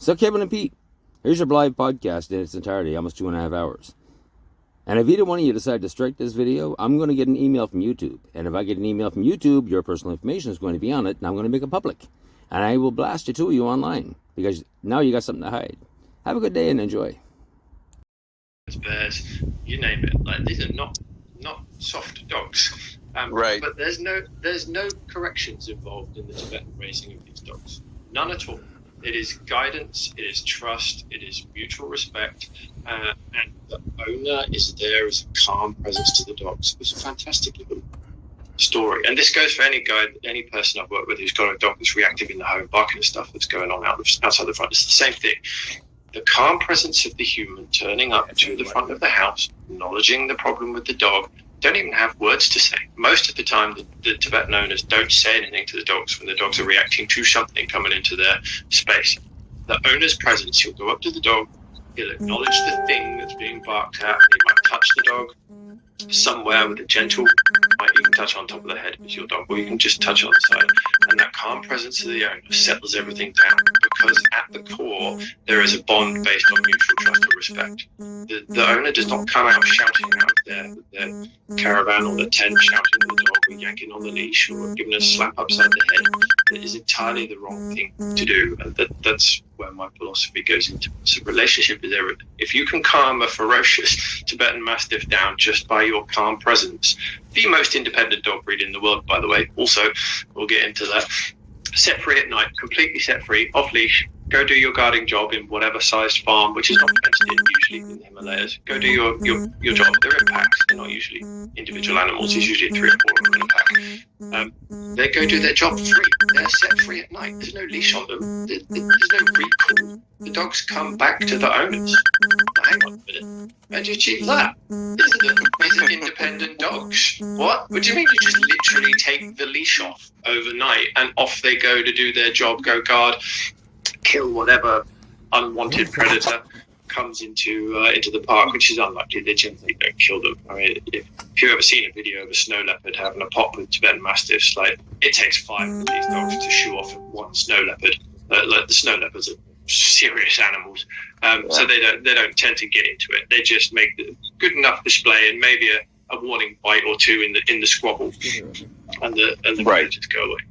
So Kevin and Pete, here's your live podcast in its entirety, almost 2.5 hours. And if either one of you decide to strike this video, I'm going to get an email from YouTube. And if I get an email from YouTube, your personal information is going to be on it, and I'm going to make it public. And I will blast it to you online, because now you got something to hide. Have a good day and enjoy. Bears, you name it. Like, these are not soft dogs. Right. But there's no corrections involved in the Tibetan raising of these dogs. None at all. It is guidance, it is trust, it is mutual respect, and the owner is there as a calm presence to the dogs. It's a fantastic little story. And this goes for any person I've worked with who's got a dog that's reactive in the home, barking at stuff that's going on outside the front. It's the same thing. The calm presence of the human turning up to the front of the house, acknowledging the problem with the dog, don't even have words to say. Most of the time, the Tibetan owners don't say anything to the dogs when the dogs are reacting to something coming into their space. The owner's presence, he'll go up to the dog, he'll acknowledge the thing that's being barked at, he might touch the dog somewhere with a gentle, might even touch on top of the head if it's your dog, or you can just touch on the side. And that calm presence of the owner settles everything down, because at the core, there is a bond based on mutual trust and respect. The owner does not come out shouting out of their caravan or their tent, shouting at the dog, or yanking on the leash, or giving a slap upside the head. It is entirely the wrong thing to do, and that's where my philosophy goes into. So relationship is everything. If you can calm a ferocious Tibetan Mastiff down just by your calm presence, the most independent dog breed in the world, by the way, also, we'll get into that, set free at night, completely set free, off leash, go do your guarding job in whatever sized farm, which is not fenced in, usually in the Himalayas. Go do your job. They're in packs. They're not usually individual animals. It's usually 3 or 4 of them in a pack. They go do their job free. They're set free at night. There's no leash on them. There's no recall. The dogs come back to the owners. Now, hang on a minute. How do you achieve that? These are independent dogs. What do you mean you just literally take the leash off overnight and off they go to do their job, go guard, kill whatever unwanted predator comes into the park, which is unlikely. They generally don't kill them. I mean, if you've ever seen a video of a snow leopard having a pop with Tibetan Mastiffs, like, it takes 5 of these dogs to shoo off one snow leopard. Like, the snow leopards are serious animals, so they don't tend to get into it. They just make the good enough display and maybe a warning bite or two in the squabble, and the predators go away.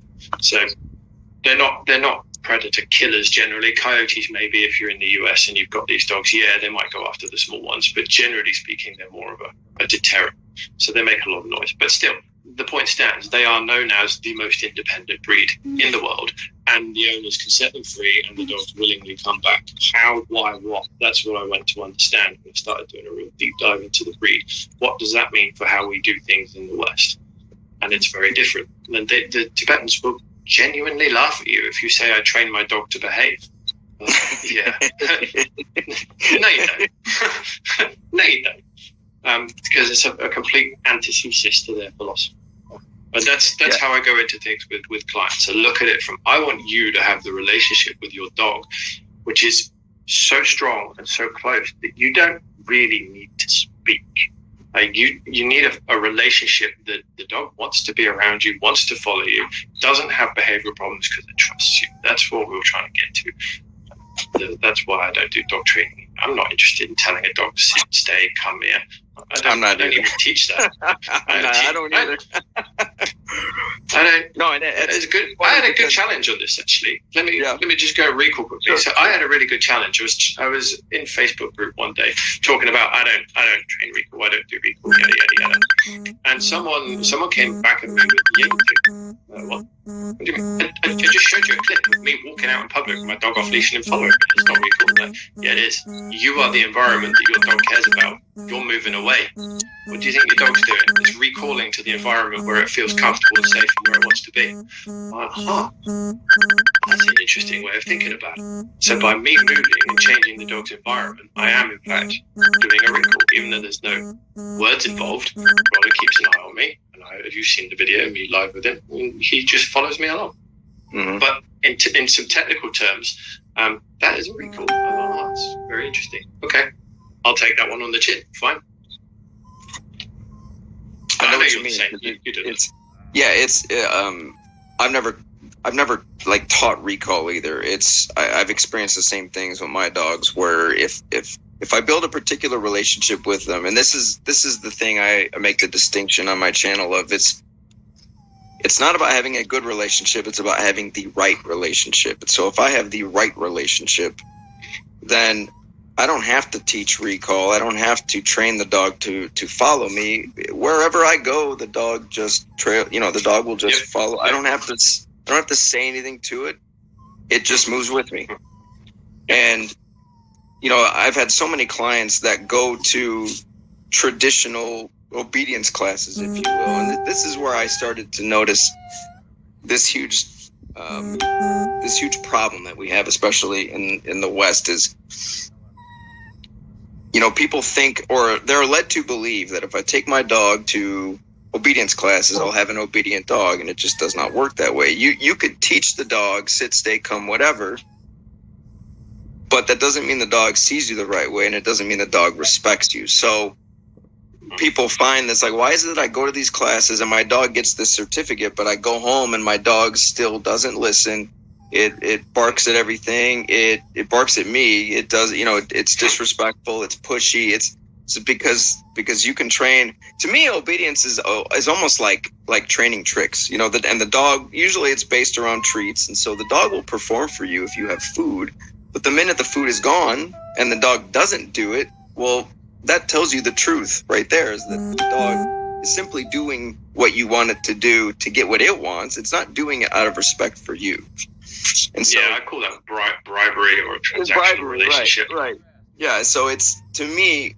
So they're not predator killers generally. Coyotes, maybe, if you're in the US and you've got these dogs, they might go after the small ones, but generally speaking, they're more of a deterrent. So they make a lot of noise. But still, the point stands, they are known as the most independent breed in the world, and the owners can set them free and the dogs willingly come back. How, why, what? That's what I went to understand when I started doing a real deep dive into the breed. What does that mean for how we do things in the West? And it's very different. And the Tibetans will genuinely laugh at you if you say, I train my dog to behave. Yeah. No, you don't. No, you don't. Because it's a complete antithesis to their philosophy. But that's how I go into things with clients. So look at it from, I want you to have the relationship with your dog, which is so strong and so close that you don't really need to speak. Like, you need a relationship that the dog wants to be around you, wants to follow you, doesn't have behavioral problems because it trusts you. That's what we're trying to get to. That's why I don't do dog training. I'm not interested in telling a dog to sit, stay, come here. I don't even teach that. I don't either. I had a good challenge on this, actually. Let me just go recall quickly. Sure. So I had a really good challenge. I was in Facebook group one day talking about I don't train recall, I don't do recall, yada yada yada. And someone came back at me with what do you mean? I just showed you a clip of me walking out in public with my dog off leash and him following me. It's not recall. Yeah, it is. You are the environment that your dog cares about. You're moving away. What do you think your dog's doing? It's recalling to the environment where it feels comfortable and safe and where it wants to be. That's an interesting way of thinking about it. So by me moving and changing the dog's environment, I am in fact doing a recall, even though there's no words involved. Brother keeps an eye on me, and if you've seen the video, me live with him, he just follows me along. Mm-hmm. But in some technical terms, that is a recall. That's very interesting. Okay, I'll take that one on the chin. Fine. I know what you mean. You do it. I've never like taught recall either. I've experienced the same things with my dogs, where if I build a particular relationship with them, and this is the thing I make the distinction on my channel of, it's not about having a good relationship, it's about having the right relationship. So if I have the right relationship, then I don't have to teach recall. I don't have to train the dog to follow me. Wherever I go, the dog just the dog will just follow. I don't have to say anything to it. It just moves with me. And I've had so many clients that go to traditional obedience classes, if you will. And this is where I started to notice this huge problem that we have, especially in the West, is people think, or they're led to believe, that if I take my dog to obedience classes, I'll have an obedient dog, and it just does not work that way. You could teach the dog sit, stay, come, whatever, but that doesn't mean the dog sees you the right way, and it doesn't mean the dog respects you. So people find this, like, why is it that I go to these classes and my dog gets this certificate, but I go home and my dog still doesn't listen? It barks at everything. It barks at me. It does, it's disrespectful. It's pushy. It's because you can train. To me, obedience is almost like training tricks. And the dog, usually it's based around treats, and so the dog will perform for you if you have food. But the minute the food is gone and the dog doesn't do it, well, that tells you the truth right there, is that the dog is simply doing what you want it to do to get what it wants. It's not doing it out of respect for you. And so, I call that bribery or a transactional relationship. Right. Yeah. So it's, to me,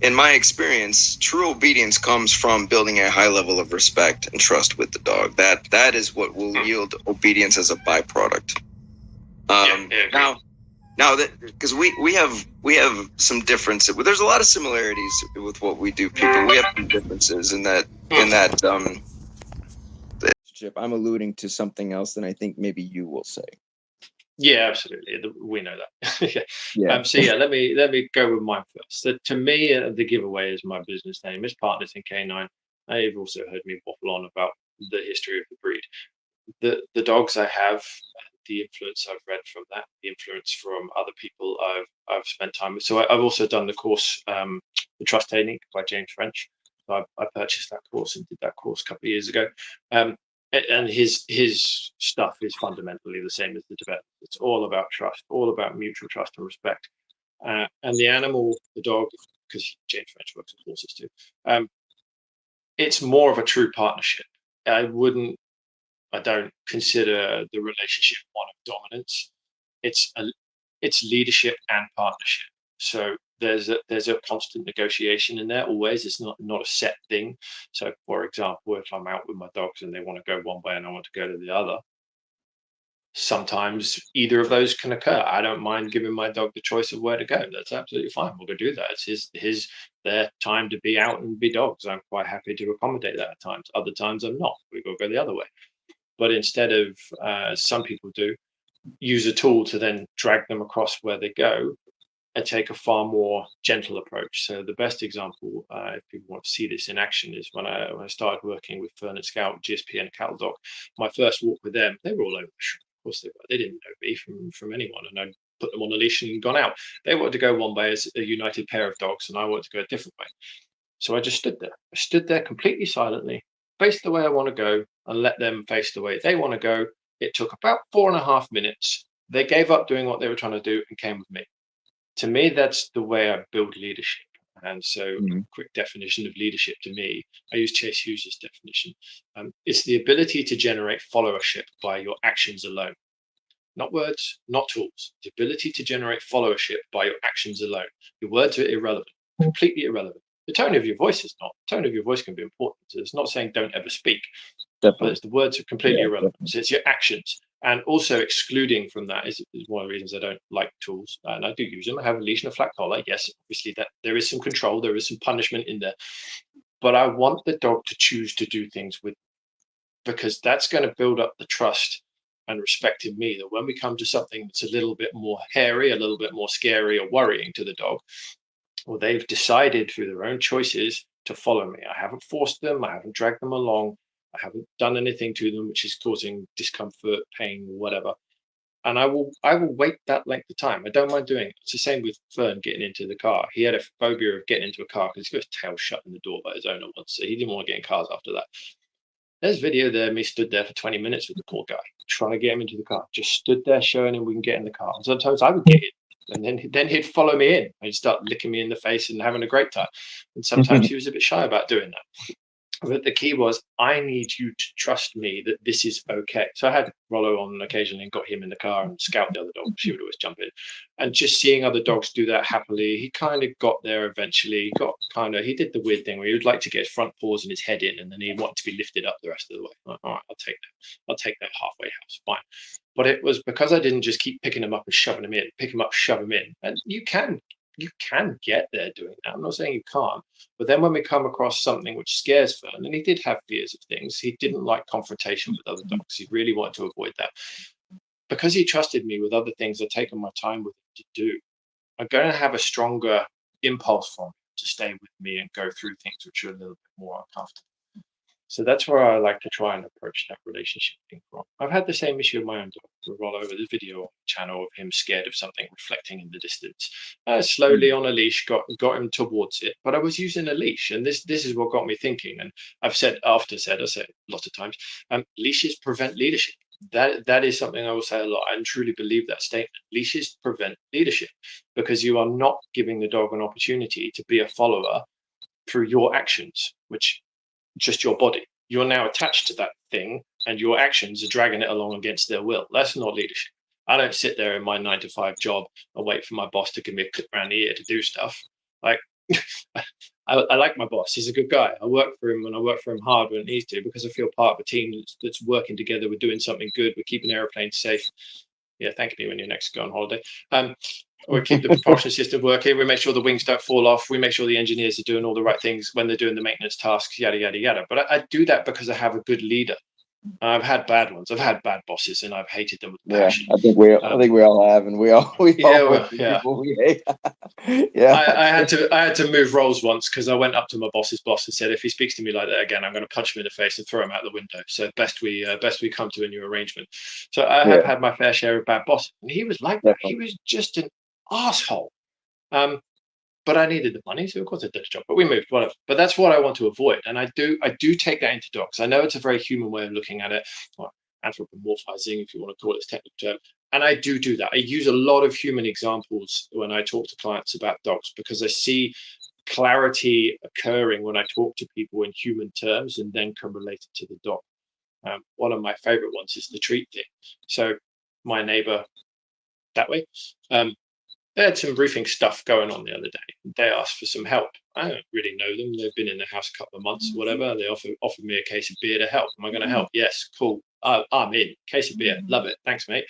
in my experience, true obedience comes from building a high level of respect and trust with the dog. That is what will yield obedience as a byproduct. Now that, because we have some differences. There's a lot of similarities with what we do, people. We have some differences in that relationship. I'm alluding to something else than I think maybe you will say. Yeah, absolutely. We know that. Yeah. Let me go with mine first. So to me, the giveaway is my business name. It's Partners in Canine. You've also heard me waffle on about the history of the breed. The dogs I have, the influence I've read from that, the influence from other people I've spent time with. So I've also done the course, the Trust Technique by James French. So I purchased that course and did that course a couple of years ago. And his stuff is fundamentally the same as the Tibetan. It's all about trust, all about mutual trust and respect. And the animal, the dog, because James French works with horses too, it's more of a true partnership. I don't consider the relationship one of dominance. It's leadership and partnership. So there's a constant negotiation in there always. It's not a set thing. So for example, if I'm out with my dogs and they want to go one way and I want to go to the other, sometimes either of those can occur. I don't mind giving my dog the choice of where to go. That's absolutely fine. We'll go do that. It's their time to be out and be dogs. I'm quite happy to accommodate that at times. Other times I'm not. We go the other way. But instead of, some people do, use a tool to then drag them across where they go, and take a far more gentle approach. So the best example, if people want to see this in action, is when I started working with Fern and Scout, GSP, and a cattle dog. My first walk with them, they were all over the shop. Of course they were. They didn't know me from anyone, and I put them on a leash and gone out. They wanted to go one way as a united pair of dogs, and I wanted to go a different way. So I just stood there. I stood there completely silently, faced the way I want to go, and let them face the way they want to go. It took about 4.5 minutes. They gave up doing what they were trying to do and came with me. To me, that's the way I build leadership. And so, quick definition of leadership to me, I use Chase Hughes' definition. It's the ability to generate followership by your actions alone. Not words, not tools. The ability to generate followership by your actions alone. Your words are irrelevant, completely irrelevant. The tone of your voice is not. The tone of your voice can be important. So it's not saying don't ever speak. Definitely. But the words are completely irrelevant. Definitely. So it's your actions. And also excluding from that is one of the reasons I don't like tools. And I do use them. I have a leash and a flat collar. Yes, obviously that there is some control, there is some punishment in there. But I want the dog to choose to do things with, because that's going to build up the trust and respect in me, that when we come to something that's a little bit more hairy, a little bit more scary or worrying to the dog, well, they've decided through their own choices to follow me. I haven't forced them. I haven't dragged them along. I haven't done anything to them which is causing discomfort, pain, whatever. And I will wait that length of time. I don't mind doing it. It's the same with Fern getting into the car. He had a phobia of getting into a car because he got his tail shut in the door by his owner once, so he didn't want to get in cars after that. There's video there, me stood there for 20 minutes with the poor guy, trying to get him into the car. Just stood there showing him we can get in the car. And sometimes I would get in, and then he'd follow me in. He'd start licking me in the face and having a great time. And sometimes he was a bit shy about doing that. But the key was, I need you to trust me that this is okay. So I had Rollo on occasionally and got him in the car and Scout, the other dog. She would always jump in. And just seeing other dogs do that happily, he kind of got there eventually. He did the weird thing where he would like to get his front paws and his head in, and then he'd want to be lifted up the rest of the way. Like, all right, I'll take that. I'll take that halfway house. Fine. But it was because I didn't just keep picking him up and shoving him in, pick him up, shove him in. And you can get there doing that. I'm not saying you can't. But then when we come across something which scares Fern, and he did have fears of things, he didn't like confrontation with other dogs. He really wanted to avoid that. Because he trusted me with other things I'd taken my time with him to do, I'm going to have a stronger impulse from him to stay with me and go through things which are a little bit more uncomfortable. So that's where I like to try and approach that relationship thing from. I've had the same issue with my own dog. We roll over the video on the channel of him scared of something reflecting in the distance. Slowly on a leash, got him towards it. But I was using a leash, and this is what got me thinking. And I say it lots of times, leashes prevent leadership. That is something I will say a lot. I truly believe that statement. Leashes prevent leadership because you are not giving the dog an opportunity to be a follower through your actions, which just your body. You're now attached to that thing, and your actions are dragging it along against their will. That's not leadership. I don't sit there in my 9-to-5 job and wait for my boss to give me a clip around the ear to do stuff. Like, I like my boss. He's a good guy. I work for him, and I work for him hard when it needs to, because I feel part of a team that's working together. We're doing something good. We're keeping airplanes safe. Yeah, thank me when you're next go on holiday. We keep the propulsion system working. We make sure the wings don't fall off. We make sure the engineers are doing all the right things when they're doing the maintenance tasks, yada, yada, yada. But I do that because I have a good leader. I've had bad ones. I've had bad bosses, and I've hated them with passion. I think we all have, and we all people we hate. I had to move roles once because I went up to my boss's boss and said, if he speaks to me like that again, I'm going to punch him in the face and throw him out the window. So best we come to a new arrangement. So I have had my fair share of bad bosses, and he was like that. He was just an asshole. But I needed the money, so of course I did the job. But we moved, whatever. But that's what I want to avoid, and I do take that into dogs. I know it's a very human way of looking at it, or anthropomorphizing, if you want to call it a technical term. And I do that. I use a lot of human examples when I talk to clients about dogs, because I see clarity occurring when I talk to people in human terms and then can relate it to the dog. One of my favorite ones is the treat thing. So my neighbor that way, they had some roofing stuff going on the other day. They asked for some help. I don't really know them. They've been in the house a couple of months, whatever. They offered me a case of beer to help. Am I going to help? Yes, cool. I'm in. Case of beer. Love it. Thanks, mate.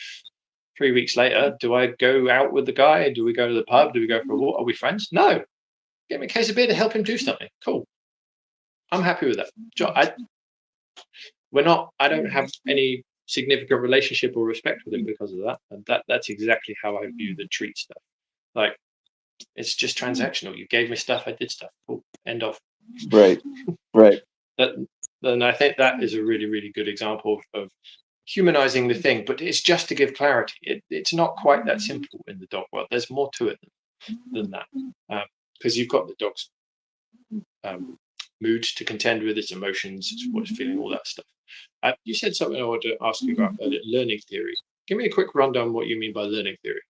3 weeks later, do I go out with the guy? Do we go to the pub? Do we go for a walk? Are we friends? No. Get me a case of beer to help him do something. Cool. I'm happy with that. I don't have any significant relationship or respect with him because of that. And that's exactly how I view the treat stuff. Like, it's just transactional. You gave me stuff, I did stuff. Cool. End of. Right. And I think that is a really, really good example of humanizing the thing, but it's just to give clarity. It's not quite that simple in the dog world. There's more to it than that, because you've got the dog's mood to contend with, its emotions, it's what it's feeling, all that stuff. You said something I wanted to ask you about learning theory. Give me a quick rundown what you mean by learning theory.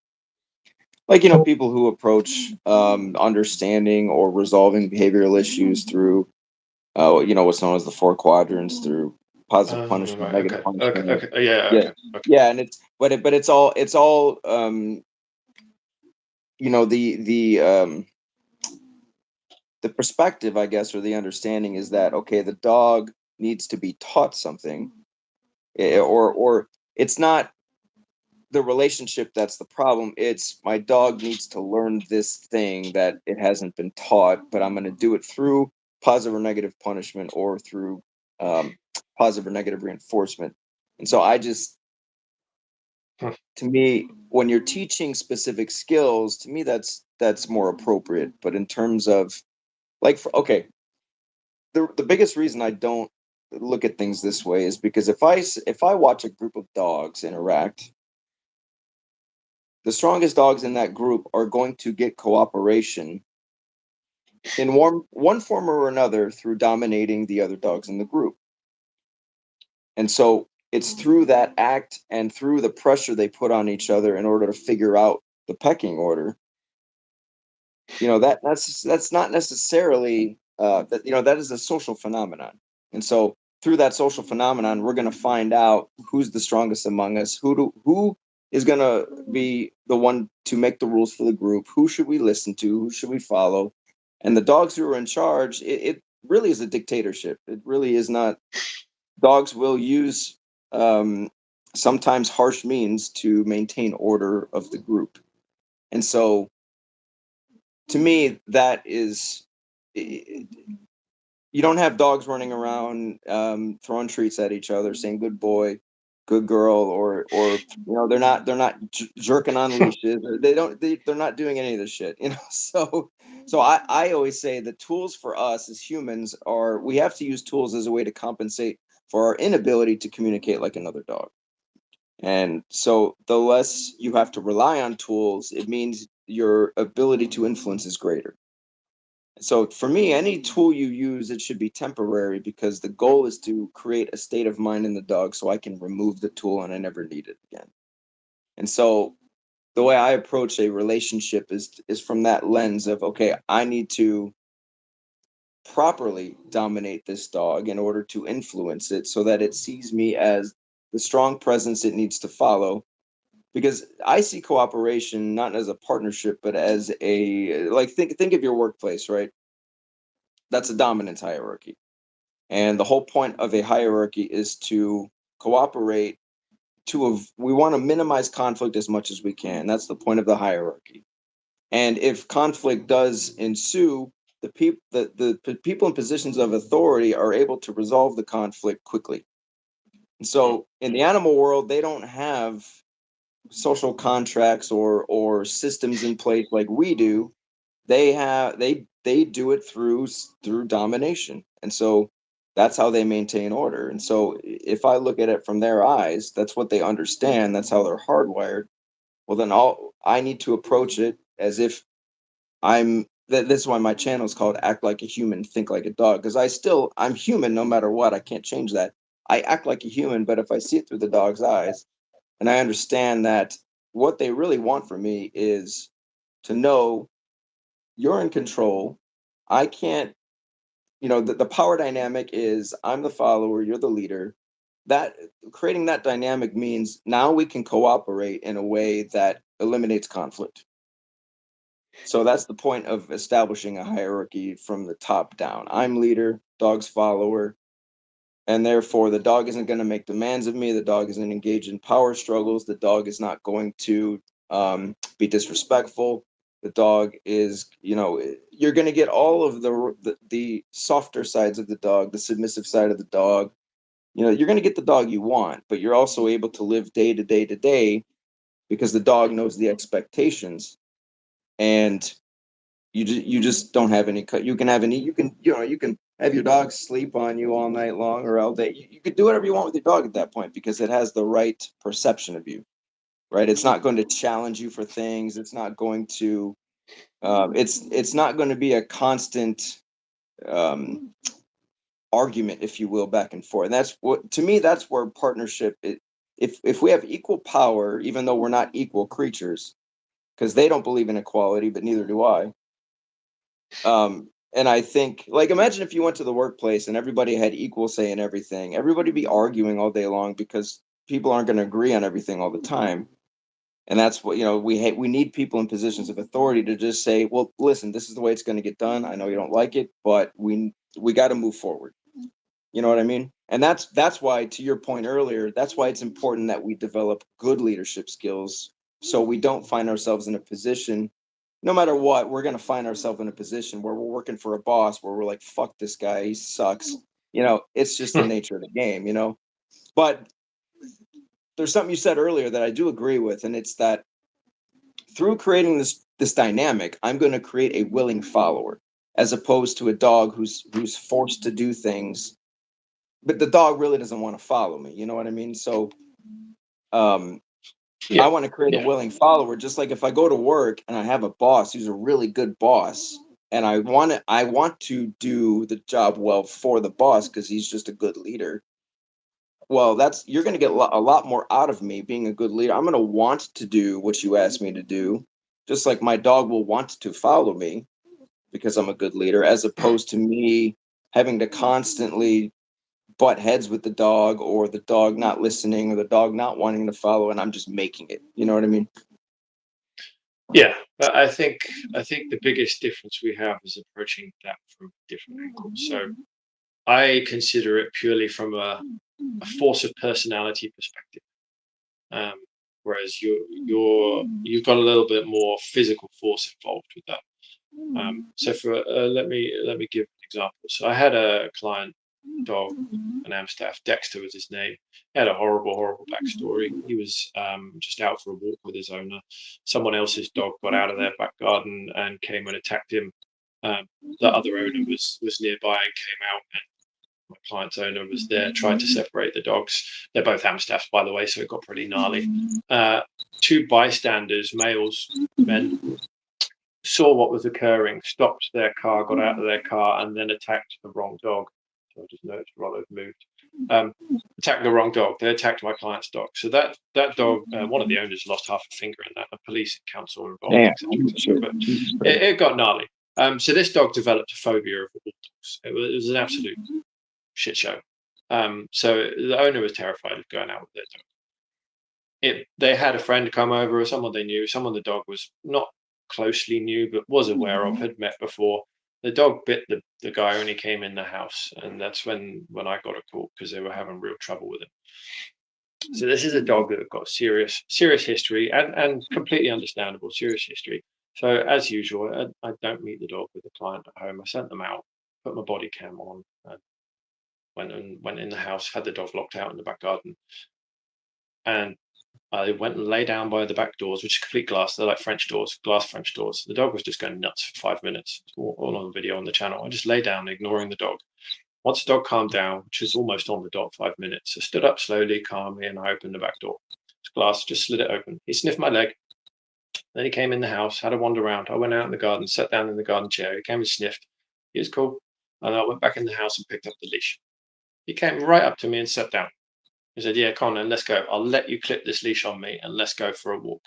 Like, people who approach understanding or resolving behavioral issues through, what's known as the 4 quadrants, through positive punishment, negative punishment. Okay. Yeah, and it's all the perspective, I guess, or the understanding is that, okay, the dog needs to be taught something, or it's not the relationship that's the problem. It's my dog needs to learn this thing that it hasn't been taught, but I'm going to do it through positive or negative punishment, or through positive or negative reinforcement. And so to me, when you're teaching specific skills, to me, that's more appropriate. But in terms of, like, the biggest reason I don't look at things this way is because if I watch a group of dogs interact, the strongest dogs in that group are going to get cooperation in one form or another through dominating the other dogs in the group. And so it's through that act and through the pressure they put on each other in order to figure out the pecking order. That's not necessarily that is a social phenomenon. And so through that social phenomenon, we're going to find out who's the strongest among us, who is going to be the one to make the rules for the group, who should we listen to, who should we follow. And the dogs who are in charge, it really is a dictatorship. It really is not. Dogs will use sometimes harsh means to maintain order of the group. And so to me, that is, you don't have dogs running around throwing treats at each other, saying "good boy," "good girl," or they're not jerking on leashes. They're not doing any of this shit. So I always say the tools for us as humans are, we have to use tools as a way to compensate for our inability to communicate like another dog. And so the less you have to rely on tools, it means your ability to influence is greater. So for me, any tool you use, it should be temporary because the goal is to create a state of mind in the dog so I can remove the tool and I never need it again. And so the way I approach a relationship is from that lens of, okay, I need to properly dominate this dog in order to influence it so that it sees me as the strong presence it needs to follow. Because I see cooperation not as a partnership, but as a, like, think of your workplace, right? That's a dominance hierarchy. And the whole point of a hierarchy is to cooperate we want to minimize conflict as much as we can. That's the point of the hierarchy. And if conflict does ensue, the people in positions of authority are able to resolve the conflict quickly. And so in the animal world, they don't have social contracts or systems in place like we do. They do it through domination. And so that's how they maintain order. And so if I look at it from their eyes, that's what they understand, that's how they're hardwired. Well, then I need to approach it as if this is why my channel is called Act Like a Human, Think Like a Dog, because I'm human no matter what. I can't change that. I act like a human, but if I see it through the dog's eyes and I understand that what they really want from me is to know you're in control. I can't, the power dynamic is I'm the follower, you're the leader. That creating that dynamic means now we can cooperate in a way that eliminates conflict. So that's the point of establishing a hierarchy from the top down. I'm leader, dog's follower, and therefore the dog isn't going to make demands of me. The dog isn't engaged in power struggles. The dog is not going to be disrespectful. The dog is, you're going to get all of the softer sides of the dog, the submissive side of the dog. You're going to get the dog you want, but you're also able to live day to day to day because the dog knows the expectations. And you just don't have any cut. You can have your dog sleep on you all night long or all day. You could do whatever you want with your dog at that point because it has the right perception of you, right? It's not going to challenge you for things. It's not going to it's not going to be a constant argument, if you will, back and forth. And that's what, to me, that's where partnership if we have equal power, even though we're not equal creatures, because they don't believe in equality, but neither do I. And I think, like, imagine if you went to the workplace and everybody had equal say in everything. Everybody be arguing all day long because people aren't going to agree on everything all the time. And that's what, we need people in positions of authority to just say, well, listen, this is the way it's going to get done. I know you don't like it, but we got to move forward. You know what I mean? And that's why, to your point earlier, that's why it's important that we develop good leadership skills so we don't find ourselves in a position, no matter what, we're going to find ourselves in a position where we're working for a boss where we're like, fuck this guy, he sucks. It's just the nature of the game. But there's something you said earlier that I do agree with, and it's that through creating this dynamic, I'm going to create a willing follower as opposed to a dog who's forced to do things but the dog really doesn't want to follow me. You know what I mean? So I want to create a willing follower. Just like if I go to work and I have a boss who's a really good boss, and I want to do the job well for the boss because he's just a good leader. Well, you're going to get a lot more out of me being a good leader. I'm going to want to do what you asked me to do, just like my dog will want to follow me because I'm a good leader, as opposed to me having to constantly butt heads with the dog, or the dog not listening, or the dog not wanting to follow, and I'm just making it. You know what I mean? Yeah, but I think the biggest difference we have is approaching that from different angles. So I consider it purely from a force of personality perspective, whereas you've got a little bit more physical force involved with that. So for let me give an example. So I had a client dog, an Amstaff. Dexter was his name. He had a horrible backstory. He was just out for a walk with his owner. Someone else's dog got out of their back garden and came and attacked him. The other owner was nearby and came out, and my client's owner was there, tried to separate the dogs. They're both Amstaffs, by the way, so it got pretty gnarly. Two bystanders, men, saw what was occurring, stopped their car, got out of their car, and then attacked the wrong dog. So I just noticed Rollo's moved. Attacked the wrong dog. They attacked my client's dog. So that dog, one of the owners lost half a finger in that. The police and council were involved, etc. But it got gnarly. So this dog developed a phobia of all dogs. It was an absolute shit show. So the owner was terrified of going out with their dog. They had a friend come over, or someone they knew, someone the dog was not closely knew but was aware of, had met before. The dog bit the guy when he came in the house, and that's when I got a call because they were having real trouble with him. So this is a dog that got serious history, and completely understandable serious history. So as usual, I don't meet the dog with the client at home. I sent them out, put my body cam on, and went in the house, had the dog locked out in the back garden, and I went and lay down by the back doors, which is complete glass. They're like French doors, glass French doors. The dog was just going nuts for 5 minutes. It's all on video on the channel. I just lay down, ignoring the dog. Once the dog calmed down, which was almost on the dot, 5 minutes, I stood up slowly, calmly, and I opened the back door. It's glass, just slid it open. He sniffed my leg. Then he came in the house, had a wander around. I went out in the garden, sat down in the garden chair. He came and sniffed. He was cool. And I went back in the house and picked up the leash. He came right up to me and sat down. He said, "Yeah, Conan, let's go. I'll let you clip this leash on me and let's go for a walk."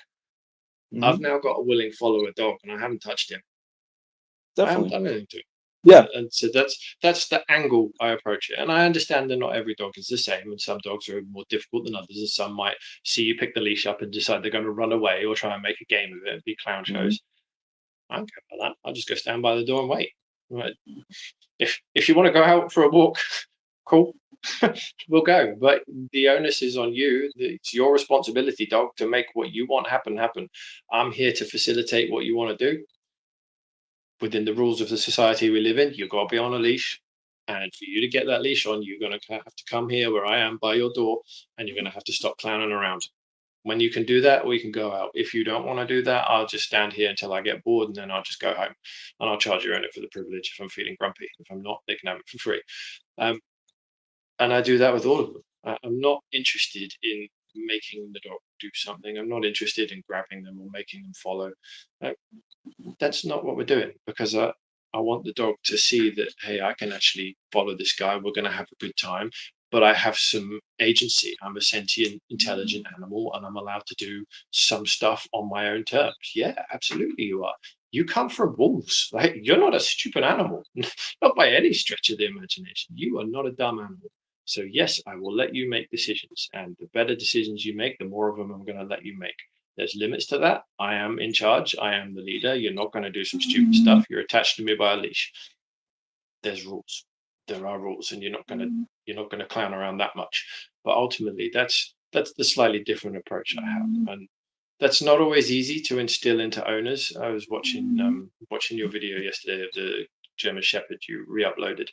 I've now got a willing follower dog, and I haven't touched him. Definitely. I haven't done anything to him. Yeah. And so that's the angle I approach it. And I understand that not every dog is the same, and some dogs are more difficult than others, and some might see you pick the leash up and decide they're going to run away or try and make a game of it and be clown shows. I don't care about that. I'll just go stand by the door and wait. Right. If you want to go out for a walk, cool. We'll go, but the onus is on you. It's your responsibility, dog, to make what you want happen. I'm here to facilitate what you want to do within the rules of the society we live in. You've got to be on a leash, and for you to get that leash on, you're going to have to come here where I am by your door, and you're going to have to stop clowning around. When you can do that, we can go out. If you don't want to do that, I'll just stand here until I get bored, and then I'll just go home, and I'll charge your owner for the privilege if I'm feeling grumpy. If I'm not, they can have it for free. And I do that with all of them. I'm not interested in making the dog do something. I'm not interested in grabbing them or making them follow. That's not what we're doing, because I want the dog to see that, hey, I can actually follow this guy. We're going to have a good time, but I have some agency. I'm a sentient, intelligent animal, and I'm allowed to do some stuff on my own terms. Yeah, absolutely you are. You come from wolves, right? You're not a stupid animal, not by any stretch of the imagination. You are not a dumb animal. So yes, I will let you make decisions, and the better decisions you make, the more of them I'm going to let you make. There's limits to that. I am in charge. I am the leader. You're not going to do some stupid stuff. You're attached to me by a leash. There's rules. There are rules, and you're not going to clown around that much. But ultimately, that's the slightly different approach I have, and that's not always easy to instill into owners. I was watching your video yesterday of the German Shepherd you re-uploaded.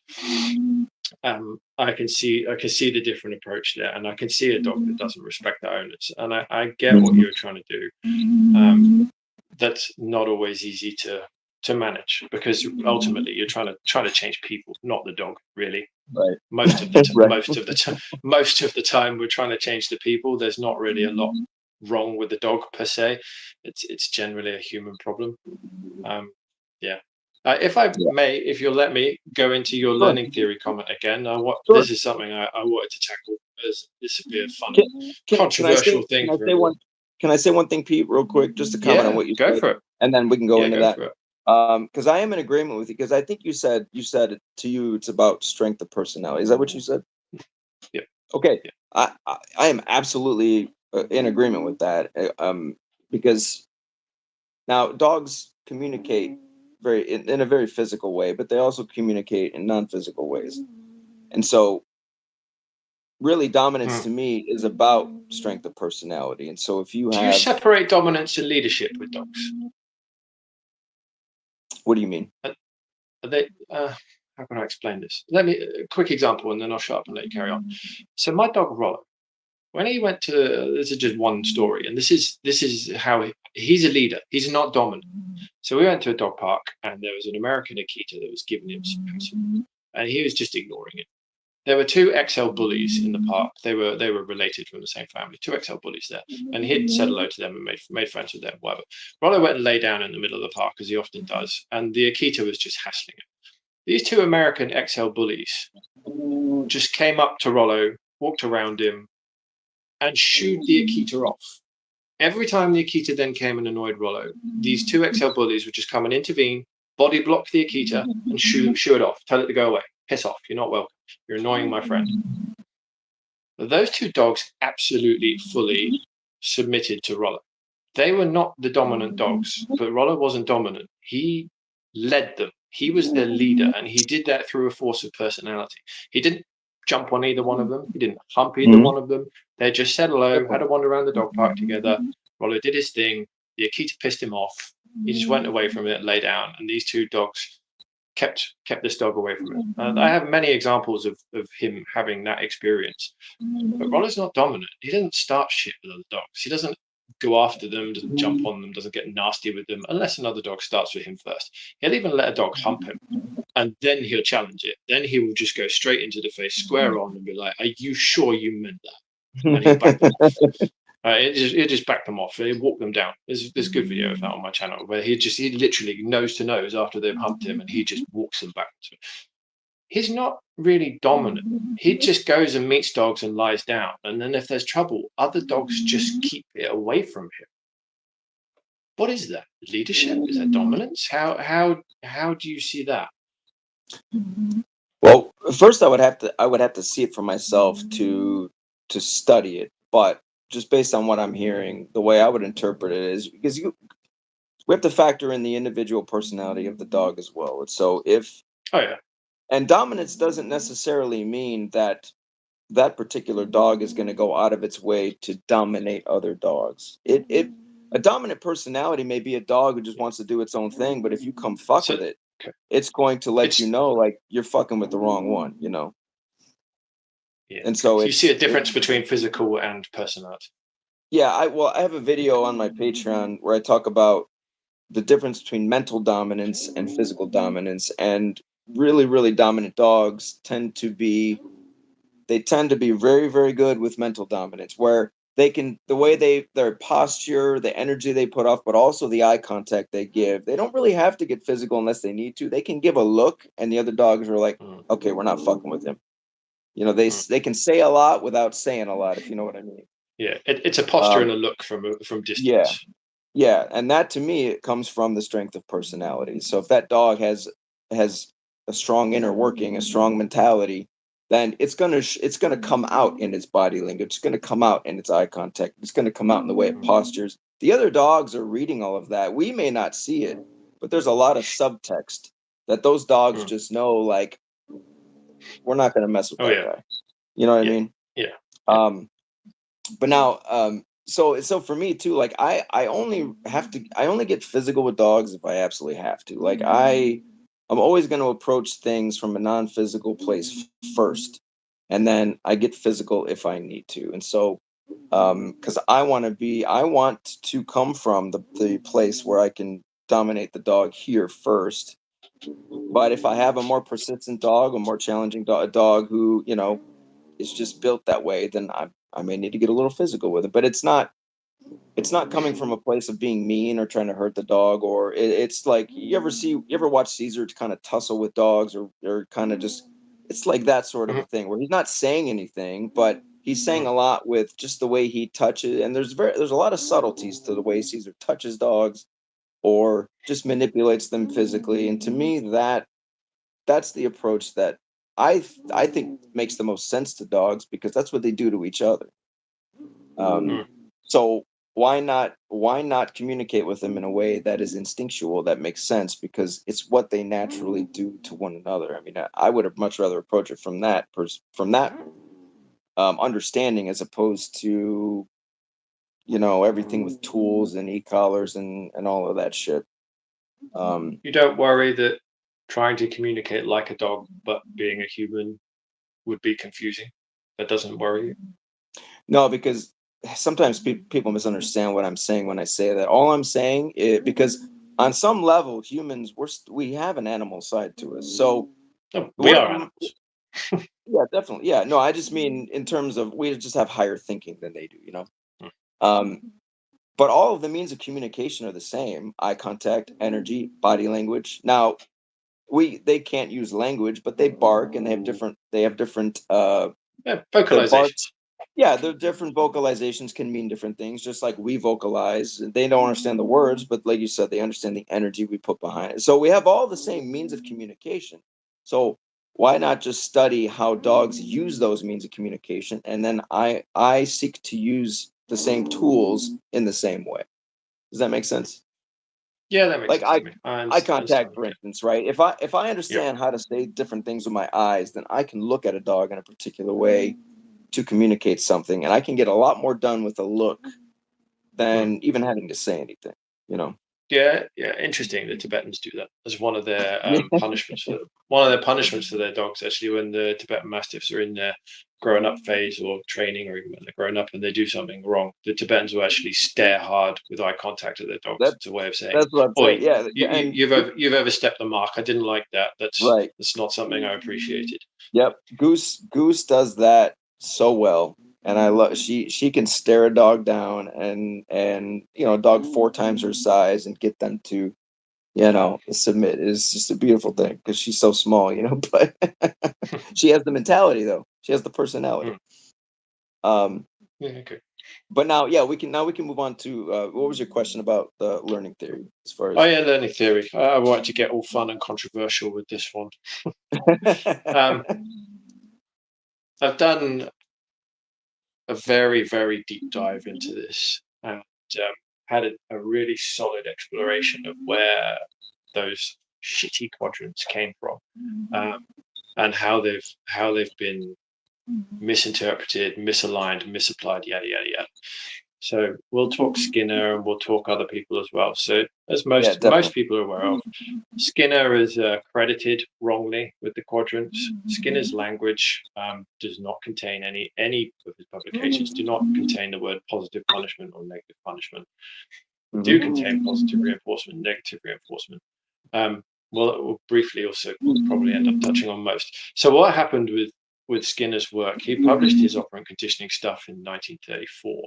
I can see the different approach there, and I can see a dog that doesn't respect the owners, and I get what you're trying to do. That's not always easy to manage, because ultimately you're trying to change people, not the dog, really. Right. Most of the Right. most of the time, we're trying to change the people. There's not really a lot wrong with the dog per se. It's generally a human problem. Yeah. If I Yeah. may, if you'll let me go into your Sure. learning theory comment again, Sure. this is something I wanted to tackle, as this would be a fun, Can I say controversial thing for say everyone. one can I say one thing, Pete, real quick, just to comment on Yeah, what you go said, for it. and then we can go Yeah, into go that. for it. Because I am in agreement with you. Because I think you said it to you. It's about strength of personality. Is that what you said? Yep. Okay. Yep. I am absolutely in agreement with that. Because now dogs communicate in a very physical way, but they also communicate in non-physical ways, and so really dominance Hmm. to me is about strength of personality. And so if you Do you have, separate dominance and leadership with dogs? what do you mean? Are they? How can I explain this? Let me a quick example, and then I'll shut up and let you carry on. So my dog Rollo, when he went to, this is just one story, and this is how he's a leader. He's not dominant. So we went to a dog park, and there was an American Akita that was giving him some hassle, and he was just ignoring it. There were two XL bullies in the park. They were related from the same family. Two XL bullies there, and he'd said hello to them and made friends with them. Whatever. Rollo went and lay down in the middle of the park, as he often does, and the Akita was just hassling him. These two American XL bullies just came up to Rollo, walked around him, and shooed the Akita off. Every time the Akita then came and annoyed Rollo, these two XL bullies would just come and intervene, body block the Akita, and shoo it off. Tell it to go away. Piss off. You're not welcome. You're annoying my friend. Those two dogs absolutely fully submitted to Rollo. They were not the dominant dogs, but Rollo wasn't dominant. He led them. He was their leader, and he did that through a force of personality. He didn't jump on either one of them. He didn't hump either one of them. They just said hello, had a wander around the dog park together. Rollo did his thing. The Akita pissed him off. He just went away from it, lay down, and these two dogs kept this dog away from it. And I have many examples of him having that experience. But Rollo's not dominant. He doesn't start shit with other dogs. He doesn't go after them, doesn't jump on them, doesn't get nasty with them, unless another dog starts with him first. He'll even let a dog hump him, and then he'll challenge it. Then he will just go straight into the face, square on, and be like, "Are you sure you meant that?" And he'll back them off. It just back them off. He'll walk them down. There's good video of that on my channel where he literally nose to nose after they've humped him, and he just walks them back. He's not really dominant. He just goes and meets dogs and lies down. And then if there's trouble, other dogs just keep it away from him. What is that? Leadership? Is that dominance? How do you see that? Well, first I would have to see it for myself to study it. But just based on what I'm hearing, the way I would interpret it is because we have to factor in the individual personality of the dog as well. And so Oh yeah. and dominance doesn't necessarily mean that particular dog is going to go out of its way to dominate other dogs. A dominant personality may be a dog who just wants to do its own thing, but if you come fuck with it, okay. it's going to let you It's know like you're fucking with the wrong one, you know. yeah. And so you see a difference between physical and personality. yeah, I have a video on my Patreon where I talk about the difference between mental dominance and physical dominance, and really dominant dogs tend to be very, very good with mental dominance, where they can, the way their posture, the energy they put off, but also the eye contact they give. They don't really have to get physical unless they need to. They can give a look, and the other dogs are like, okay, we're not fucking with him. You know, they can say a lot without saying a lot, if you know what I mean. Yeah, it's a posture and a look from distance. Yeah, and that to me it comes from the strength of personality. So if that dog has a strong inner working, a strong mentality, then it's gonna come out in its body language. It's gonna come out in its eye contact. It's gonna come out in the way it postures. The other dogs are reading all of that. We may not see it, but there's a lot of subtext that those dogs just know. Like, we're not gonna mess with that guy. You know what I mean? Yeah. But now, so for me too, like I only get physical with dogs if I absolutely have to. Like I'm always going to approach things from a non-physical place first, and then I get physical if I need to. And so, because I want to come from the place where I can dominate the dog here first, But if I have a more persistent dog, a more challenging dog, a dog who, you know, is just built that way, then I may need to get a little physical with it. But it's not coming from a place of being mean or trying to hurt the dog, or it's like you ever watch Caesar kind of tussle with dogs, or kind of just, it's like that sort of a thing where he's not saying anything, but he's saying a lot with just the way he touches. And there's a lot of subtleties to the way Caesar touches dogs or just manipulates them physically. And to me, that's the approach that I think makes the most sense to dogs, because that's what they do to each other. So why not communicate with them in a way that is instinctual, that makes sense, because it's what they naturally do to one another. I mean, I would have much rather approach it from that understanding, as opposed to, you know, everything with tools and e-collars and all of that shit. You don't worry that trying to communicate like a dog but being a human would be confusing? That doesn't worry you? No, because sometimes people misunderstand what I'm saying when I say that. All I'm saying is because on some level, humans, we have an animal side to us. So No, we we're are animals. yeah, definitely. Yeah, no, I just mean in terms of we just have higher thinking than they do, you know. Mm. But all of the means of communication are the same: eye contact, energy, body language. Now, they can't use language, but they bark, and they have different Yeah, their vocalizations. barks. Yeah, the different vocalizations can mean different things, just like we vocalize. They don't understand the words, but like you said, they understand the energy we put behind it. So we have all the same means of communication. So why not just study how dogs use those means of communication, and then I seek to use the same tools in the same way. Does that make sense? Yeah, that makes Like sense to me. I eye understand. contact, for instance, right? If I Yeah. understand how to say different things with my eyes, then I can look at a dog in a particular way to communicate something, and I can get a lot more done with a look Mm. than even having to say anything, you know. Yeah, yeah. Interesting. The Tibetans do that as one of their Yeah. punishments for their dogs. Actually, when the Tibetan Mastiffs are in their growing up phase or training, or even when they're grown up and they do something wrong, the Tibetans will actually stare hard with eye contact at their dogs. that It's a way of saying, that's what I'm saying. "Oi, Yeah, and you've overstepped the mark. I didn't like that. right. That's not something I appreciated." Yep. Goose does that so well. And I love she can stare a dog down, and you know, a dog 4 times her size, and get them to, you know, submit. Is just a beautiful thing because she's so small, you know, but she has the mentality though. She has the personality. Mm. Um Yeah, okay. but now, yeah, we can move on to what was your question about the learning theory as far Oh as yeah, learning theory. I wanted to get all fun and controversial with this one. Um, I've done a very, very deep dive into this and had a really solid exploration of where those shitty quadrants came from, um, and how they've been misinterpreted, misaligned, misapplied, yada yada yada. So we'll talk Skinner and we'll talk other people as well. So as yeah, most definitely. people are aware of, Skinner is credited wrongly with the quadrants. Skinner's language does not contain any of his publications do not contain the word positive punishment or negative punishment. Do contain positive reinforcement, negative reinforcement. We'll briefly also probably end up touching on most. So what happened with Skinner's work? He published his operant conditioning stuff in 1934.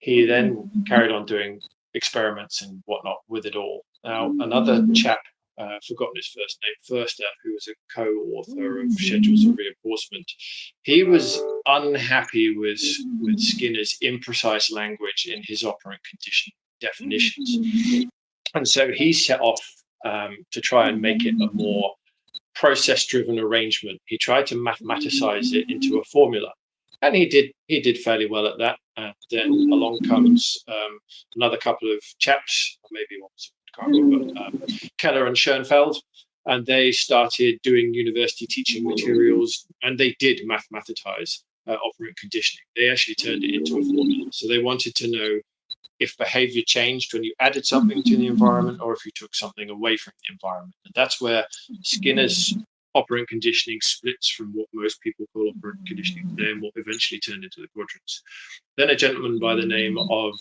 He then carried on doing experiments and whatnot with it all. Now, another chap, forgotten his first name, Förster, who was a co-author of Schedules of Reinforcement, he was unhappy with Skinner's imprecise language in his operant conditioning definitions. And so he set off to try and make it a more process-driven arrangement. He tried to mathematicize it into a formula, and he did fairly well at that. And then along comes another couple of chaps, or maybe one, I can't remember, Keller and Schoenfeld, and they started doing university teaching materials, and they did mathematicize operant conditioning. They actually turned it into a formula. So they wanted to know if behavior changed when you added something to the environment or if you took something away from the environment. And that's where Skinner's operant conditioning splits from what most people call operant conditioning today and what eventually turned into the quadrants. Then a gentleman by the name of,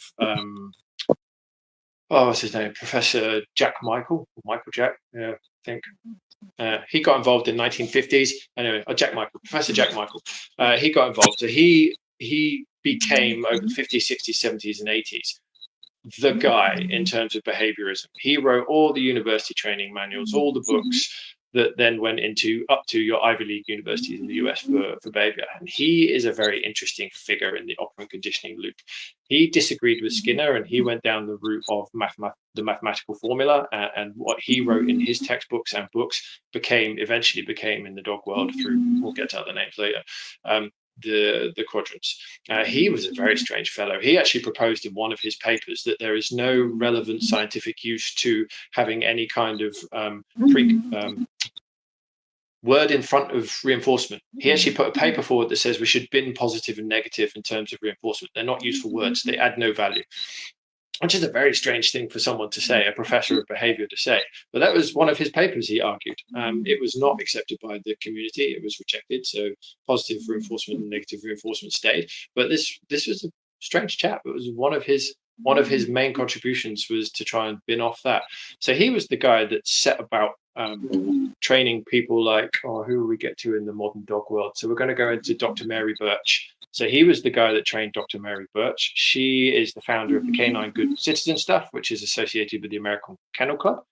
what's his name? Professor Jack Michael Jack. Yeah, think. He got involved in 1950s. Anyway, Professor Jack Michael. He got involved. So he became over 50s, 60s, 70s, and 80s the guy in terms of behaviorism. He wrote all the university training manuals, all the books that then went up to your Ivy League universities in the US for behavior. And he is a very interesting figure in the operant conditioning loop. He disagreed with Skinner, and he went down the route of the mathematical formula, and what he wrote in his textbooks and books eventually became in the dog world through, we'll get to other names later, the quadrants. He was a very strange fellow. He actually proposed in one of his papers that there is no relevant scientific use to having any kind of word in front of reinforcement. He actually put a paper forward that says we should bin positive and negative in terms of reinforcement. They're not useful words. They add no value, which is a very strange thing for someone to say, a professor of behavior to say. But that was one of his papers, he argued. It was not accepted by the community. It was rejected. So positive reinforcement and negative reinforcement stayed. But this was a strange chap. It was one of his main contributions was to try and bin off that. So he was the guy that set about training people like, who will we get to in the modern dog world? So we're going to go into Dr. Mary Birch. So he was the guy that trained Dr. Mary Birch. She is the founder of the Canine Good Citizen stuff, which is associated with the American Kennel Club.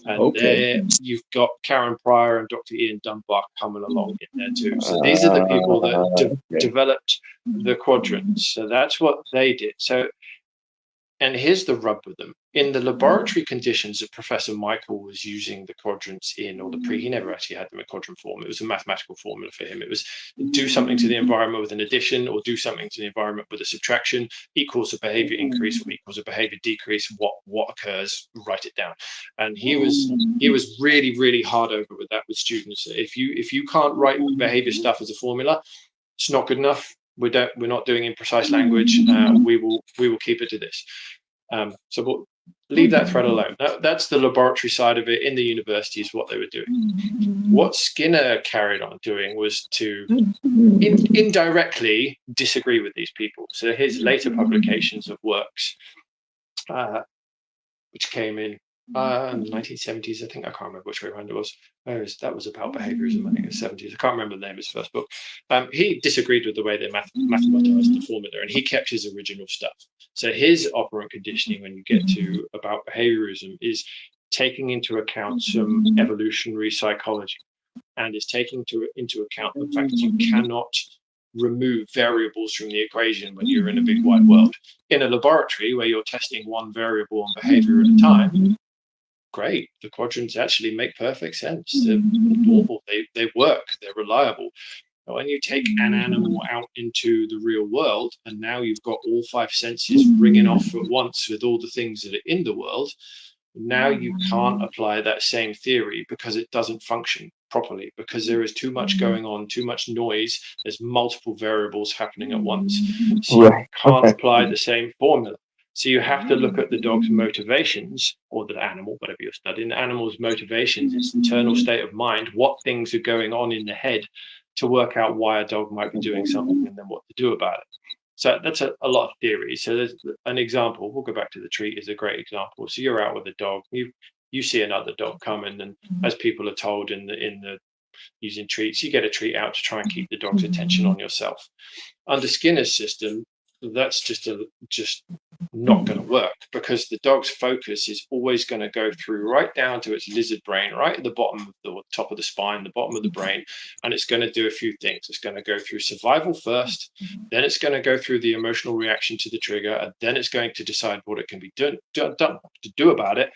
And there you've got Karen Pryor and Dr. Ian Dunbar coming along in there too. So these are the people that developed the quadrants. So that's what they did. So, and here's the rub with them. In the laboratory conditions that Professor Michael was using the quadrants in, he never actually had them in quadrant form. It was a mathematical formula for him. It was do something to the environment with an addition, or do something to the environment with a subtraction, equals a behavior increase or equals a behavior decrease. What occurs, write it down. And he was really, really hard over with that with students. If you can't write behavior stuff as a formula, it's not good enough. We're not doing in precise language. We will keep it to this. So we'll leave that thread alone. That's the laboratory side of it in the universities, what they were doing. What Skinner carried on doing was to indirectly disagree with these people. So his later publications of works, which came in 1970s, I think. I can't remember which way around it was. That was about behaviorism, I think, in the 70s. I can't remember the name of his first book. He disagreed with the way they mathematized the formula, and he kept his original stuff. So his operant conditioning, when you get to about behaviorism, is taking into account some evolutionary psychology, and is taking into account the fact that you cannot remove variables from the equation when you're in a big wide world. In a laboratory where you're testing one variable on behavior at a time, great. The quadrants actually make perfect sense. They're normal. They work. They're reliable. But when you take an animal out into the real world, and now you've got all five senses ringing off at once with all the things that are in the world, now you can't apply that same theory because it doesn't function properly, because there is too much going on, too much noise. There's multiple variables happening at once. So you can't apply the same formula. So you have to look at the dog's motivations, or the animal, whatever you're studying, the animal's motivations, its internal state of mind, what things are going on in the head, to work out why a dog might be doing something and then what to do about it. So that's a lot of theory. So there's an example. We'll go back to the treat is a great example. So you're out with a dog. You see another dog coming, and as people are told in the using treats, you get a treat out to try and keep the dog's attention on yourself. Under Skinner's system, that's just not going to work, because the dog's focus is always going to go through right down to its lizard brain, right at the bottom of the top of the spine, the bottom of the brain, and it's going to do a few things. It's going to go through survival first, then it's going to go through the emotional reaction to the trigger, and then it's going to decide what it can be done to do about it.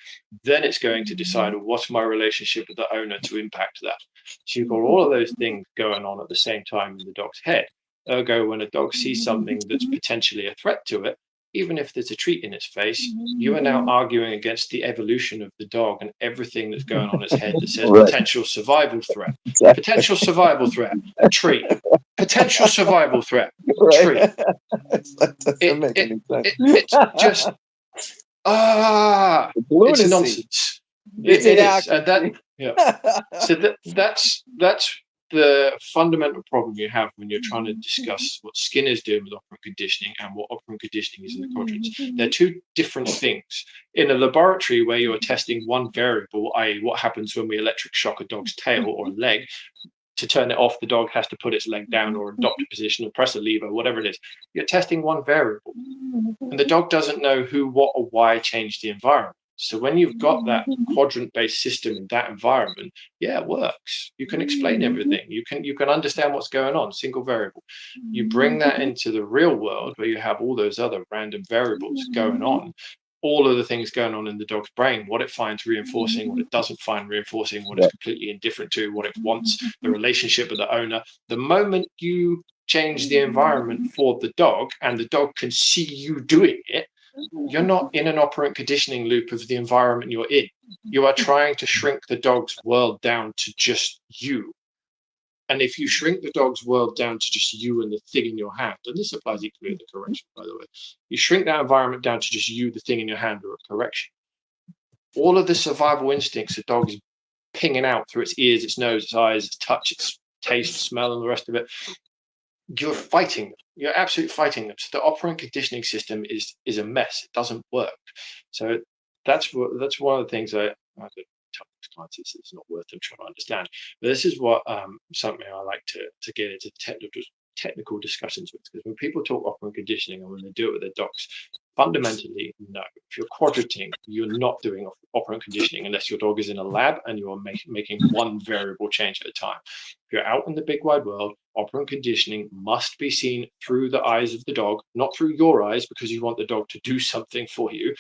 Then it's going to decide what's my relationship with the owner to impact that. So you've got all of those things going on at the same time in the dog's head. Ergo, when a dog sees something that's potentially a threat to it, even if there's a treat in its face, you are now arguing against the evolution of the dog and everything that's going on in its head that says potential survival threat, potential survival threat, treat, potential survival threat, treat. It's just, it's nonsense. It is. And that, yeah. So that's the fundamental problem you have when you're trying to discuss what Skinner is doing with operant conditioning and what operant conditioning is in the quadrants. They're two different things. In a laboratory where you're testing one variable, i.e. what happens when we electric shock a dog's tail or leg, to turn it off, the dog has to put its leg down or adopt a position or press a lever, whatever it is. You're testing one variable. And the dog doesn't know who, what, or why changed the environment. So when you've got that quadrant-based system in that environment, yeah, it works. You can explain everything. You can understand what's going on, single variable. You bring that into the real world where you have all those other random variables going on, all of the things going on in the dog's brain, what it finds reinforcing, what it doesn't find reinforcing, what it's completely indifferent to, what it wants, the relationship with the owner. The moment you change the environment for the dog and the dog can see you doing it, you're not in an operant conditioning loop of the environment you're in. You are trying to shrink the dog's world down to just you. And if you shrink the dog's world down to just you and the thing in your hand, and this applies equally to the correction, by the way, you shrink that environment down to just you, the thing in your hand, or a correction. All of the survival instincts the dog is pinging out through its ears, its nose, its eyes, its touch, its taste, smell, and the rest of it, you're fighting them. You're absolutely fighting them. So the operant conditioning system is a mess. It doesn't work. So that's one of the things I tell clients it's not worth them trying to understand. But this is what something I like to get into technical discussions with, because when people talk operant conditioning and when they do it with their dogs, fundamentally, no. If you're quadrating, you're not doing operant conditioning unless your dog is in a lab and you are making one variable change at a time. If you're out in the big wide world, operant conditioning must be seen through the eyes of the dog, not through your eyes because you want the dog to do something for you.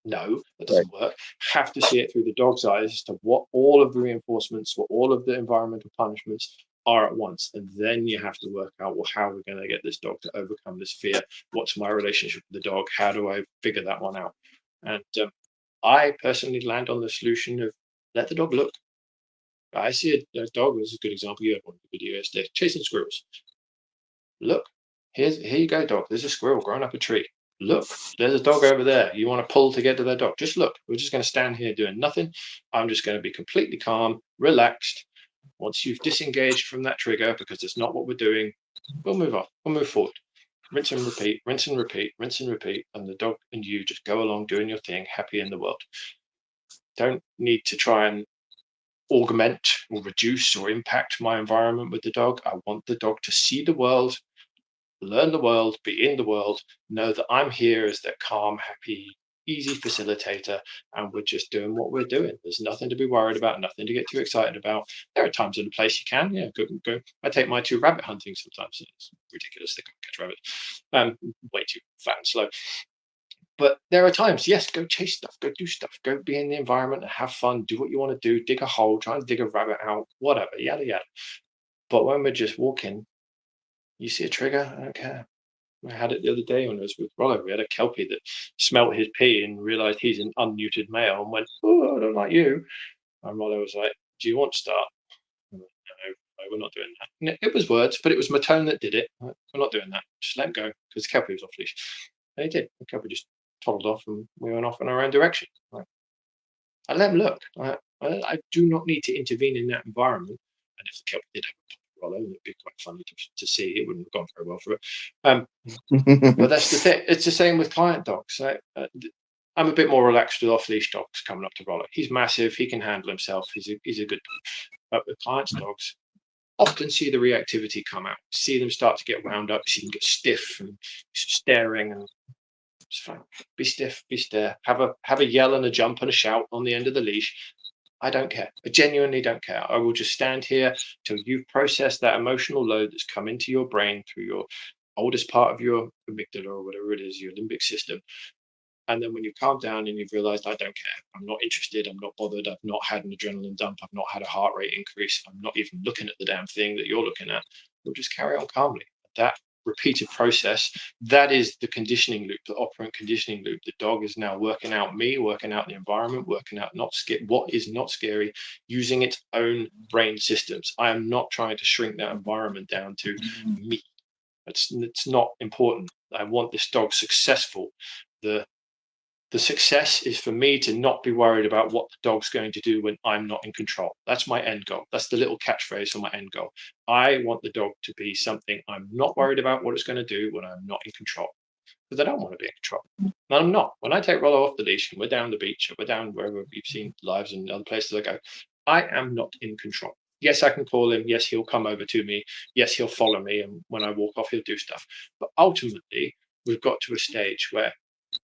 No, that doesn't work. Have to see it through the dog's eyes as to what all of the reinforcements, what all of the environmental punishments are at once. And then you have to work out, well, how are we going to get this dog to overcome this fear? What's my relationship with the dog? How do I figure that one out? And I personally land on the solution of let the dog look. I see a dog as a good example. You had one video yesterday, chasing squirrels. Look, here you go, dog. There's a squirrel growing up a tree. Look, there's a dog over there. You want to pull to get to that dog. Just look. We're just going to stand here doing nothing. I'm just going to be completely calm, relaxed. Once you've disengaged from that trigger, because it's not what we're doing, we'll move on. We'll move forward. Rinse and repeat, rinse and repeat, rinse and repeat. And the dog and you just go along doing your thing, happy in the world. Don't need to try and augment or reduce or impact my environment with the dog. I want the dog to see the world, learn the world, be in the world, know that I'm here as their calm, happy, easy facilitator, and we're just doing what we're doing. There's nothing to be worried about, nothing to get too excited about. There are times in a place you can, go. I take my 2 rabbit hunting sometimes. It's ridiculous, they can't catch rabbits. Way too fat and slow. But there are times, yes, go chase stuff, go do stuff, go be in the environment and have fun, do what you want to do, dig a hole, try and dig a rabbit out, whatever, yada, yada. But when we're just walking, you see a trigger, I don't care. I had it the other day when I was with Rollo. We had a Kelpie that smelt his pee and realised he's an unneutered male and went, oh, I don't like you. And Rollo was like, do you want to start? No, we're not doing that. And it was words, but it was Matone that did it. We're not doing that. Just let him go, because Kelpie was off leash. And he did. The Kelpie just toddled off and we went off in our own direction. I let him look. I do not need to intervene in that environment. And if the Kelpie did have a Rollo, it'd be quite funny to see. It wouldn't have gone very well for it. But that's the thing. It's the same with client dogs. I'm a bit more relaxed with off-leash dogs coming up to Rollo. He's massive. He can handle himself. He's a good dog. But with clients' dogs, often see the reactivity come out. See them start to get wound up. See them get stiff and staring. And it's fine. Be stiff. Be stare. Have a yell and a jump and a shout on the end of the leash. I don't care. I genuinely don't care. I will just stand here till you've processed that emotional load that's come into your brain through your oldest part of your amygdala or whatever it is, your limbic system. And then when you calm down and you've realized, I don't care, I'm not interested, I'm not bothered, I've not had an adrenaline dump, I've not had a heart rate increase, I'm not even looking at the damn thing that you're looking at, we'll just carry on calmly. That repeated process, that is the conditioning loop, the operant conditioning loop. The dog is now working out me, working out the environment, working out what is not scary, using its own brain systems. I am not trying to shrink that environment down to me. It's not important. I want this dog successful. The The success is for me to not be worried about what the dog's going to do when I'm not in control. That's my end goal. That's the little catchphrase for my end goal. I want the dog to be something I'm not worried about what it's going to do when I'm not in control. Because I don't want to be in control. And I'm not. When I take Rollo off the leash and we're down the beach or we're down wherever you've seen lives and other places I go, I am not in control. Yes, I can call him. Yes, he'll come over to me. Yes, he'll follow me. And when I walk off, he'll do stuff. But ultimately, we've got to a stage where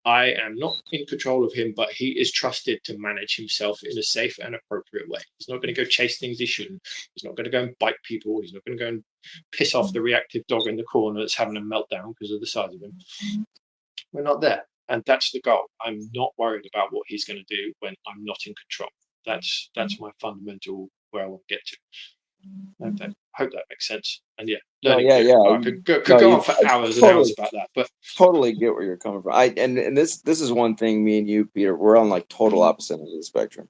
I am not in control of him, but he is trusted to manage himself in a safe and appropriate way. He's not going to go chase things he shouldn't. He's not going to go and bite people. He's not going to go and piss off the reactive dog in the corner that's having a meltdown because of the size of him. We're not there. And that's the goal. I'm not worried about what he's going to do when I'm not in control. That's my fundamental where I want to get to. I hope that makes sense. And yeah, learning. I could go on for hours and hours about that, but totally get where you're coming from. And this is one thing. Me and you, Peter, we're on like total opposite ends of the spectrum.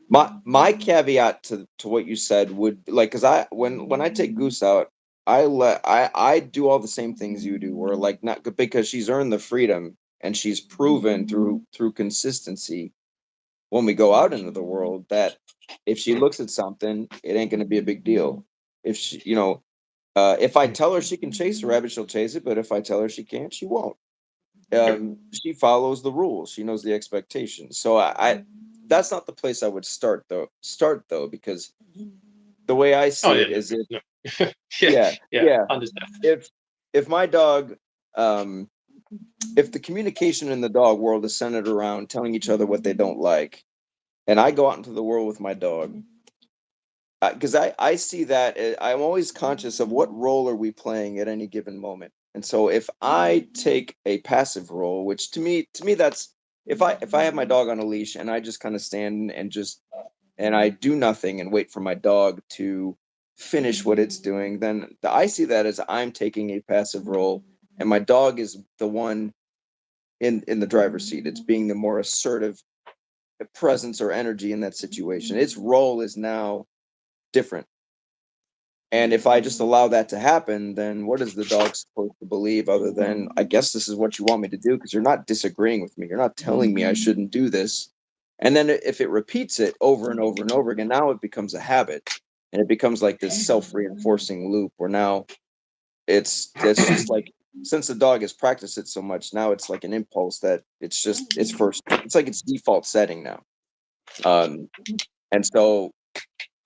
My caveat to what you said would like, because when I take Goose out, I do all the same things you do. Where like, not because she's earned the freedom and she's proven through consistency when we go out into the world that if she looks at something, it ain't going to be a big deal. If she, if I tell her she can chase a rabbit, she'll chase it. But if I tell her she can't, she won't. She follows the rules. She knows the expectations. So I that's not the place I would start though, because the way I see it is understand. If my dog, if the communication in the dog world is centered around telling each other what they don't like, and I go out into the world with my dog, because I see that I'm always conscious of what role are we playing at any given moment. And so if I take a passive role, which to me that's if I have my dog on a leash and I just kind of stand and I do nothing and wait for my dog to finish what it's doing, then I see that as I'm taking a passive role and my dog is the one in the driver's seat. It's being the more assertive presence or energy in that situation. Its role is now different. And if I just allow that to happen, then what is the dog supposed to believe other than, I guess this is what you want me to do because you're not disagreeing with me. You're not telling me I shouldn't do this. And then if it repeats it over and over and over again, now it becomes a habit and it becomes like this self-reinforcing loop where now it's just like, since the dog has practiced it so much, now it's like an impulse that it's like its default setting now. And so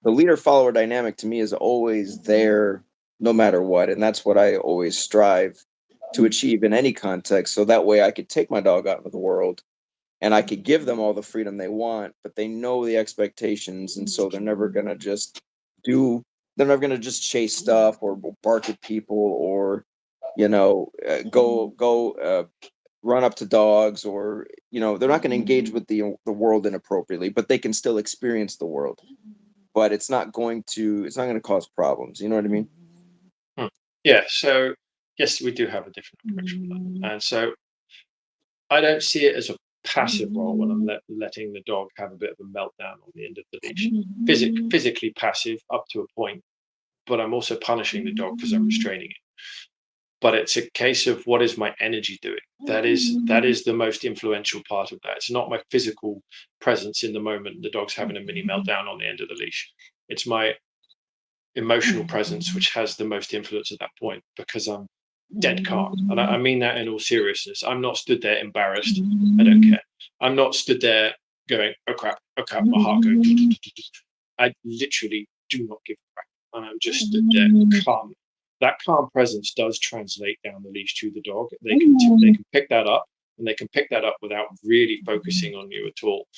the leader follower dynamic to me is always there no matter what. And that's what I always strive to achieve in any context. So that way I could take my dog out into the world and I could give them all the freedom they want, but they know the expectations. And so they're never going to just chase stuff or bark at people or, go run up to dogs or, they're not going to engage with the world inappropriately, but they can still experience the world. But it's not going to cause problems. You know what I mean? Yeah. So yes, we do have a different approach for that. And so I don't see it as a passive role when I'm letting the dog have a bit of a meltdown on the end of the leash. Physically passive up to a point, but I'm also punishing the dog because I'm restraining it. But it's a case of what is my energy doing? That is the most influential part of that. It's not my physical presence in the moment the dog's having a mini meltdown on the end of the leash. It's my emotional presence which has the most influence at that point because I'm dead calm. And I mean that in all seriousness. I'm not stood there embarrassed. I don't care. I'm not stood there going, oh crap, my heart going. I literally do not give a crap. And I'm just stood there calm. That calm presence does translate down the leash to the dog. They can pick that up, and they can pick that up without really focusing on you at all.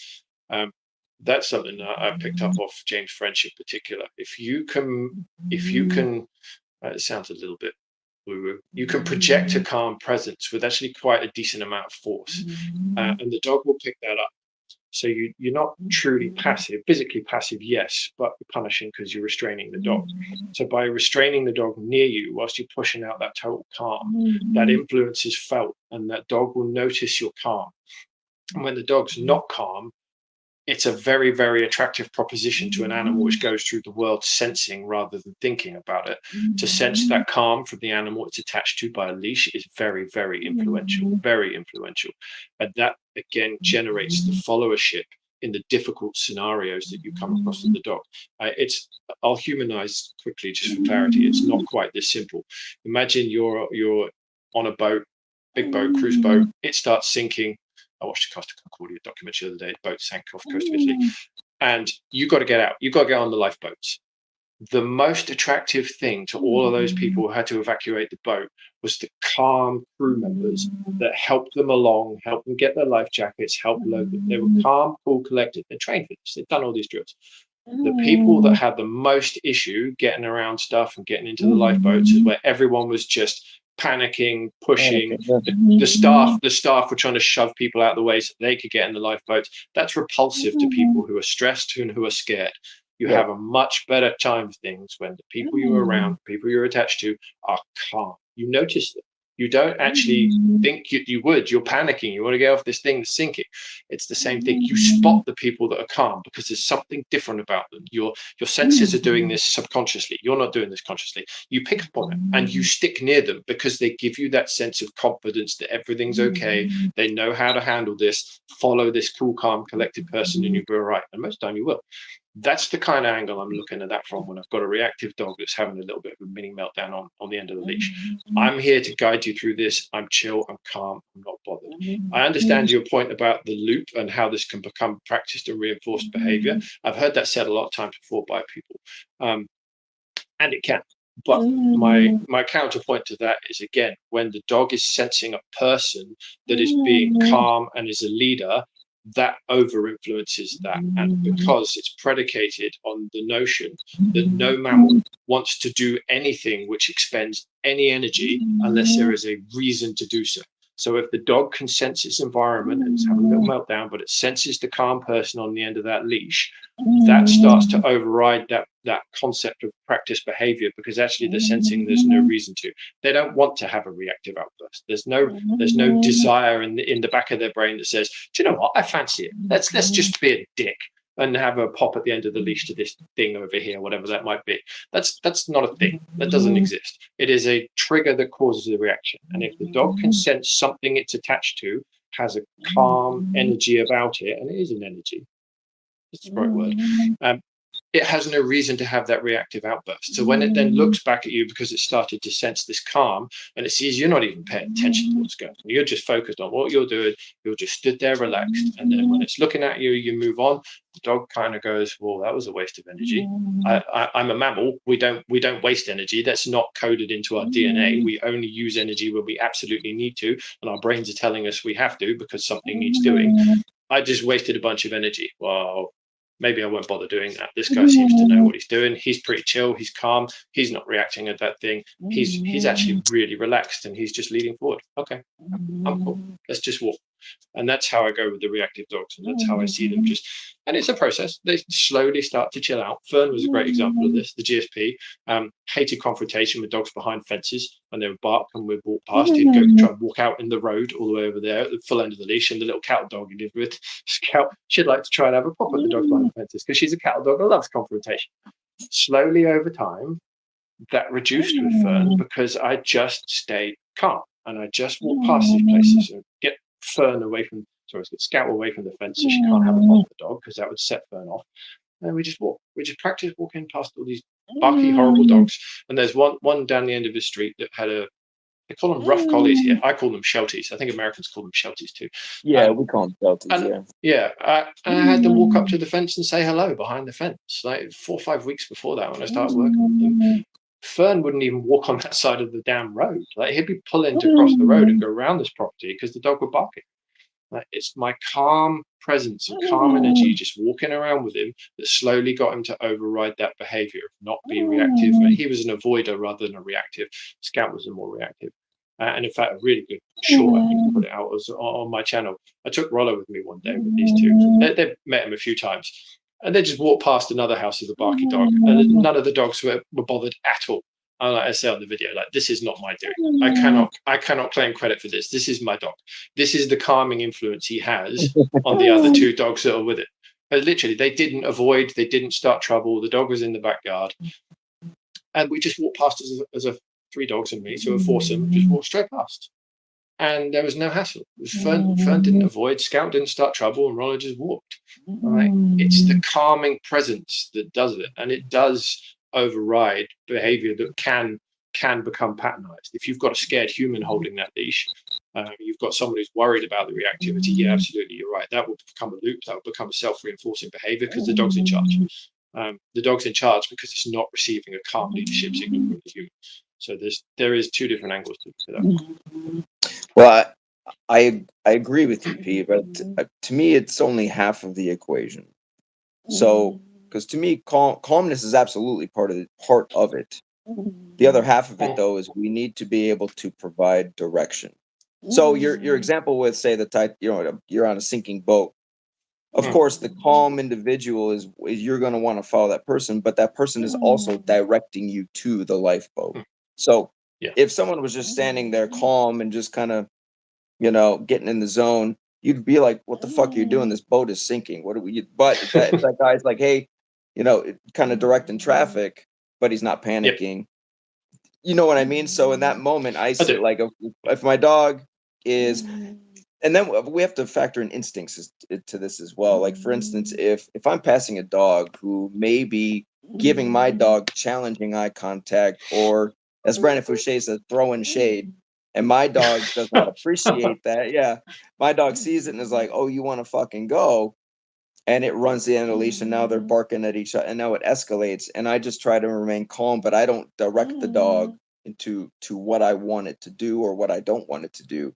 That's something that I picked up off James French in particular. If you can, it sounds a little bit woo-woo. You can project a calm presence with actually quite a decent amount of force, and the dog will pick that up. So you're not truly passive, physically passive, yes, but you're punishing because you're restraining the dog. So by restraining the dog near you whilst you're pushing out that total calm, that influence is felt and that dog will notice you're calm. And when the dog's not calm, it's a very, very attractive proposition to an animal which goes through the world sensing rather than thinking about it. To sense that calm from the animal it's attached to by a leash is very, very influential, very influential. And that, again, generates the followership in the difficult scenarios that you come across with the dog. I'll humanize quickly just for clarity. It's not quite this simple. Imagine you're on a boat, big boat, cruise boat. It starts sinking. I watched a Costa Concordia documentary the other day. The boat sank off the coast of Italy, and you got to get out. You got to get on the lifeboats. The most attractive thing to all of those people who had to evacuate the boat was the calm crew members that helped them along, helped them get their life jackets, helped load them. They were calm, cool, collected. They're trained for this. They've done all these drills. The people that had the most issue getting around stuff and getting into the lifeboats is where everyone was just panicking, pushing. The staff were trying to shove people out of the way so they could get in the lifeboats. That's repulsive to people who are stressed and who are scared. You have a much better time of things when the people you're around, people you're attached to, are calm. You notice them. You don't actually think you would. You're panicking. You want to get off this thing that's sinking. It's the same thing. You spot the people that are calm because there's something different about them. Your senses are doing this subconsciously. You're not doing this consciously. You pick up on it and you stick near them because they give you that sense of confidence that everything's okay. They know how to handle this. Follow this cool, calm, collected person and you'll be all right. And most of the time you will. That's the kind of angle I'm looking at that from when I've got a reactive dog that's having a little bit of a mini meltdown on the end of the leash. I'm here to guide you through this. I'm chill, I'm calm, I'm not bothered. I understand your point about the loop and how this can become practiced and reinforced behavior. I've heard that said a lot of times before by people. And it can. But my counterpoint to that is, again, when the dog is sensing a person that is being calm and is a leader, that over influences that. And because it's predicated on the notion that no mammal wants to do anything which expends any energy unless there is a reason to do so. So if the dog can sense its environment and it's having a little meltdown, but it senses the calm person on the end of that leash, that starts to override that concept of practice behavior, because actually they're sensing there's no reason to. They don't want to have a reactive outburst. There's no desire in the back of their brain that says, do you know what, I fancy it. Let's just be a dick and have a pop at the end of the leash to this thing over here, whatever that might be. That's not a thing. That doesn't exist. It is a trigger that causes a reaction. And if the dog can sense something it's attached to has a calm energy about it, and it is an energy, that's the right word, it has no reason to have that reactive outburst. So when it then looks back at you because it started to sense this calm, and it sees you're not even paying attention to what's going on, you're just focused on what you're doing, you're just stood there relaxed, and then when it's looking at you, you move on. The dog kind of goes, well, that was a waste of energy. I'm a mammal. We don't waste energy. That's not coded into our DNA. We only use energy when we absolutely need to, and our brains are telling us we have to because something needs doing. I just wasted a bunch of energy. Well, maybe I won't bother doing that. This guy seems to know what he's doing. He's pretty chill. He's calm. He's not reacting at that thing. He's actually really relaxed, and he's just leading forward. Okay, I'm cool. Let's just walk. And that's how I go with the reactive dogs, and that's how I see them. And it's a process. They slowly start to chill out. Fern was a great example of this. The GSP hated confrontation with dogs behind fences, and they would bark, and we'd walk past. He'd go try and walk out in the road all the way over there at the full end of the leash, and the little cattle dog he lived with, Scout, she'd like to try and have a pop at the dogs behind the fences because she's a cattle dog and loves confrontation. Slowly over time, that reduced with Fern because I just stayed calm and I just walked past these places and get Fern away from, Scout away from the fence so she can't have a pop with the dog because that would set Fern off. And we just walk. We just practice walking past all these barky, horrible dogs. And there's one down the end of the street that had they call them rough collies here. I call them Shelties. I think Americans call them Shelties too. Yeah, we call them Shelties, I had them walk up to the fence and say hello behind the fence, like 4 or 5 weeks before that when I started working with them. Fern wouldn't even walk on that side of the damn road. Like he'd be pulling to cross the road and go around this property because the dog would bark at him. Like, it's my calm presence and calm energy just walking around with him that slowly got him to override that behavior of not being reactive. He was an avoider rather than a reactive. Scout was a more reactive. And in fact, a really good short, I think I put it out, was on my channel. I took Rollo with me one day with these two. They've met him a few times. And they just walked past another house with a barky dog. And none of the dogs were bothered at all. And like I say on the video, like, this is not my doing. I cannot claim credit for this. This is my dog. This is the calming influence he has on the other two dogs that are with it. Literally, they didn't avoid, they didn't start trouble. The dog was in the backyard, and we just walked past as a 3 dogs and me, so a foursome, just walked straight past, and there was no hassle. It was Fern. Fern didn't avoid, Scout didn't start trouble, and Roller just walked. Right? It's the calming presence that does it, and it does override behaviour that can become patternized. If you've got a scared human holding that leash, you've got someone who's worried about the reactivity. Yeah, absolutely, you're right. That will become a loop. That will become a self-reinforcing behaviour because the dog's in charge. The dog's in charge because it's not receiving a calm leadership signal from the human. So there is 2 different angles to that. Well, I agree with you, P, but to me, it's only half of the equation. So, because to me, calmness is absolutely part of it. The other half of it, though, is we need to be able to provide direction. So your example with, say, you're on a sinking boat. Of course, the calm individual is you're going to want to follow that person, but that person is also directing you to the lifeboat. So if someone was just standing there calm and just kind of, getting in the zone, you'd be like, what the fuck are you doing? This boat is sinking. What do we? But if that guy's like, hey, kind of directing traffic, but he's not panicking. You know what I mean? So in that moment, I see like if my dog is, and then we have to factor in instincts to this as well. Like, for instance, if I'm passing a dog who may be giving my dog challenging eye contact, or as Brandon Fouché says, throwing shade, and my dog does not appreciate that. My dog sees it and is like, oh, you want to fucking go? And it runs the end of the leash, and now they're barking at each other, and now it escalates. And I just try to remain calm, but I don't direct the dog into what I want it to do or what I don't want it to do.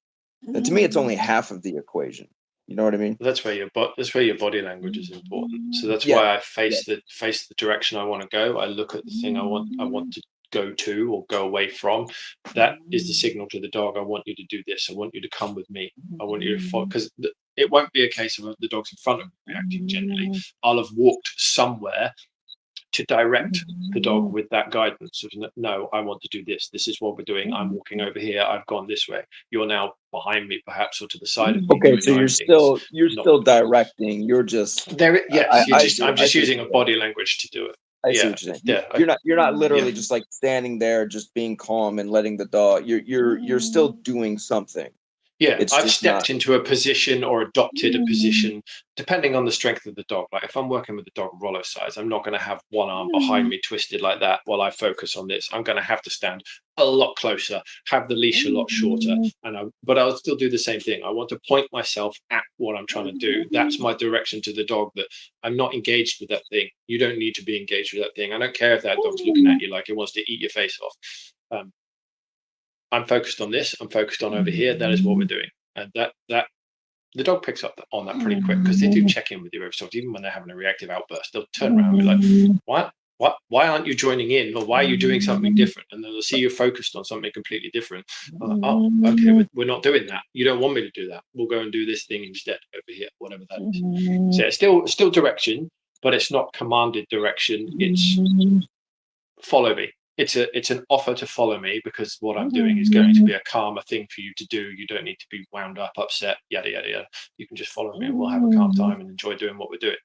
And to me, it's only half of the equation. You know what I mean? That's where your body language is important. So that's why I face the direction I want to go. I look at the thing I want to go to or go away from. That is the signal to the dog. I want you to do this. I want you to come with me. I want you to follow, because it won't be a case of the dog's in front of me reacting. Generally, I'll have walked somewhere to direct the dog with that guidance of, no, I want to do this. This is what we're doing. I'm walking over here. I've gone this way. You're now behind me, perhaps, or to the side of me. Okay, so you're still directing. You're just there. Yes, I'm just using a body language to do it. I see what you're saying. Yeah, you're not literally just like standing there, just being calm and letting the dog. You're still doing something. Yeah, I've stepped into a position or adopted a position depending on the strength of the dog. Like if I'm working with a dog Rollo size, I'm not going to have one arm behind me twisted like that while I focus on this. I'm going to have to stand a lot closer, have the leash a lot shorter, but I'll still do the same thing. I want to point myself at what I'm trying to do. That's my direction to the dog, that I'm not engaged with that thing. You don't need to be engaged with that thing. I don't care if that dog's looking at you like it wants to eat your face off. I'm focused on this. I'm focused on over here. That is what we're doing, and that the dog picks up on that pretty quick, because they do check in with you every so often. Even when they're having a reactive outburst, they'll turn around and be like, why aren't you joining in, or why are you doing something different? And they'll see you're focused on something completely different. I'm like, oh, okay, we're not doing that. You don't want me to do that. We'll go and do this thing instead over here, whatever that is. So it's still direction, but it's not commanded direction. It's follow me. It's an offer to follow me, because what I'm doing is going to be a calmer thing for you to do. You don't need to be wound up, upset, yada yada yada. You can just follow me, and we'll have a calm time and enjoy doing what we're doing.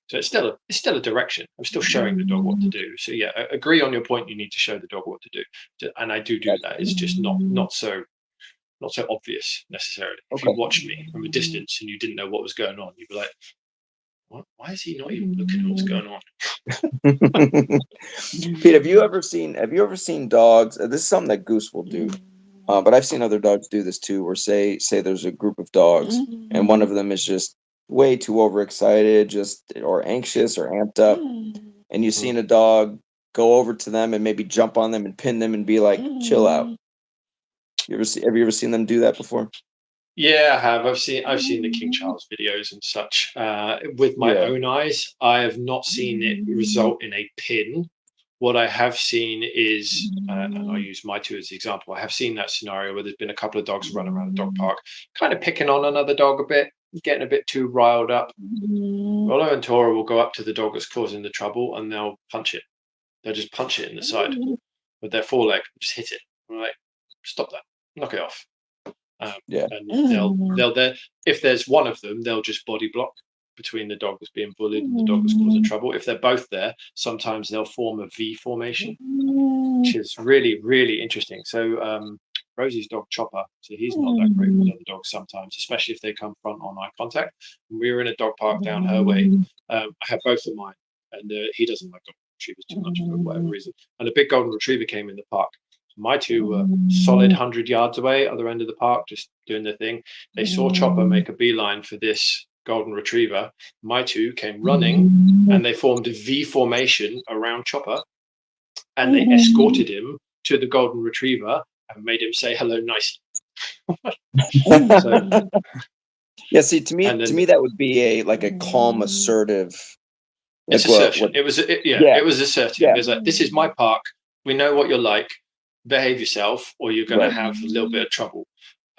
So it's still a direction. I'm still showing the dog what to do. So yeah, I agree on your point. You need to show the dog what to do, and I do that. It's just not so obvious necessarily. If you watched me from a distance and you didn't know what was going on, you'd be like, why is he not even looking at what's going on? Pete, have you ever seen dogs? This is something that Goose will do, but I've seen other dogs do this too. Where say there's a group of dogs, and one of them is just way too overexcited, or anxious or amped up, and you've seen a dog go over to them and maybe jump on them and pin them and be like, "Chill out." Have you ever seen them do that before? Yeah, I have. I've seen the King Charles videos and such with my own eyes. I have not seen it result in a pin. What I have seen is, and I'll use my 2 as the example, I have seen that scenario where there's been a couple of dogs run around a dog park, kind of picking on another dog a bit, getting a bit too riled up. Rollo and Tora will go up to the dog that's causing the trouble, and they'll punch it. They'll just punch it in the side with their foreleg, just hit it. I'm like, stop that, knock it off. And they'll if there's one of them, they'll just body block, between the dog that's being bullied and the dog that's causing trouble. If they're both there, sometimes they'll form a V formation, which is really, really interesting. So Rosie's dog Chopper, so he's not that great with other dogs sometimes, especially if they come front on eye contact. And we were in a dog park down her way. I have both of mine, and he doesn't like golden retrievers too much for whatever reason. And a big golden retriever came in the park. My two were solid 100 yards away, other end of the park, just doing their thing. They saw Chopper make a beeline for this golden retriever. My two came running, and they formed a V formation around Chopper, and they escorted him to the golden retriever and made him say hello nicely. Yeah, see, to me, that would be a calm, assertive. It's assertion. It was assertive. Yeah. It was like, this is my park. We know what you're like. Behave yourself, or you're going to have a little bit of trouble.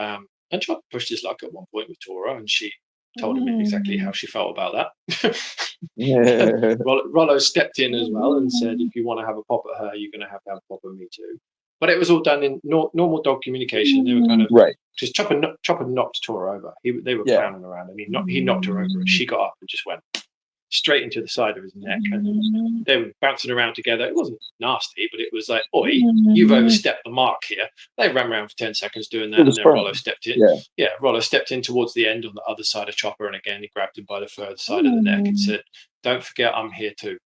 And Chopper pushed his luck at one point with Tora, and she told him exactly how she felt about that. Rollo stepped in as well and said, if you want to have a pop at her, you're going to have a pop at me too. But it was all done in normal dog communication. They were kind of just Chopper knocked Tora over. They were clowning around, and he knocked her over, and she got up and just went straight into the side of his neck, and they were bouncing around together. It wasn't nasty, but it was like, oi, you've overstepped the mark here. They ran around for 10 seconds doing that, and then Rollo stepped in. Rollo stepped in towards the end on the other side of Chopper, and again he grabbed him by the further side of the neck and said, don't forget I'm here too.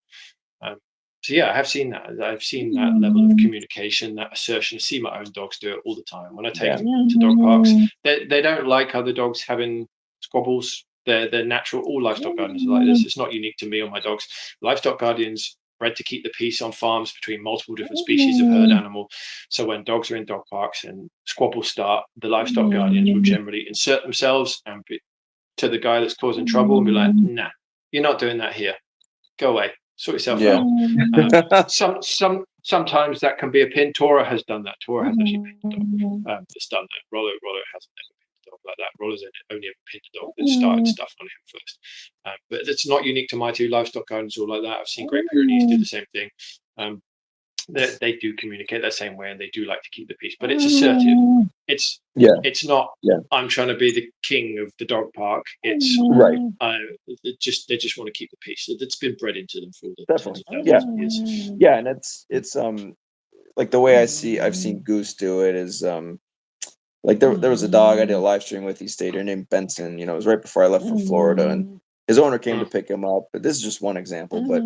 So yeah, I have seen that. I've seen that level of communication, that assertion. I see my own dogs do it all the time. When I take them to dog parks, they don't like other dogs having squabbles. They're natural. All livestock guardians are like this. It's not unique to me or my dogs. Livestock guardians bred to keep the peace on farms between multiple different species of herd animal. So when dogs are in dog parks and squabbles start, the livestock guardians will generally insert themselves and be to the guy that's causing trouble and be like, nah, you're not doing that here. Go away. Sort yourself out. Sometimes that can be a pin. Tora has done that. Tora has actually pinned a dog. It's done that. Rollo hasn't ever pinned a dog like that. Rollo's only ever pinned a dog that started stuff on him first. But it's not unique to my two livestock guardians or like that. I've seen Great Pyrenees do the same thing. They do communicate that same way, and they do like to keep the peace, but it's assertive. It's not I'm trying to be the king of the dog park. It's they just want to keep the peace. It's been bred into them for the years. And it's like the way I've seen Goose do it is like there was a dog I did a live stream with. He stayed here named Benson. It was right before I left for Florida, and his owner came to pick him up. But this is just one example, but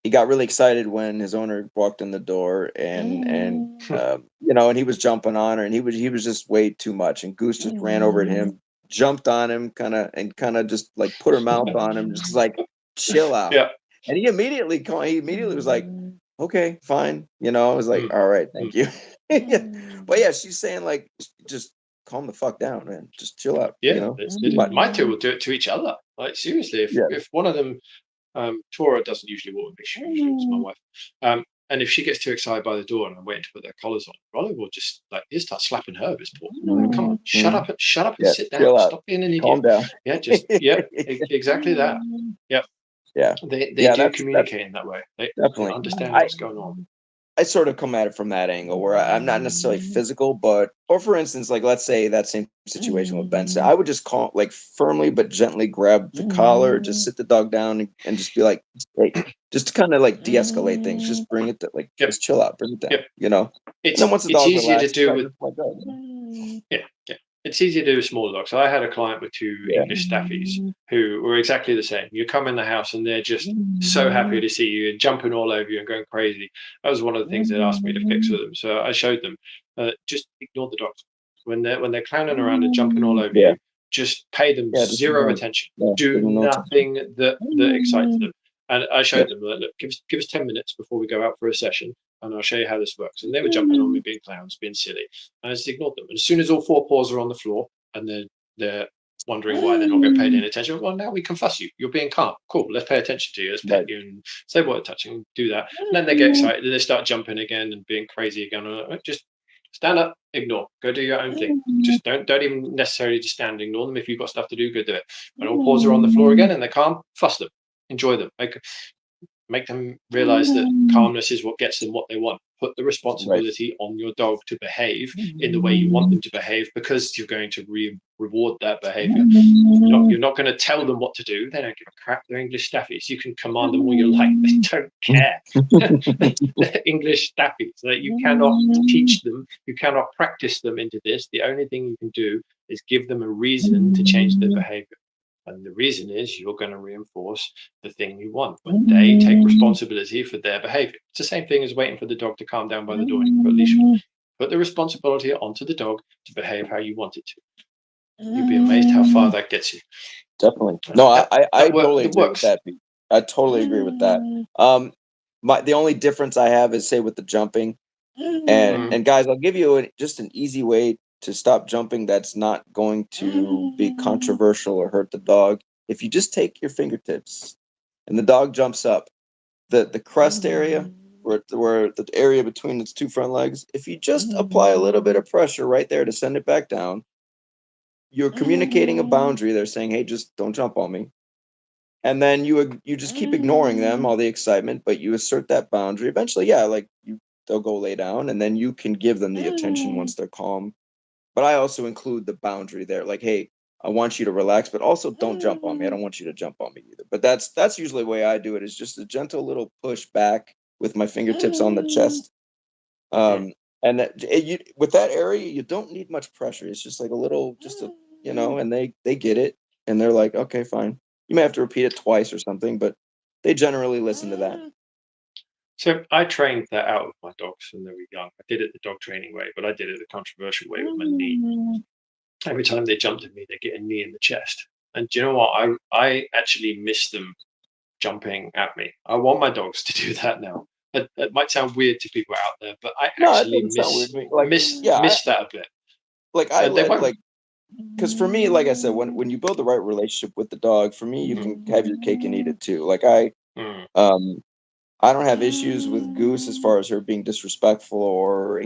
he got really excited when his owner walked in the door, and and he was jumping on her, and he was just way too much. And Goose just ran over at him, jumped on him, kind of just like put her mouth on him, just like chill out. Yeah. And he immediately was like, okay, fine. I was like, all right, thank you. But yeah, she's saying like, just calm the fuck down, man. Just chill out. Yeah, my two will do it to each other. Like seriously, if one of them. Tora doesn't usually walk with me. It's my wife. And if she gets too excited by the door and I'm waiting to put their collars on, Rollo will just he'll start slapping her with his paw. Come on, shut up and sit down. Stop being an idiot. Calm down. Exactly that. Yeah. They do communicate in that way. They definitely understand what's going on. I sort of come at it from that angle where I'm not necessarily physical, or for instance, like let's say that same situation with Benson, I would just call like firmly but gently grab the collar, just sit the dog down and just be like, hey, just to kind of like de-escalate things, just bring it to just chill out, bring it down, and then once the dog easier relaxes, to do with it's easier to do with smaller dogs. So I had a client with two English staffies who were exactly the same. You come in the house and they're just so happy to see you and jumping all over you and going crazy. That was one of the things they asked me to fix with them. So I showed them, just ignore the dogs. When they're clowning around and jumping all over you, just pay them zero attention. Do nothing that excites them. And I showed them, look, give us 10 minutes before we go out for a session, and I'll show you how this works. And they were jumping on me, being clowns, being silly. And I just ignored them. And as soon as all four paws are on the floor and they're wondering why they're not getting paid any attention, well, now we can fuss you. You're being calm. Cool, let's pay attention to you. Let's pet you and say what touching, do that. And then they get excited. They start jumping again and being crazy again. Just stand up, ignore, go do your own thing. Just don't even necessarily just stand, ignore them. If you've got stuff to do, go do it. When all paws are on the floor again and they're calm, fuss them. Enjoy them. Make them realize that calmness is what gets them what they want. put the responsibility on your dog to behave in the way you want them to behave, because you're going to reward that behavior. You're not going to tell them what to do. They don't give a crap. They're English staffies. You can command them all you like. They don't care. They're English staffies. So that you cannot teach them. You cannot practice them into this. The only thing you can do is give them a reason to change their behavior. And the reason is you're going to reinforce the thing you want when they take responsibility for their behavior. It's the same thing as waiting for the dog to calm down by the door and you put a leash on. Put the responsibility onto the dog to behave how you want it to. You'd be amazed how far that gets you. Definitely. No, I totally agree with that. I totally agree with that. The only difference I have is, say, with the jumping. And guys, I'll give you just an easy way to stop jumping that's not going to be controversial or hurt the dog. If you just take your fingertips and the dog jumps up, the crest area, where the area between its two front legs, if you just apply a little bit of pressure right there to send it back down, you're communicating a boundary. They're saying, hey, just don't jump on me. And then you just keep ignoring them, all the excitement, but you assert that boundary. Eventually, they'll go lay down, and then you can give them the attention once they're calm. But I also include the boundary there, like, hey, I want you to relax, but also don't jump on me. I don't want you to jump on me either. But that's usually the way I do it, is just a gentle little push back with my fingertips on the chest. And with that area, you don't need much pressure. It's just like a little, and they get it, and they're like, okay, fine. You may have to repeat it twice or something, but they generally listen to that. So I trained that out of my dogs when they were young. I did it the dog training way, but I did it the controversial way with my knee. Every time they jumped at me, they get a knee in the chest. And do you know what? I actually miss them jumping at me. I want my dogs to do that now. It might sound weird to people out there, but I actually miss that a bit. Because for me, like I said, when you build the right relationship with the dog, for me, you can have your cake and eat it too. Like I don't have issues with Goose as far as her being disrespectful or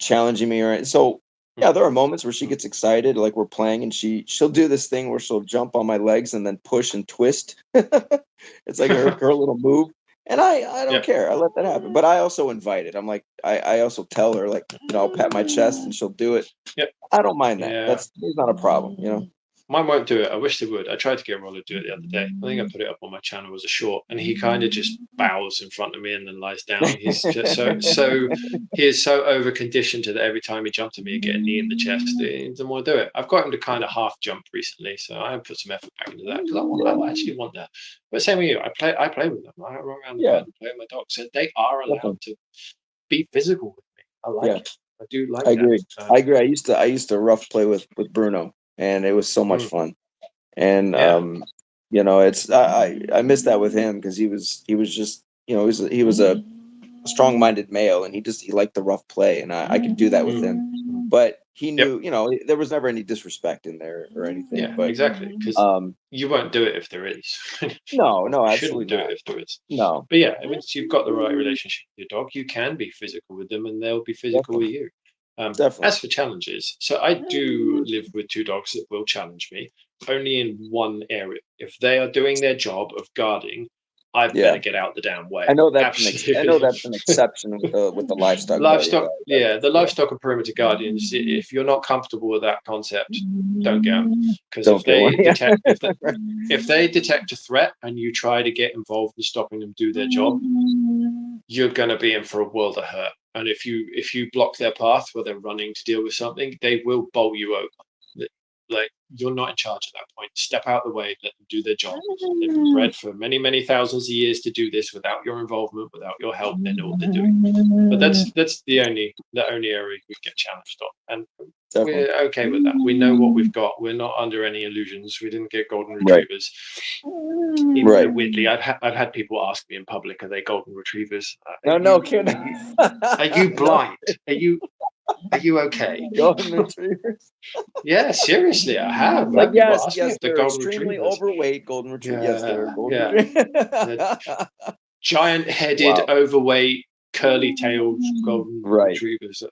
challenging me or so. Yeah, there are moments where she gets excited, like we're playing, and she'll do this thing where she'll jump on my legs and then push and twist. It's like her little move, and I don't care. I let that happen, but I also invite it. I'm like, I also tell her, like, I'll pat my chest and she'll do it. Yep. I don't mind that. Yeah. It's not a problem, Mine won't do it. I wish they would. I tried to get Roller to do it the other day. I think I put it up on my channel as a short, and he kind of just bows in front of me and then lies down. He's just he is so over conditioned to that every time he jumped at me, he'd get a knee in the chest. He doesn't want to do it. I've got him to kind of half jump recently, so I put some effort back into that because I actually want that. But same with you, I play with them. I run around the bed and play with my dogs, and they are allowed to be physical with me. I like it. I do like that. I agree. I used to rough play with Bruno, and it was so much fun. And it's I miss that with him because he was just he was a strong-minded male, and he liked the rough play, and I could do that with him. But he knew, there was never any disrespect in there or anything. Yeah, but, exactly. Because you won't do it if there is. No, you absolutely shouldn't do not. it if there is. No. But yeah, once you've got the right relationship with your dog, you can be physical with them, and they'll be physical with you. As for challenges, so I do live with two dogs that will challenge me, only in one area. If they are doing their job of guarding, I better get out the damn way. I know that's an exception with the livestock. The livestock and perimeter guardians. If you're not comfortable with that concept, don't get them. Because if they detect a threat and you try to get involved in stopping them do their job, you're going to be in for a world of hurt. And if you block their path where they're running to deal with something, they will bowl you over. Like, you're not in charge at that point. Step out the way, let them do their job. They've been bred for many, many thousands of years to do this without your involvement, without your help. They know what they're doing. But that's the only area we get challenged on. And we're okay with that. We know what we've got. We're not under any illusions. We didn't get golden retrievers. Weirdly, I've had people ask me in public, are they golden retrievers? No kidding. Are you blind? Are you okay? Golden retrievers? Yeah, seriously, I have. Like, yes, they're extremely overweight golden retrievers. Yes, they're golden retrievers. Giant-headed, overweight, curly-tailed golden retrievers.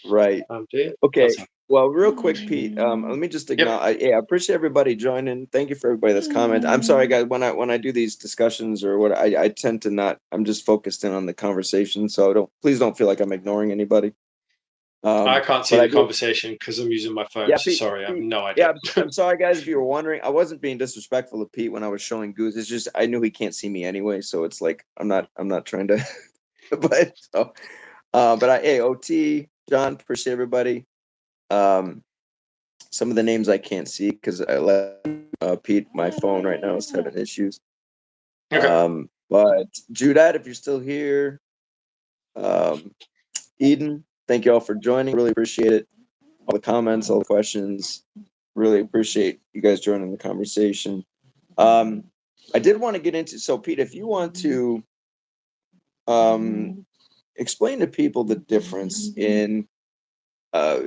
Right. Okay. Well, real quick, Pete. Let me just acknowledge. I appreciate everybody joining. Thank you for everybody that's commented. I'm sorry, guys. When I do these discussions or what, I tend to not. I'm just focused in on the conversation. So please don't feel like I'm ignoring anybody. I can't see the conversation because I'm using my phone. Yeah, so Pete, sorry, I have no idea. Yeah, I'm sorry, guys. If you were wondering, I wasn't being disrespectful to Pete when I was showing Goose. It's just I knew he can't see me anyway, so it's like I'm not trying to. But so, OT, John, appreciate everybody. Some of the names I can't see because I let Pete. My phone right now is having issues. Okay. But Judette, if you're still here, Eden, thank you all for joining. Really appreciate it. All the comments, all the questions. Really appreciate you guys joining the conversation. I did want to get into, so Pete, if you want to explain to people the difference in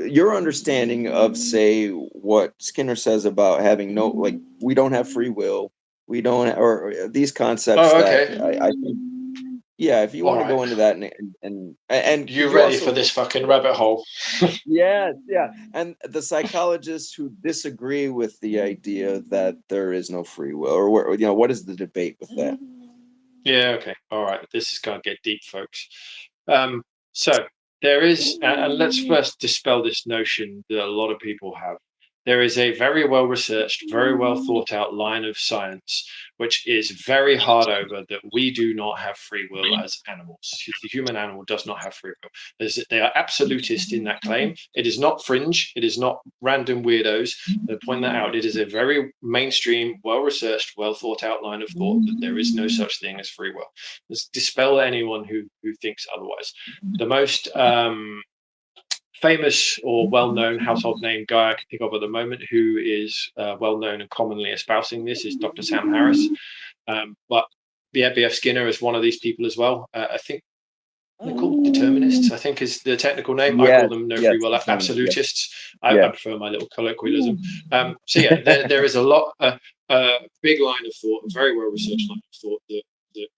your understanding of, say, what Skinner says about having no, like, we don't have free will, we don't, or these concepts okay. that I think, yeah, if you want to go into that and you ready for this fucking rabbit hole? Yeah. And the psychologists who disagree with the idea that there is no free will, or what is the debate with that? Yeah, okay. All right. This is going to get deep, folks. So there is, and let's first dispel this notion that a lot of people have. There is a very well researched, very well thought out line of science, which is very hard over that we do not have free will as animals. The human animal does not have free will. They are absolutist in that claim. It is not fringe. It is not random weirdos that point that out. It is a very mainstream, well researched, well thought out line of thought that there is no such thing as free will. Let's dispel anyone who thinks otherwise. The most famous or well-known household name guy I can think of at the moment who is well-known and commonly espousing this is Dr. Sam Harris. But B.F. Skinner is one of these people as well. I think they're called determinists, I think is the technical name. I call them no free will absolutists. I prefer my little colloquialism. There is a lot, a big line of thought, a very well-researched line of thought that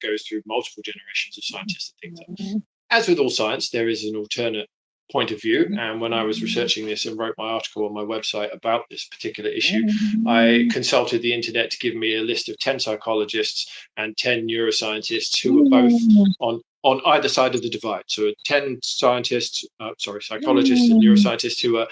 goes through multiple generations of scientists and things. As with all science, there is an alternate point of view. And when I was researching this and wrote my article on my website about this particular issue, I consulted the internet to give me a list of 10 psychologists and 10 neuroscientists who were both on either side of the divide. So 10 psychologists and neuroscientists who are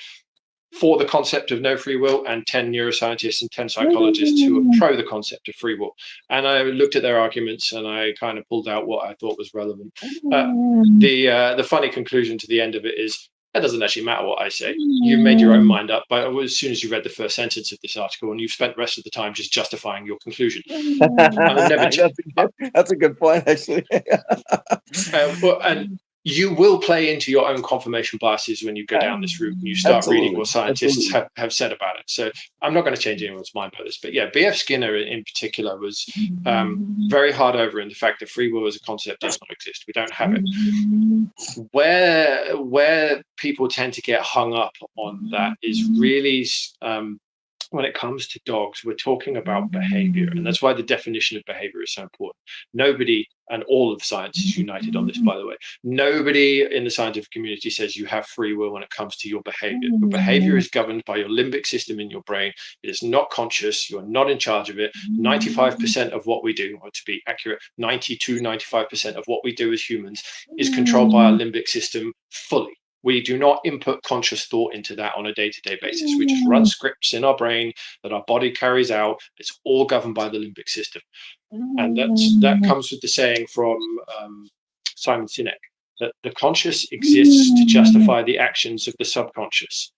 for the concept of no free will, and 10 neuroscientists and 10 psychologists who are pro the concept of free will. And I looked at their arguments and I kind of pulled out what I thought was relevant. The funny conclusion to the end of it is, it doesn't actually matter what I say. You've made your own mind up as soon as you read the first sentence of this article, and you've spent the rest of the time just justifying your conclusion. That's a good point, actually. And you will play into your own confirmation biases when you go down this route and you start reading what scientists have said about it. So I'm not going to change anyone's mind about this. But yeah, B.F. Skinner in particular was very hard over in the fact that free will as a concept does not exist. We don't have it. Where people tend to get hung up on that is really when it comes to dogs, we're talking about behavior. And that's why the definition of behavior is so important. Nobody, and all of science is united on this, by the way, nobody in the scientific community says you have free will when it comes to your behavior. Your behavior is governed by your limbic system in your brain. It is not conscious. You're not in charge of it. 95% of what we do, or to be accurate, 95% of what we do as humans is controlled by our limbic system fully. We do not input conscious thought into that on a day-to-day basis. We just run scripts in our brain that our body carries out. It's all governed by the limbic system. And that comes with the saying from Simon Sinek, that the conscious exists to justify the actions of the subconscious.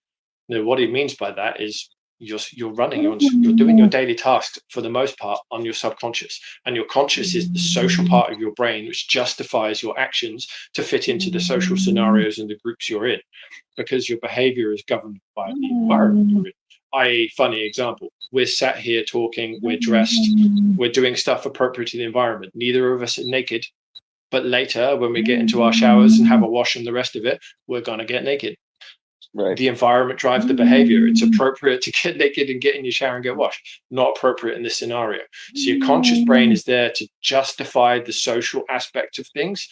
Now, what he means by that is you're doing your daily tasks for the most part on your subconscious, and your conscious is the social part of your brain which justifies your actions to fit into the social scenarios and the groups you're in, because your behavior is governed by the environment you're in. I.e., funny example, we're sat here talking, we're dressed, we're doing stuff appropriate to the environment. Neither of us are naked, but later when we get into our showers and have a wash and the rest of it, we're going to get naked. Right. The environment drives the behavior. It's appropriate to get naked and get in your shower and get washed. Not appropriate in this scenario. So your conscious brain is there to justify the social aspect of things,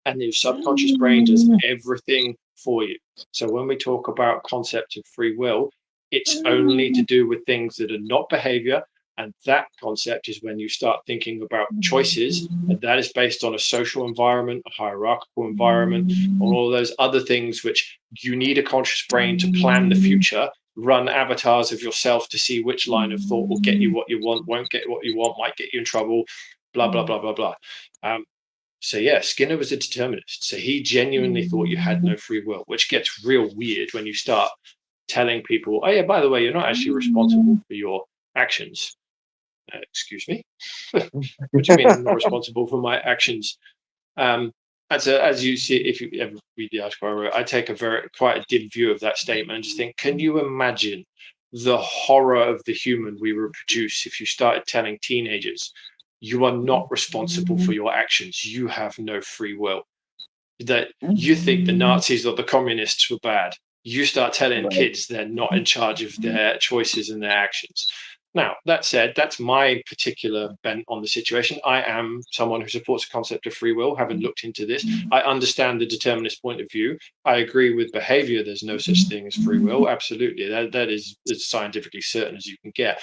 and your subconscious brain does everything for you. So when we talk about concept of free will, it's only to do with things that are not behavior. And that concept is when you start thinking about choices, and that is based on a social environment, a hierarchical environment, on all those other things which you need a conscious brain to plan the future, run avatars of yourself to see which line of thought will get you what you want, won't get what you want, might get you in trouble, blah, blah, blah, blah, blah. So yeah, Skinner was a determinist. So he genuinely thought you had no free will, which gets real weird when you start telling people, oh yeah, by the way, you're not actually responsible for your actions. Excuse me? What do you mean I'm not responsible for my actions? As you see, if you ever read the article I wrote, I take quite a dim view of that statement and just think, can you imagine the horror of the human we would produce if you started telling teenagers, you are not responsible for your actions, you have no free will? That you think the Nazis or the communists were bad. You start telling kids they're not in charge of their choices and their actions. Now, that said, that's my particular bent on the situation. I am someone who supports the concept of free will, having looked into this. I understand the determinist point of view. I agree with behavior. There's no such thing as free will. Absolutely. That is as scientifically certain as you can get.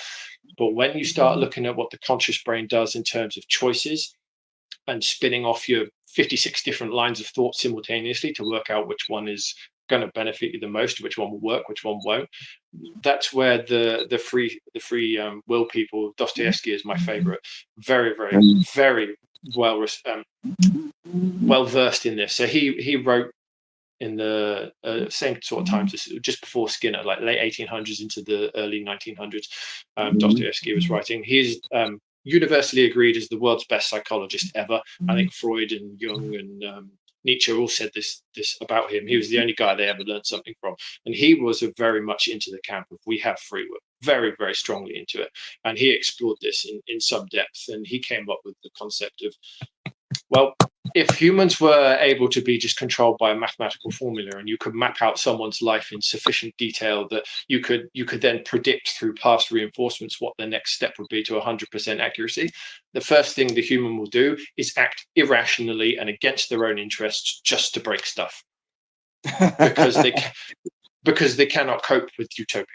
But when you start looking at what the conscious brain does in terms of choices and spinning off your 56 different lines of thought simultaneously to work out which one is going to benefit you the most, which one will work, which one won't. That's where the free will people. Dostoevsky is my favorite. Very, very, very well versed in this. So he wrote in the same sort of times, just before Skinner, like late 1800s into the early 1900s. Dostoevsky was writing. He's universally agreed as the world's best psychologist ever. I think Freud and Jung and Nietzsche all said this about him. He was the only guy they ever learned something from. And he was very much into the camp of we have free will, very, very strongly into it. And he explored this in some depth. And he came up with the concept of, well, if humans were able to be just controlled by a mathematical formula and you could map out someone's life in sufficient detail that you could then predict through past reinforcements what the next step would be to 100% accuracy, the first thing the human will do is act irrationally and against their own interests just to break stuff because they cannot cope with utopia.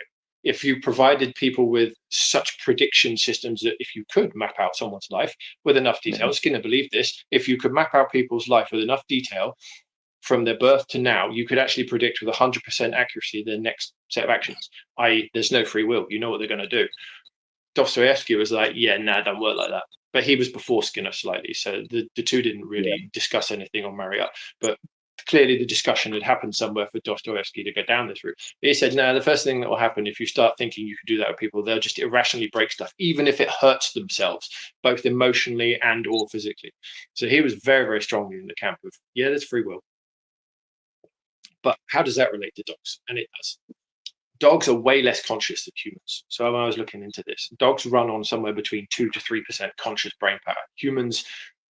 If you provided people with such prediction systems that if you could map out someone's life with enough detail, Skinner believed this, if you could map out people's life with enough detail from their birth to now, you could actually predict with 100% accuracy their next set of actions, i.e. there's no free will. You know what they're going to do. Dostoevsky was like, yeah, it don't work like that. But he was before Skinner slightly, so the two didn't really discuss anything or marry up. But clearly the discussion had happened somewhere for Dostoevsky to go down this route. But he said, no, the first thing that will happen if you start thinking you can do that with people, they'll just irrationally break stuff, even if it hurts themselves, both emotionally and or physically. So he was very, very strongly in the camp of, yeah, there's free will. But how does that relate to dogs? And it does. Dogs are way less conscious than humans. So when I was looking into this, dogs run on somewhere between 2 to 3% conscious brain power. Humans,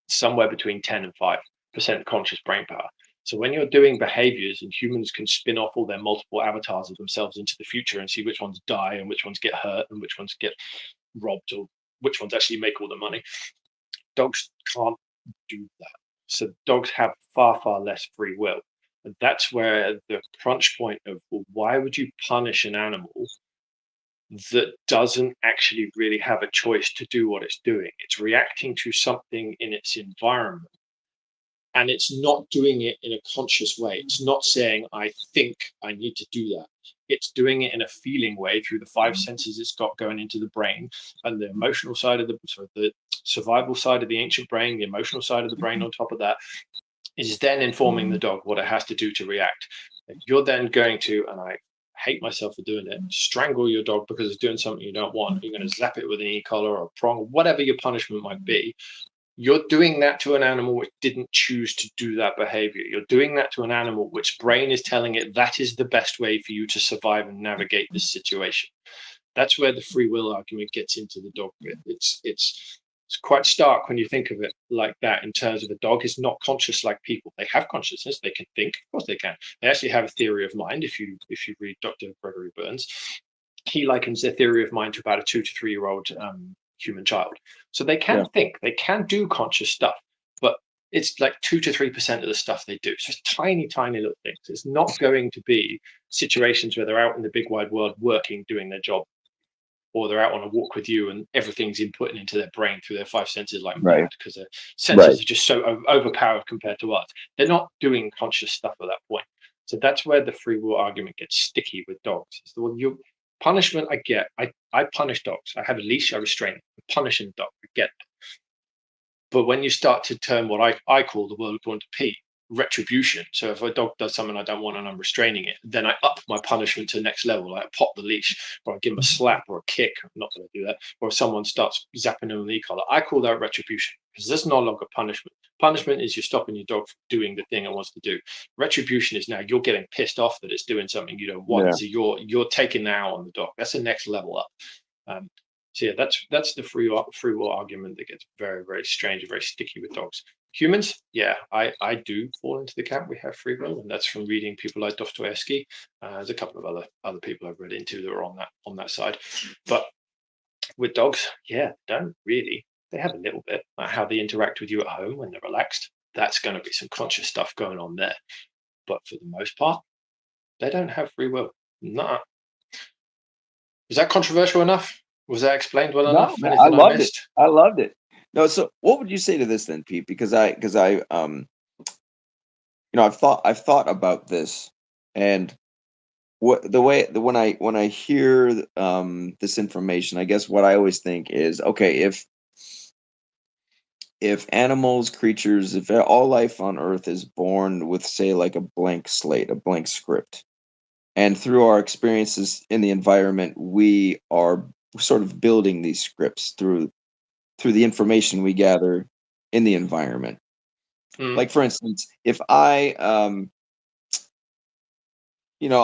somewhere between 10 and 5% conscious brain power. So when you're doing behaviors and humans can spin off all their multiple avatars of themselves into the future and see which ones die and which ones get hurt and which ones get robbed or which ones actually make all the money, dogs can't do that. So dogs have far, far less free will. And that's where the crunch point of, well, why would you punish an animal that doesn't actually really have a choice to do what it's doing? It's reacting to something in its environment. And it's not doing it in a conscious way. It's not saying, I think I need to do that. It's doing it in a feeling way through the 5 senses it's got going into the brain, and the emotional side of the survival side of the ancient brain, the emotional side of the brain on top of that, is then informing the dog what it has to do to react. And you're then going to, and I hate myself for doing it, strangle your dog because it's doing something you don't want. You're going to zap it with an e-collar or a prong, whatever your punishment might be. You're doing that to an animal which didn't choose to do that behavior. You're doing that to an animal which brain is telling it that is the best way for you to survive and navigate this situation. That's where the free will argument gets into the dog bit. It's quite stark when you think of it like that, in terms of a dog is not conscious like people. They have consciousness. They can think. Of course they can. They actually have a theory of mind. If you read Dr. Gregory Burns, he likens their theory of mind to about a 2 to 3 year old human child. So they can think, they can do conscious stuff, but it's like 2 to 3% of the stuff they do. So it's tiny, tiny little things. It's not going to be situations where they're out in the big wide world working, doing their job, or they're out on a walk with you and everything's inputting into their brain through their five senses like mad, because their senses are just so overpowered compared to us. They're not doing conscious stuff at that point. So that's where the free will argument gets sticky with dogs. It's the one punishment I get. I punish dogs. I have a leash, I restrain them. I'm punishing the dog. I get that. But when you start to turn what I call the world according to Pete, retribution. So if a dog does something I don't want and I'm restraining it, then I up my punishment to the next level. I pop the leash, or I give them a slap or a kick. I'm not going to do that. Or if someone starts zapping them on the e-collar, I call that retribution, because that's no longer punishment. Punishment is you're stopping your dog from doing the thing it wants to do. Retribution is now you're getting pissed off that it's doing something you don't want. Yeah. So you're taking now on the dog. That's the next level up. So yeah, that's the free will argument that gets very, very strange and very sticky with dogs. Humans, yeah, I do fall into the camp. We have free will, and that's from reading people like Dostoevsky. There's a couple of other people I've read into that are on that side. But with dogs, yeah, don't really. They have a little bit, like how they interact with you at home when they're relaxed. That's going to be some conscious stuff going on there. But for the most part, they don't have free will. Nah. Is that controversial enough? Was that explained well enough? Man, I loved it. I loved it. No, so what would you say to this then, Pete? Because I I've thought about this, and when I hear this information, I guess what I always think is, okay, if animals, creatures, if all life on Earth is born with, say, like a blank slate, a blank script, and through our experiences in the environment, we are sort of building these scripts through the information we gather in the environment. Like, for instance, if I, I'll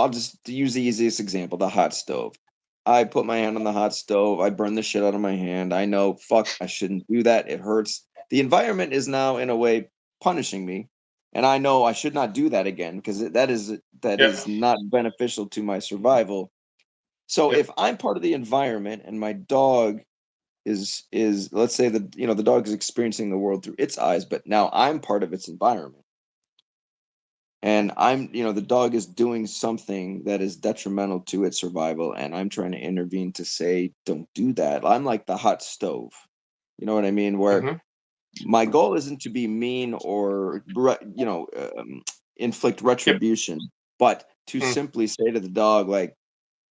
just use the easiest example, the hot stove. I put my hand on the hot stove. I burn the shit out of my hand. I know, fuck, I shouldn't do that. It hurts. The environment is now, in a way, punishing me. And I know I should not do that again, because that is not beneficial to my survival. So if I'm part of the environment and my dog is let's say that the dog is experiencing the world through its eyes, but now I'm part of its environment, and I'm the dog is doing something that is detrimental to its survival, and I'm trying to intervene to say, don't do that. I'm like the hot stove, you know what I mean, where my goal isn't to be mean or inflict retribution, but to simply say to the dog, like,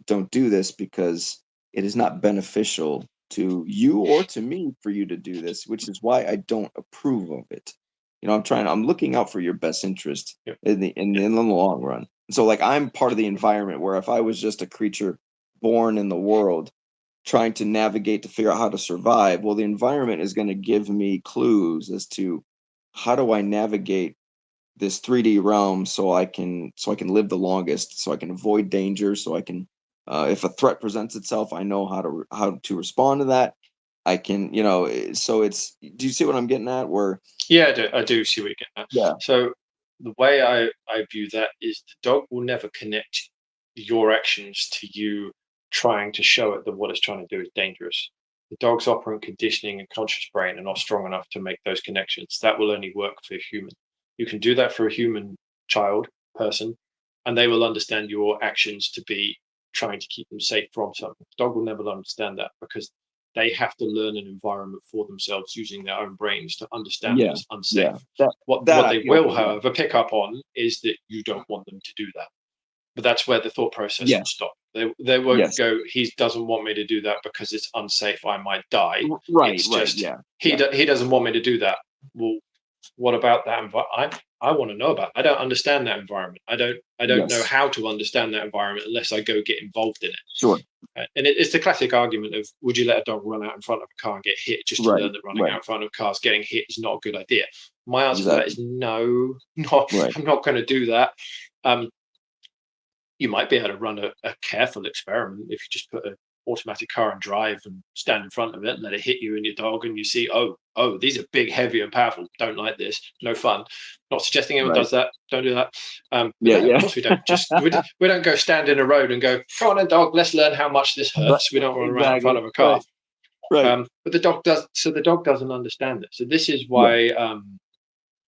don't do this because it is not beneficial to you or to me for you to do this, which is why I don't approve of it. I'm looking out for your best interest in the long run. So, like, I'm part of the environment, where if I was just a creature born in the world trying to navigate to figure out how to survive, well, the environment is going to give me clues as to how do I navigate this 3D realm so I can live the longest, so I can avoid danger, so I can if a threat presents itself, I know how to respond to that. I can, so it's, do you see what I'm getting at? Where I do see what you're getting at. Yeah. So the way I view that is the dog will never connect your actions to you trying to show it that what it's trying to do is dangerous. The dog's operant conditioning and conscious brain are not strong enough to make those connections. That will only work for a human. You can do that for a human person, and they will understand your actions to be trying to keep them safe from something. The dog will never understand that, because they have to learn an environment for themselves using their own brains to understand that it's unsafe. What they will, however, pick up on is that you don't want them to do that. But that's where the thought process will stop. They won't go, he doesn't want me to do that because it's unsafe, I might die. Right, it's just, he doesn't want me to do that. Well, what about that environment? I want to know about it. I don't understand that environment. I don't know how to understand that environment unless I go get involved in it. Sure. And it's the classic argument of, would you let a dog run out in front of a car and get hit just to learn that running out in front of cars, getting hit is not a good idea? My answer to that is no, I'm not going to do that. You might be able to run a careful experiment if you just put an automatic car and drive and stand in front of it and let it hit you and your dog, and you see, oh, these are big, heavy, and powerful. Don't like this. No fun. Not suggesting anyone does that. Don't do that. Of course we don't. Just we don't go stand in a road and go, come on, dog, let's learn how much this hurts. We don't want to run in front of a car. Right. But the dog does. So the dog doesn't understand it. So this is why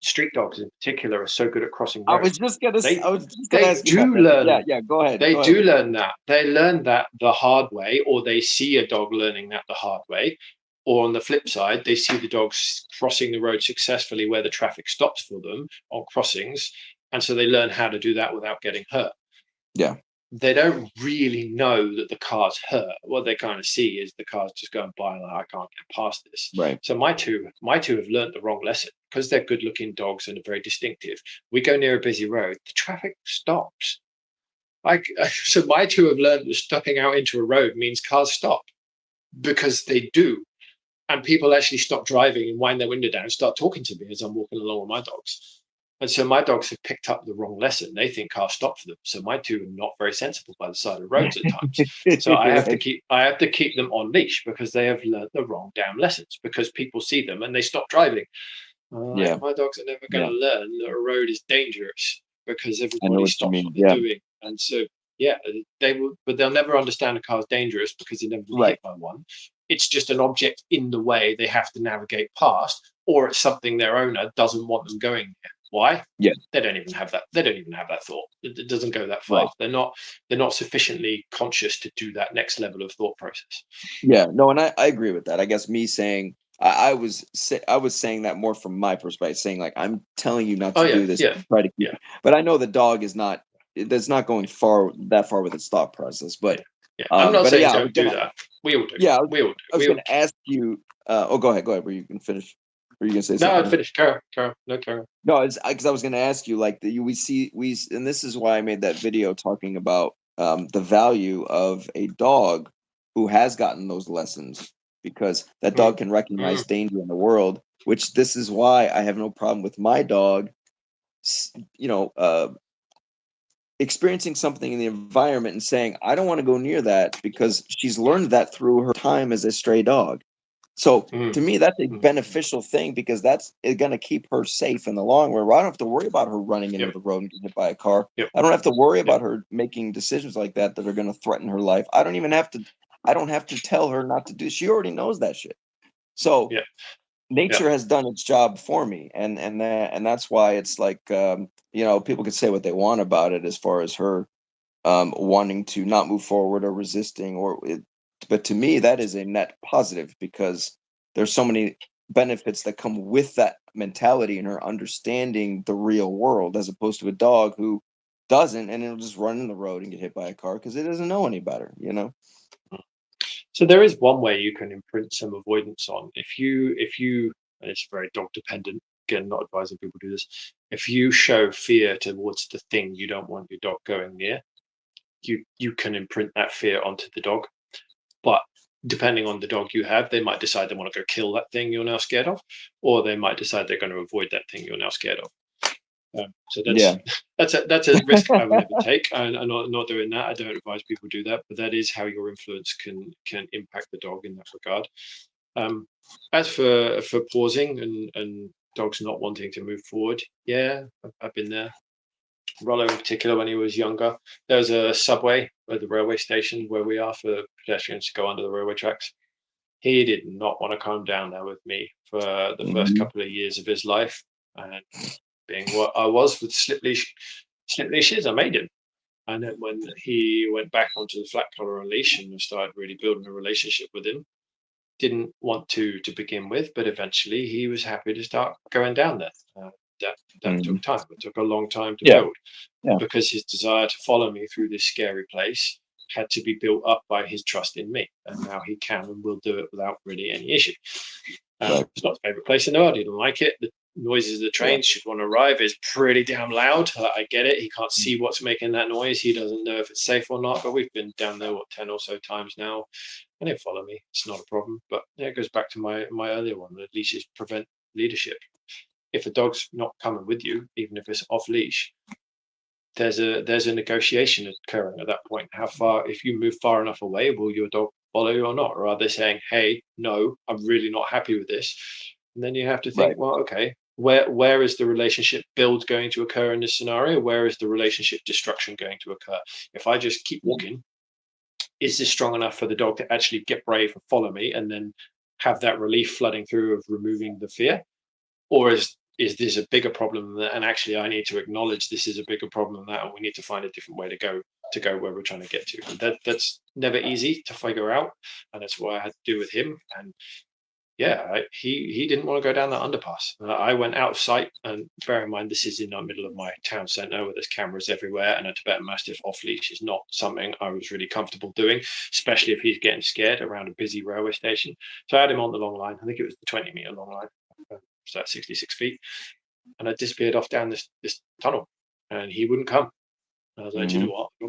street dogs in particular are so good at crossing I roads. was just gonna They ask you do about that. learn. Yeah, go ahead. They Go do ahead. learn that. They learn that the hard way, or they see a dog learning that the hard way. Or on the flip side, they see the dogs crossing the road successfully where the traffic stops for them on crossings. And so they learn how to do that without getting hurt. Yeah. They don't really know that the car's hurt. What they kind of see is the car's just going by, like, I can't get past this. Right. So my two have learned the wrong lesson because they're good looking dogs and are very distinctive. We go near a busy road, the traffic stops. So my two have learned that stepping out into a road means cars stop, because they do. And people actually stop driving and wind their window down and start talking to me as I'm walking along with my dogs. And so my dogs have picked up the wrong lesson. They think cars stop for them. So my two are not very sensible by the side of roads at times. So I have to keep them on leash because they have learned the wrong damn lessons, because people see them and they stop driving. Yeah. My dogs are never going to learn that a road is dangerous because everybody stops what they're doing. And so, yeah, they will, but they'll never understand a car's dangerous because they've never been hit by one. It's just an object in the way they have to navigate past, or it's something their owner doesn't want them going near. Why? Yeah. They don't even have that. They don't even have that thought. It doesn't go that far. Right. They're not sufficiently conscious to do that next level of thought process. Yeah. No, and I agree with that. I guess me saying I was saying that more from my perspective, saying like, I'm telling you not to do this. Yeah. Try to keep it. But I know the dog is not. That's not going that far with its thought process. But I'm not saying don't do that. We all do. Yeah. We all do. I was going to ask you. Go ahead. Were you going to finish? Were you going to say something? No, I'd finish. Carol. No, it's because I was going to ask you, like, and this is why I made that video talking about the value of a dog who has gotten those lessons, because that dog can recognize danger in the world, which this is why I have no problem with my dog, experiencing something in the environment and saying, I don't want to go near that, because she's learned that through her time as a stray dog. So to me, that's a beneficial thing, because that's going to keep her safe in the long run. I don't have to worry about her running into the road and getting hit by a car. I don't have to worry about her making decisions like that are going to threaten her life. I don't have to tell her not to do. She already knows that shit. So nature has done its job for me, and that's why it's like, people could say what they want about it as far as her wanting to not move forward or resisting, but to me, that is a net positive, because there's so many benefits that come with that mentality and her understanding the real world, as opposed to a dog who doesn't, and it'll just run in the road and get hit by a car because it doesn't know any better, So there is one way you can imprint some avoidance on. If you, and it's very dog dependent, again, not advising people do this. If you show fear towards the thing you don't want your dog going near, you can imprint that fear onto the dog. But depending on the dog you have, they might decide they want to go kill that thing you're now scared of, or they might decide they're going to avoid that thing you're now scared of. So that's a risk I would never take. I'm not doing that. I don't advise people do that, but that is how your influence can impact the dog in that regard. As for pausing and dogs not wanting to move forward, I've been there. Rollo in particular, when he was younger, there was a subway at the railway station where we are for pedestrians to go under the railway tracks. He did not want to come down there with me for the first couple of years of his life, and being what I was with slip leashes, I made him. And then when he went back onto the flat collar and leash and I started really building a relationship with him, didn't want to begin with, but eventually he was happy to start going down there. That took time. It took a long time to build, because his desire to follow me through this scary place had to be built up by his trust in me, and now he can and will do it without really any issue. It's not his favorite place in the world. He doesn't like it. The noises of the trains should want to arrive is pretty damn loud. I get it. He can't see what's making that noise. He doesn't know if it's safe or not. But we've been down there 10 or so times now, and he'll follow me. It's not a problem. But it goes back to my earlier one. The leashes prevent leadership. If a dog's not coming with you, even if it's off leash, there's a negotiation occurring at that point. How far, if you move far enough away, will your dog follow you or not? Or are they saying, hey, no, I'm really not happy with this? And then you have to think, well, okay, where is the relationship build going to occur in this scenario? Where is the relationship destruction going to occur? If I just keep walking, is this strong enough for the dog to actually get brave and follow me and then have that relief flooding through of removing the fear? Or is is this a bigger problem than that? And actually, I need to acknowledge this is a bigger problem than that, and we need to find a different way to go where we're trying to get to. And that's never easy to figure out, and that's what I had to do with him. And yeah, he didn't want to go down that underpass. I went out of sight, and bear in mind, this is in the middle of my town centre where there's cameras everywhere, and a Tibetan Mastiff off leash is not something I was really comfortable doing, especially if he's getting scared around a busy railway station. So I had him on the long line. I think it was the 20-metre long line, so that's 66 feet, and I disappeared off down this tunnel, and he wouldn't come. And I was like, you know what? I'm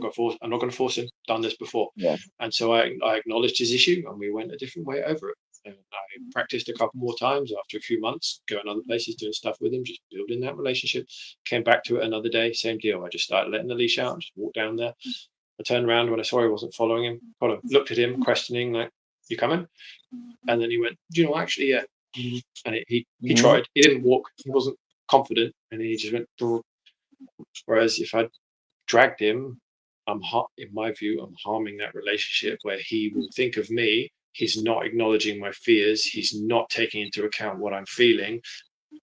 not going to force him. Done this before. Yeah. And so I acknowledged his issue, and we went a different way over it. And I practiced a couple more times after a few months, going other places, doing stuff with him, just building that relationship. Came back to it another day, same deal. I just started letting the leash out and just walked down there. I turned around when I saw he wasn't following him, kind of looked at him, questioning, like, you coming? And then he went, you know, actually, yeah. And he tried. He didn't walk. He wasn't confident, and he just went. Whereas if I dragged him, in my view, I'm harming that relationship where he will think of me. He's not acknowledging my fears. He's not taking into account what I'm feeling.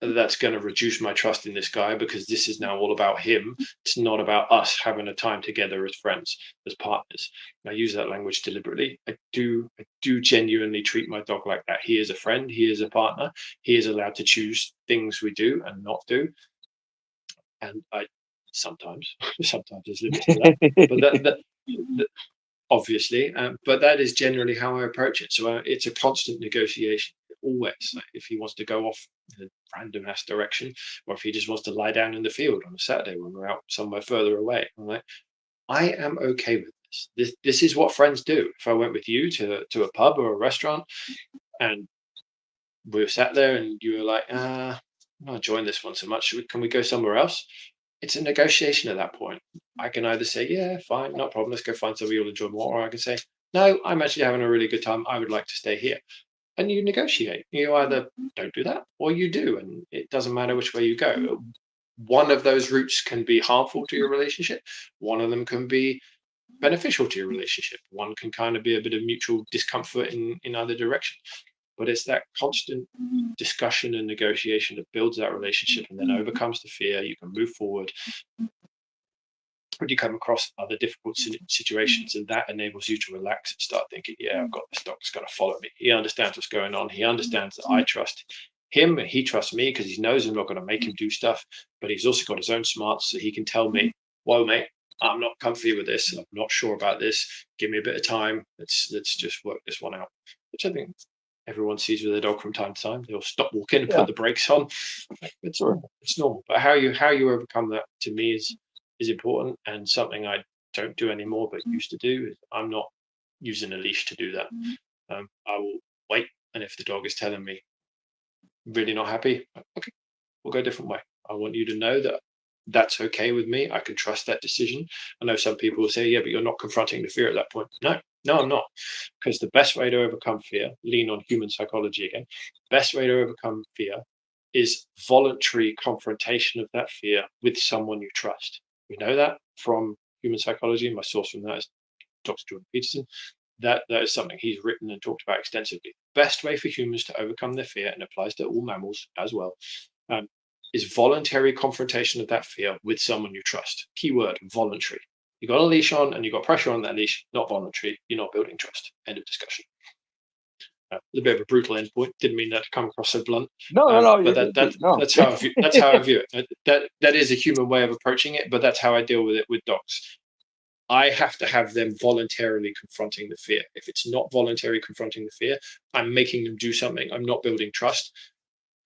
That's going to reduce my trust in this guy, because this is now all about him. It's not about us having a time together as friends, as partners. I use that language deliberately. I do genuinely treat my dog like that. He is a friend. He is a partner. He is allowed to choose things we do and not do. And I sometimes there's limits to that. But obviously, but that is generally how I approach it. So it's a constant negotiation, always. Like if he wants to go off in a random ass direction, or if he just wants to lie down in the field on a Saturday when we're out somewhere further away, I'm like, I am okay with this. This is what friends do. If I went with you to a pub or a restaurant, and we were sat there, and you were like, I'm not enjoying this one so much. Can we go somewhere else? It's a negotiation at that point. I can either say, yeah, fine, no problem, let's go find somewhere you'll enjoy more. Or I can say, no, I'm actually having a really good time. I would like to stay here. And you negotiate. You either don't do that or you do. And it doesn't matter which way you go. One of those routes can be harmful to your relationship. One of them can be beneficial to your relationship. One can kind of be a bit of mutual discomfort in either direction. But it's that constant discussion and negotiation that builds that relationship and then overcomes the fear. You can move forward. When you come across other difficult situations, and that enables you to relax and start thinking, yeah, I've got this dog that's going to follow me. He understands what's going on. He understands that I trust him, and he trusts me because he knows I'm not going to make him do stuff. But he's also got his own smarts, so he can tell me, whoa, mate, I'm not comfy with this. I'm not sure about this. Give me a bit of time. Let's just work this one out. Which I think everyone sees with their dog from time to time. They'll stop walking and put the brakes on. It's normal. But how you overcome that, to me, is important, and something I don't do anymore but used to do. Is I'm not using a leash to do that. I will wait, and if the dog is telling me really not happy, okay, we'll go a different way. I want you to know that that's okay with me. I can trust that decision. I know some people will say, yeah, but you're not confronting the fear at that point. No, I'm not. Because the best way to overcome fear, lean on human psychology again, best way to overcome fear is voluntary confrontation of that fear with someone you trust. We know that from human psychology. My source from that is Dr. Jordan Peterson. That is something he's written and talked about extensively. Best way for humans to overcome their fear, and applies to all mammals as well, is voluntary confrontation of that fear with someone you trust. Keyword, voluntary. You got a leash on and you got pressure on that leash, not voluntary. You're not building trust. End of discussion. A bit of a brutal end point. Didn't mean that to come across so blunt. No. But that's how I view it. That is a human way of approaching it, but that's how I deal with it with dogs. I have to have them voluntarily confronting the fear. If it's not voluntarily confronting the fear, I'm making them do something. I'm not building trust.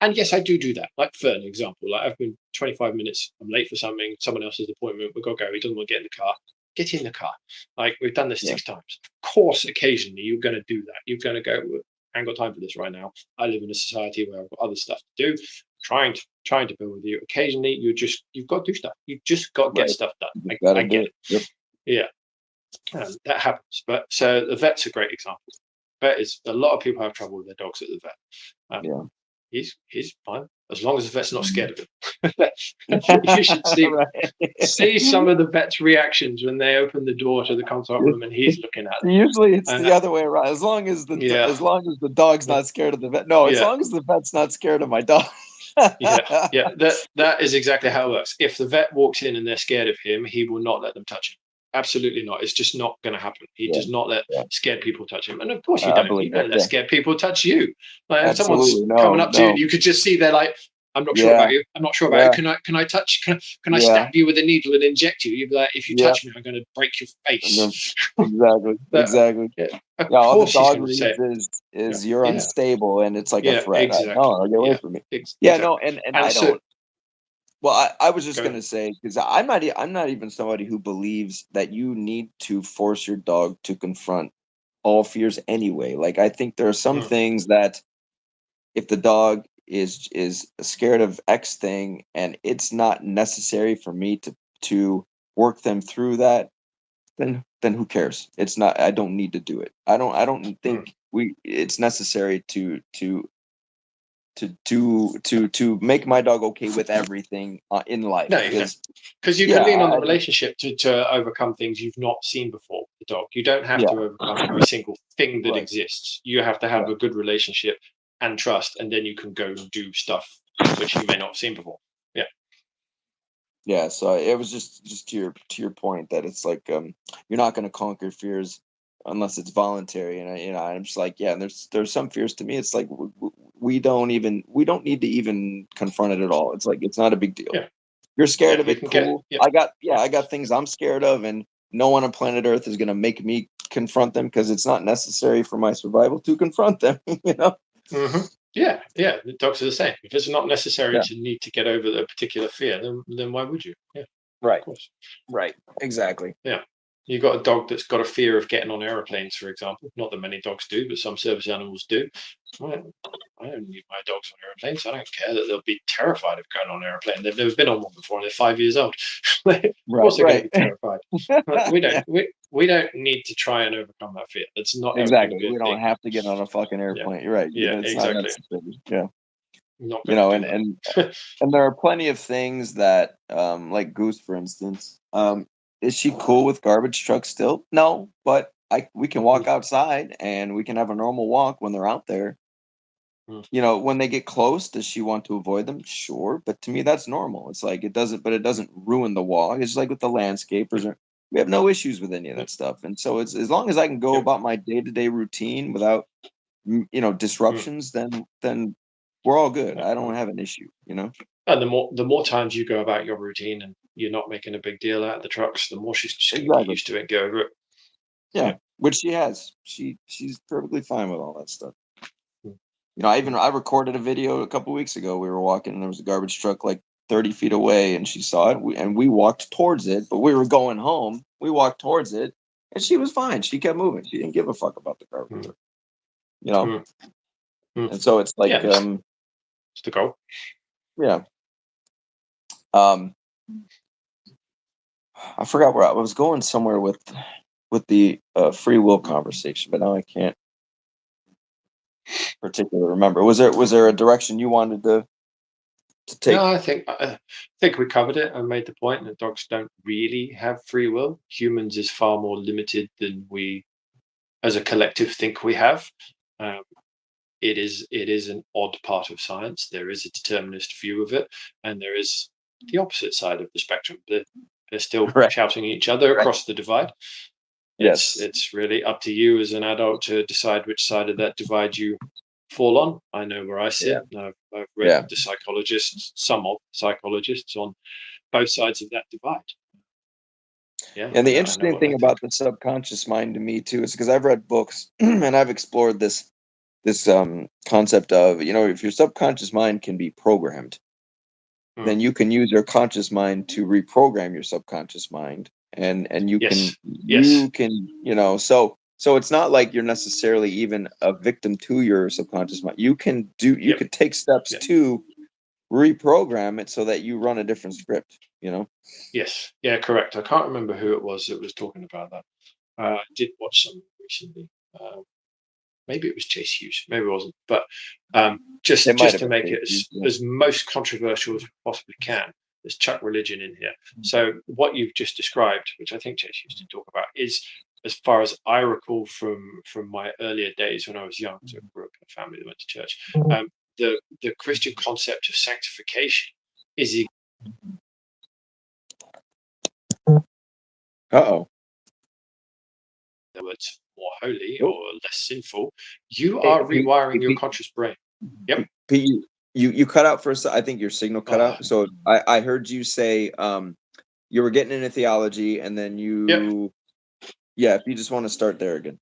And yes, I do that. Like, for an example, like I've been 25 minutes, I'm late for something, someone else's appointment, we've got to go, he doesn't want to get in the car. Get in the car. Like, we've done this 6 times. Of course, occasionally you're going to do that. You're going to go, I ain't got time for this right now. I live in a society where I've got other stuff to do. Trying to build with you. Occasionally, you've got to do stuff. You just got to get stuff done. I get it. Yep. Yeah. That happens. But so the vet's a great example. Vet is, a lot of people have trouble with their dogs at the vet. He's fine as long as the vet's not scared of him. You should see some of the vet's reactions when they open the door to the consult room and he's looking at them. Usually it's the other way around. As long as the dog's not scared of the vet. No, as long as the vet's not scared of my dog. Yeah. That is exactly how it works. If the vet walks in and they're scared of him, he will not let them touch him. Absolutely not. It's just not going to happen. He Yeah, does not let yeah. scared people touch him, and of course you I don't. believe You that. don't let Yeah, scared people touch you. Like if someone's absolutely. coming No, up to you, no. and you could just see they're like, "I'm not sure Yeah, about you. I'm not sure about yeah, you. Can I touch? Can I yeah, stab you with a needle and inject you?" You'd be like, "If you yeah. touch me, I'm going to break your And then- face." exactly, But exactly. yeah, of Yeah, all the course he's dog going to say reads it. is Yeah, you're yeah, unstable, and it's like a yeah. threat. Exactly. No, get away Yeah, from me. Yeah, no, exactly. and And I so, don't. Well, I was just go gonna ahead. say because I'm not even somebody who believes that you need to force your dog to confront all fears anyway. Like I think there are some Mm, things that if the dog is scared of X thing and it's not necessary for me to work them through that, then who cares? It's not. I don't need to do it. I don't mm. think we it's necessary to make my dog okay with everything in life No, you can. because Because you yeah can lean on the I, relationship to overcome things you've not seen before with the dog. You don't have yeah to overcome every single thing that right exists. You have to yeah have a good relationship and trust, and then you can go and do stuff which you may not have seen before. Yeah. yeah so it was just to your point that it's like you're not going to conquer fears unless it's voluntary and I'm just like yeah and there's some fears to me it's like we don't need to even confront it at all it's like it's not a big deal Yeah. you're scared Yeah. of You it can get, cool yeah. I got things I'm scared of and no one on planet earth is going to make me confront them because it's not necessary for my survival to confront them you know Hmm. Yeah. Yeah. The dogs are the same. If it's not necessary yeah to need to get over the particular fear, then why would you? Yeah. Of right course. right exactly Yeah. You got a dog that's got a fear of getting on aeroplanes, for example. Not that many dogs do, but some service animals do. Right. I don't need my dogs on airplanes. I don't care that they'll be terrified of going on an airplane. They've never been on one before, and they're 5 years old. Of right course, they're going to right be terrified. But we don't. yeah We don't need to try and overcome that fear. That's not ever going to exactly be a we don't thing. have to get on a fucking Yeah. airplane you're right Yeah. it's not Exactly. necessary yeah Not you going to know do that. and there are plenty of things that like Goose for instance is she cool with garbage trucks still no but I we can walk Mm, outside and we can have a normal walk when they're out there mm, you know when they get close does she want to avoid them sure but to me that's normal it's like it doesn't ruin the walk it's like with the landscapers or we have no issues with any of mm, that stuff and so it's as long as I can go yeah. about my day-to-day routine without you know Mm, disruptions then we're all good I don't mm. have an issue you know And the more times you go about your routine and you're not making a big deal out of the trucks, the more she's just going to get exactly used to it and go over it. yeah Yeah. which she has she's perfectly fine with all that stuff Mm, you know mm, I recorded a video a couple weeks ago we were walking and there was a garbage truck like 30 feet away and she saw it and we walked towards it but we were going home we walked towards it and she was fine she kept moving she didn't give a fuck about the garbage mm, truck you know mm, mm. and so it's Yeah, like that's the goal. yeah um I forgot where I was going somewhere with the free will conversation but now I can't particularly remember was there a direction you wanted to No, take I think we covered it. I made the point that dogs don't really have free will. Humans is far more limited than we, as a collective, think we have. Um, it is an odd part of science. There is a determinist view of it, and there is the opposite side of the spectrum. They're still right shouting at each other right across the divide. It's yes it's really up to you as an adult to decide which side of that divide you fall on. I know where I yeah sit. I've read yeah some of psychologists on both sides of that divide. Yeah, And the I know interesting what thing they think. about the subconscious mind to me too is because I've read books and I've explored this concept of you know if your subconscious mind can be programmed, Mm. then you can use your conscious mind to reprogram your subconscious mind, and Yes, yes, you can you know so it's not like you're necessarily even a victim to your subconscious mind. You yep, could take steps yeah, to reprogram it so that you run a different script. You know, yes, yeah, correct. I can't remember who it was that was talking about that. I did watch some recently. Maybe it was Chase Hughes, maybe it wasn't. But it just might just have to been make it tasty. Yeah. as most controversial as we possibly can, let's chuck religion in here. So what you've just described, which I think Chase used to talk about, is as far as I recall from my earlier days when I was young. So I grew up in a family that went to church. the Christian concept of sanctification is Uh-oh. the words more holy Oh. or less sinful. You Hey, are Pete, rewiring your Pete, conscious brain. Yep. Pete, you cut out for a second. I think your signal cut out. So I heard you say you were getting into theology, and then you if you just want to start there again.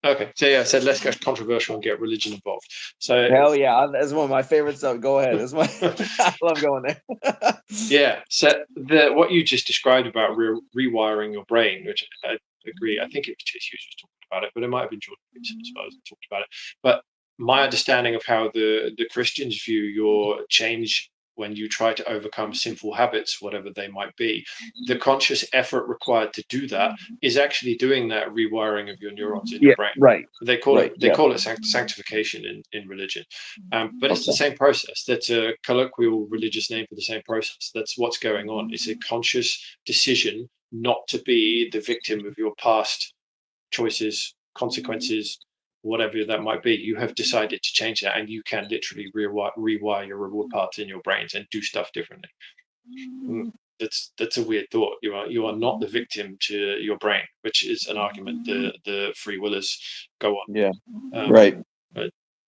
Okay, so yeah, I said let's get controversial and get religion involved. So hell yeah, that's one of my favorite stuff. Go ahead. That's my I love going there. yeah, so what you just described about rewiring your brain, which I agree. I think it was Chase Hughes was talking about it, but it might have been Jordan Peterson as well that talked about it. But my understanding of how the Christians view your change when you try to overcome sinful habits, whatever they might be, the conscious effort required to do that is actually doing that rewiring of your neurons in your brain. Right. They call Right, it sanctification in religion, but it's the same process. That's a colloquial religious name for the same process. That's what's going on. It's a conscious decision not to be the victim of your past choices, consequences, whatever that might be. You have decided to change that, and you can literally rewire your reward paths in your brains and do stuff differently. That's a weird thought. You are not the victim to your brain, which is an argument the free willers go on. Yeah. Right.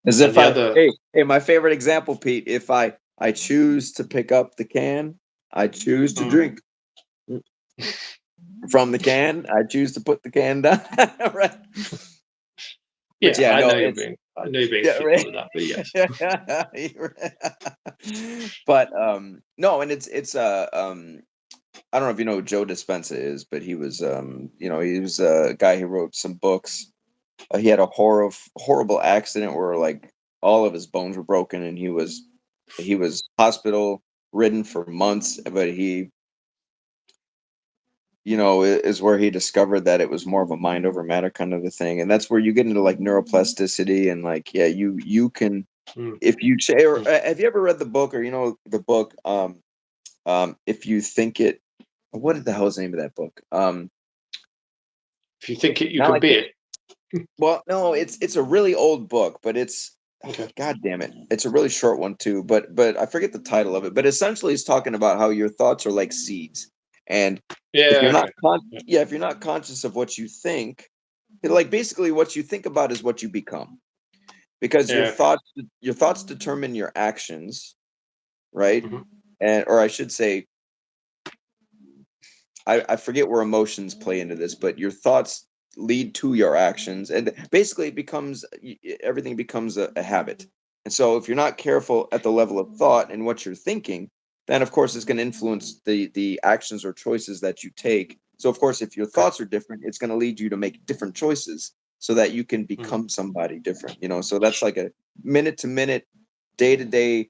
As if hey, my favorite example, Pete, if I choose to pick up the can, I choose to drink from the can, I choose to put the can down. Right. Yeah, I know you're being flippant with that, but yes. But no, and it's I don't know if you know who Joe Dispenza is, but he was he was a guy who wrote some books. He had a horrible accident where like all of his bones were broken, and he was hospital ridden for months, but he is where he discovered that it was more of a mind over matter kind of a thing. And that's where you get into like neuroplasticity and like, yeah, you can, if you say, or have you ever read the book or, the book, if you think it, what the hell is the name of that book? If you think it, you can be it. Well, no, it's a really old book, but it's, okay. God damn it. It's a really short one too, but I forget the title of it, but essentially it's talking about how your thoughts are like seeds. And if you're not if you're not conscious of what you think, like basically what you think about is what you become. Because your thoughts determine your actions, right? And or I should say I forget where emotions play into this, but your thoughts lead to your actions, and basically everything becomes a habit. And so if you're not careful at the level of thought and what you're thinking, then of course it's going to influence the actions or choices that you take. So of course if your thoughts are different, it's going to lead you to make different choices so that you can become somebody different, so that's like a minute to minute, day to day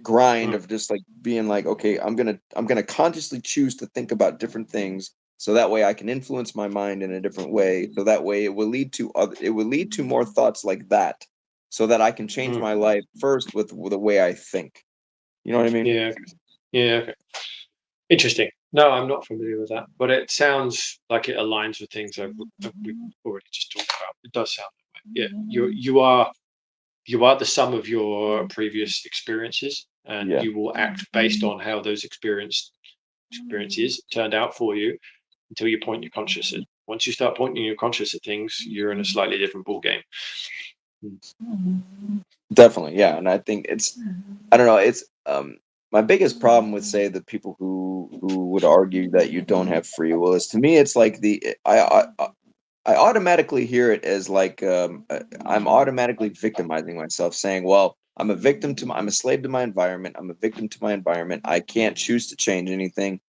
grind of just like being like, okay, I'm gonna consciously choose to think about different things so that way I can influence my mind in a different way, so that way it will lead to more thoughts like that, so that I can change my life first with the way I think. You know what I mean? Yeah. Okay. Interesting. No, I'm not familiar with that, but it sounds like it aligns with things we've already just talked about. It does sound that way. Yeah, you are the sum of your previous experiences, and you will act based on how those experiences turned out for you until you point your conscious at. Once you start pointing your conscious at things, you're in a slightly different ball game. Definitely, yeah. And I think I don't know, it's my biggest problem with say the people who would argue that you don't have free will is, to me it's like I automatically hear it as like I'm automatically victimizing myself, saying, well, I'm a slave to my environment. I'm a victim to my environment. I can't choose to change anything.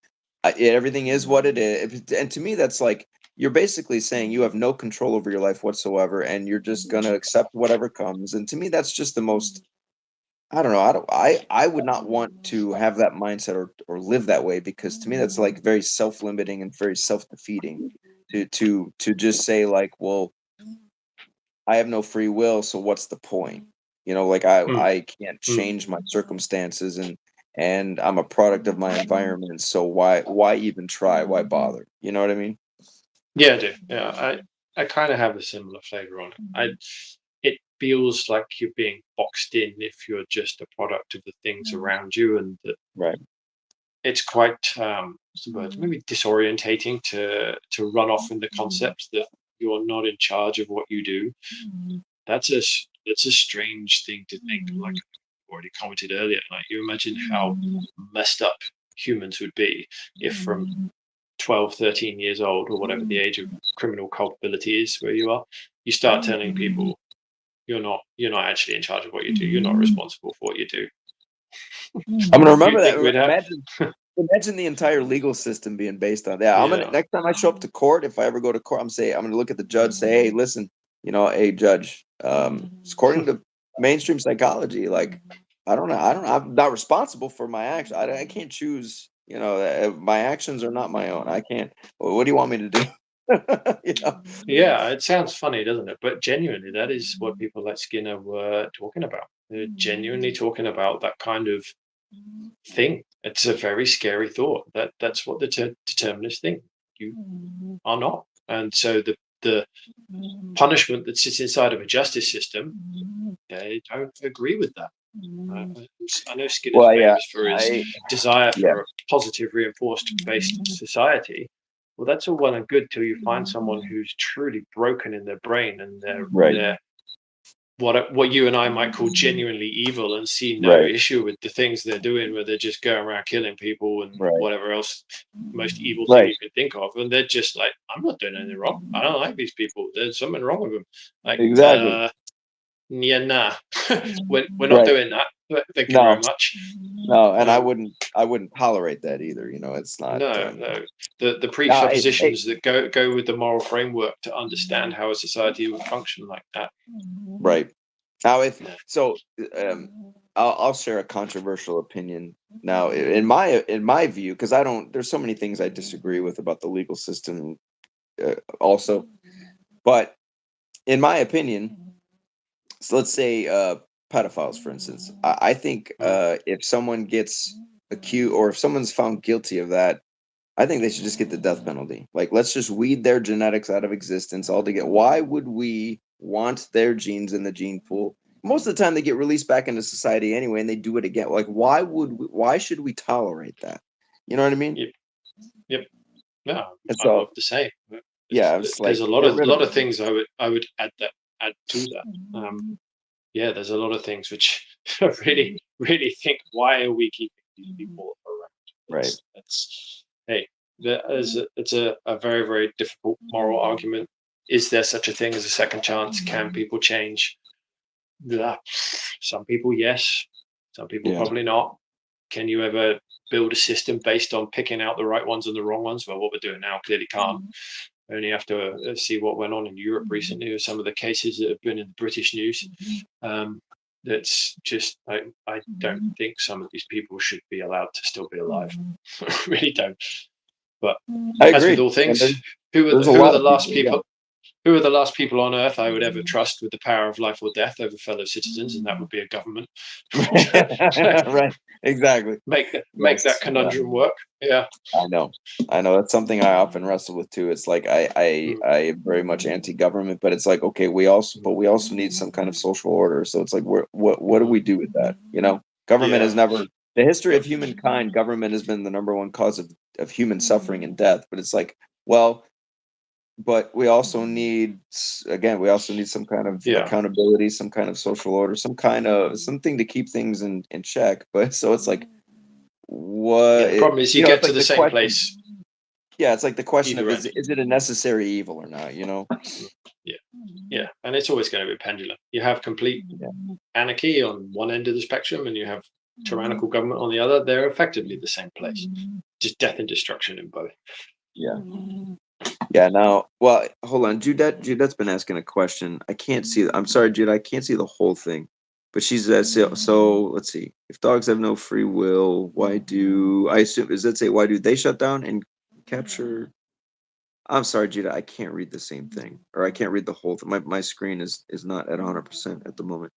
Everything is what it is. And to me, that's like, you're basically saying you have no control over your life whatsoever, and you're just going to accept whatever comes. And to me, that's just the most, I don't know. I would not want to have that mindset or live that way, because to me, that's like very self-limiting and very self-defeating to just say like, well, I have no free will, so what's the point? Like I can't change my circumstances, and I'm a product of my environment, so why even try? Why bother? You know what I mean? Yeah, I do. Yeah, I kind of have a similar flavor on it. feels like you're being boxed in if you're just a product of the things around you, and that Right. it's quite what's the word? Maybe disorientating to run off in the concept that you're not in charge of what you do. That's a strange thing to think. Like I already commented earlier, like you imagine how messed up humans would be if from 12, 13 years old, or whatever the age of criminal culpability is where you are, you start telling people you're not actually in charge of what you do. You're not responsible for what you do. I'm gonna Do you remember think that. we'd have? Imagine the entire legal system being based on that. I'm gonna Yeah. next time I show up to court, if I ever go to court, I'm gonna look at the judge, say, hey, listen, hey, judge, according to mainstream psychology, like I'm not responsible for my actions. I can't choose. My actions are not my own. I can't. What do you want me to do? Yeah, it sounds funny, doesn't it? But genuinely, that is what people like Skinner were talking about. They're genuinely talking about that kind of thing. It's a very scary thought. That's what the determinists think. You are not, and so the punishment that sits inside of a justice system, they don't agree with that. I know Skinner's Well, yeah, famous for his desire yeah, for a positive, reinforced based society. Well, that's all well and good till you find someone who's truly broken in their brain, and right, they're what you and I might call genuinely evil, and see no right, issue with the things they're doing, where they're just going around killing people and right, whatever else most evil thing right. you can think of, and they're just like, I'm not doing anything wrong. I don't like these people. There's something wrong with them. Like, Exactly. yeah, nah, we're not Right. doing that. Thank you No, very much. no, and I Um, wouldn't tolerate that either. It's not. no. The Now, hey, presuppositions that go with the moral framework to understand how a society would function like that. right. Now, if No. so, I'll share a controversial opinion. Now, in my view, because I don't. There's so many things I disagree with about the legal system, also. But in my opinion, so let's say pedophiles, for instance. I think Mm. if someone gets accused or if someone's found guilty of that, I think they should just get the death penalty. Like, let's just weed their genetics out of existence altogether. Why would we want their genes in the gene pool? Most of the time, they get released back into society anyway, and they do it again. Like, why should we tolerate that? You know what I mean? Yep. Yep. No, And I'm so, of the same. yeah, I'm just There's like, a get rid of lot them. of things I would add to that. Yeah, there's a lot of things which I really think, why are we keeping these people around? Right. That's hey, it's a very, very difficult moral argument. Is there such a thing as a second chance? Can people change? Yeah. Some people, yes. Some people, Yeah. probably not. Can you ever build a system based on picking out the right ones and the wrong ones? Well, what we're doing now clearly can't. Only have to see what went on in Europe recently, or some of the cases that have been in the British news. That's just, I don't think some of these people should be allowed to still be alive. I really don't. But I as with agree. all And things, there's a who are lot the of last people. Yeah. people? Who are the last people on earth I would ever trust with the power of life or death over fellow citizens? And that would be a government. Right. Exactly. make that That's conundrum work. Yeah. I know. That's something I often wrestle with too. It's like Mm, I am very much anti-government, but it's like, okay, we also need some kind of social order. So it's like, what do we do with that? Government has yeah. never, the history of humankind, government has been the number one cause of human suffering and death. But it's like, well, but we also need, again, some kind of Yeah. accountability, some kind of social order, some kind of something to keep things in check. But so it's like, Yeah. The problem is you it's get to like the the same question. place Yeah, it's like the question of either end. is it a necessary evil or not? Yeah. Yeah. And it's always going to be a pendulum. You have complete Yeah. anarchy on one end of the spectrum, and you have tyrannical government on the other. They're effectively the same place, just death and destruction in both. Yeah. Yeah. Now, well, hold on, Judette's been asking a question. I can't see. I'm sorry, Jude. I can't see the whole thing, but she's so. Let's see. If dogs have no free will, why do I assume? Does that say why do they shut down and capture? I'm sorry, Judah. I can't read the same thing, or I can't read the whole thing. My screen is not at 100% at the moment.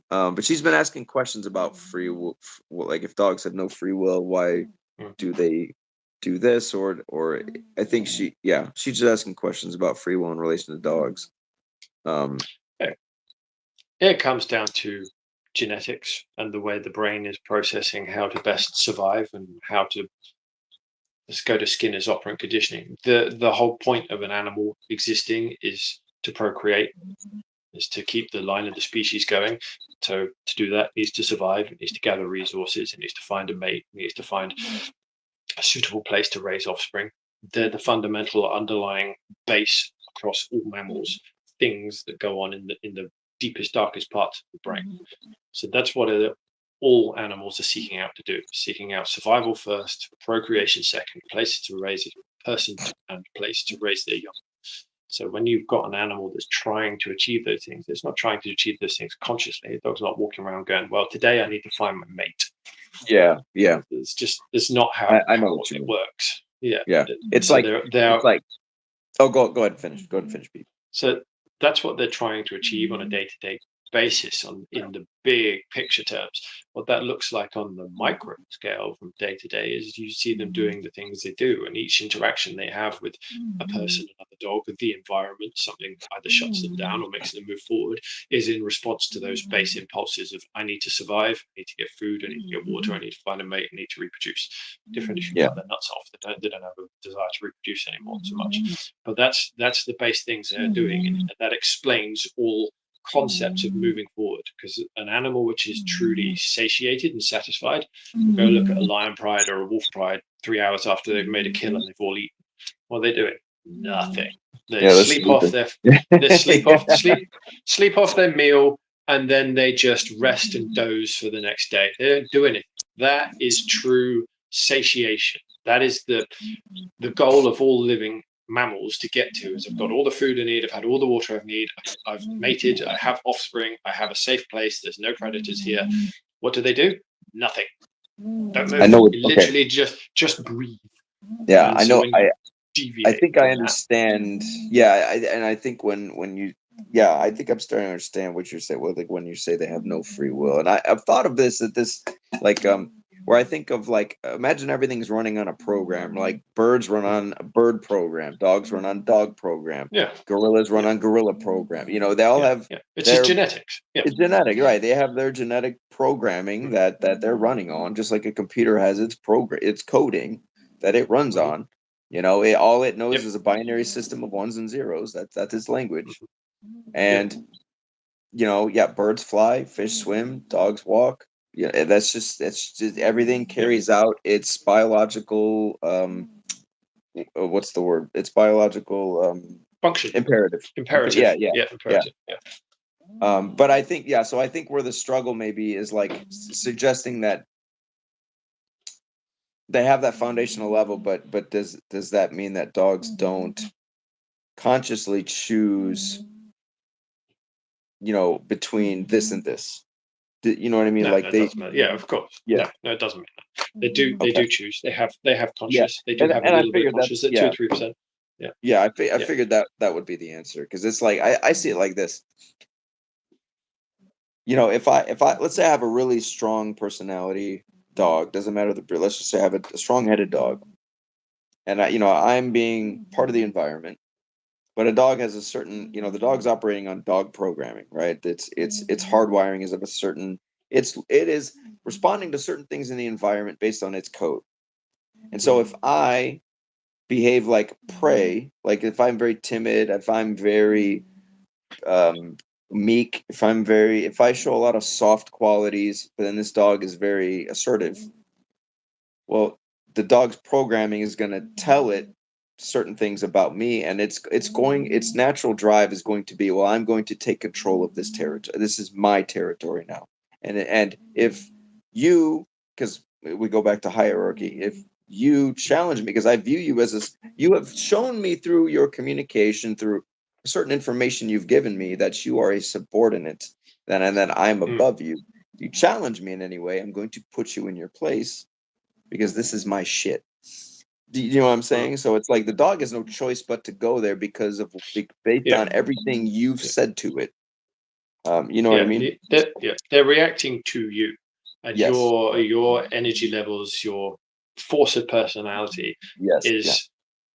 But she's been asking questions about free will, like if dogs have no free will, why Mm. do they do this? Or I think she's just asking questions about free will in relation to dogs. Okay. It comes down to genetics and the way the brain is processing how to best survive and how to, let's go to Skinner's operant conditioning. The whole point of an animal existing is to procreate, is to keep the line of the species going. So to do that, it needs to survive, it needs to gather resources, it needs to find a mate, it needs to find a suitable place to raise offspring. They're the fundamental underlying base across all mammals, things that go on in the deepest, darkest parts of the brain. So that's what all animals are seeking out to do, seeking out survival first, procreation second, places to raise a person and place to raise their young. So when you've got an animal that's trying to achieve those things, it's not trying to achieve those things consciously. The dog's not walking around going, well, today I need to find my mate. Yeah. It's not how I know what you it mean. works. Yeah. It's so like they're it's like. Oh, go ahead and finish. Go ahead and finish, Pete. So that's what they're trying to achieve on a day-to-day basis in the big picture terms. What that looks like on the micro scale from day to day is you see them doing the things they do, and each interaction they have with a person, another dog, with the environment, something either shuts them down or makes them move forward, is in response to those base impulses of I need to survive, I need to get food, I need to get water, I need to find a mate, I need to reproduce. Different if you cut their nuts off, they don't have a desire to reproduce anymore so much. But that's the base things they're doing, and that explains all concepts of moving forward, because an animal which is truly satiated and satisfied will go look at a lion pride or a wolf pride 3 hours after they've made a kill and they've all eaten. What are they doing? Nothing. They sleep off their sleep off their meal, and then they just rest and doze for the next day. They don't do anything. That is true satiation. That is the goal of all living mammals to get to, is I've got all the food I need, I've had all the water I need, I've mated, I have offspring, I have a safe place, there's no predators here. What do? Nothing. Don't move. I know. Literally just breathe. Yeah, And I so know. when you I think I deviate understand. Yeah, and I think when you, yeah, I think I'm starting to understand what you're saying. Well, like when you say they have no free will, and I've thought of this at this like where I think of like imagine everything's running on a program. Like birds run on a bird program, dogs run on dog program, gorillas run on gorilla program. You know, they all have it's just genetics. It's genetic, right? They have their genetic programming that they're running on, just like a computer has its program, its coding that it runs on. You know, all it knows is a binary system of ones and zeros. That's its language. And you know, birds fly, fish swim, dogs walk. Yeah, that's just everything carries out its biological what's the word? It's biological function. Imperative. Imperative. Imperative. But I think so I think where the struggle maybe is like suggesting that they have that foundational level, but does that mean that dogs don't consciously choose, between this and this? You know what I mean? No, like it doesn't matter. Yeah, of course. No, it doesn't mean that. They do choose. They have conscious. They do have a little bit of conscious at 2 or 3%. I figured that would be the answer, because it's like I see it like this. If I let's say I have a really strong personality dog, doesn't matter the breed. Let's just say I have a strong-headed dog, and I'm being part of the environment, but a dog has a certain, the dog's operating on dog programming, right? Its hardwiring is of a certain. It is responding to certain things in the environment based on its code, and so if I behave like prey, like if I'm very timid, if I'm very meek, if I show a lot of soft qualities, but then this dog is very assertive, well, the dog's programming is going to tell it certain things about me, and its natural drive is going to be, well, I'm going to take control of this territory. This is my territory now. And if you, because we go back to hierarchy, if you challenge me, because I view you as you have shown me through your communication, through certain information you've given me, that you are a subordinate, and then I'm above you. If you challenge me in any way, I'm going to put you in your place, because this is my shit. Do you know what I'm saying? So it's like the dog has no choice but to go there based on everything you've said to it. You know what I mean? They're reacting to you and your energy levels, your force of personality is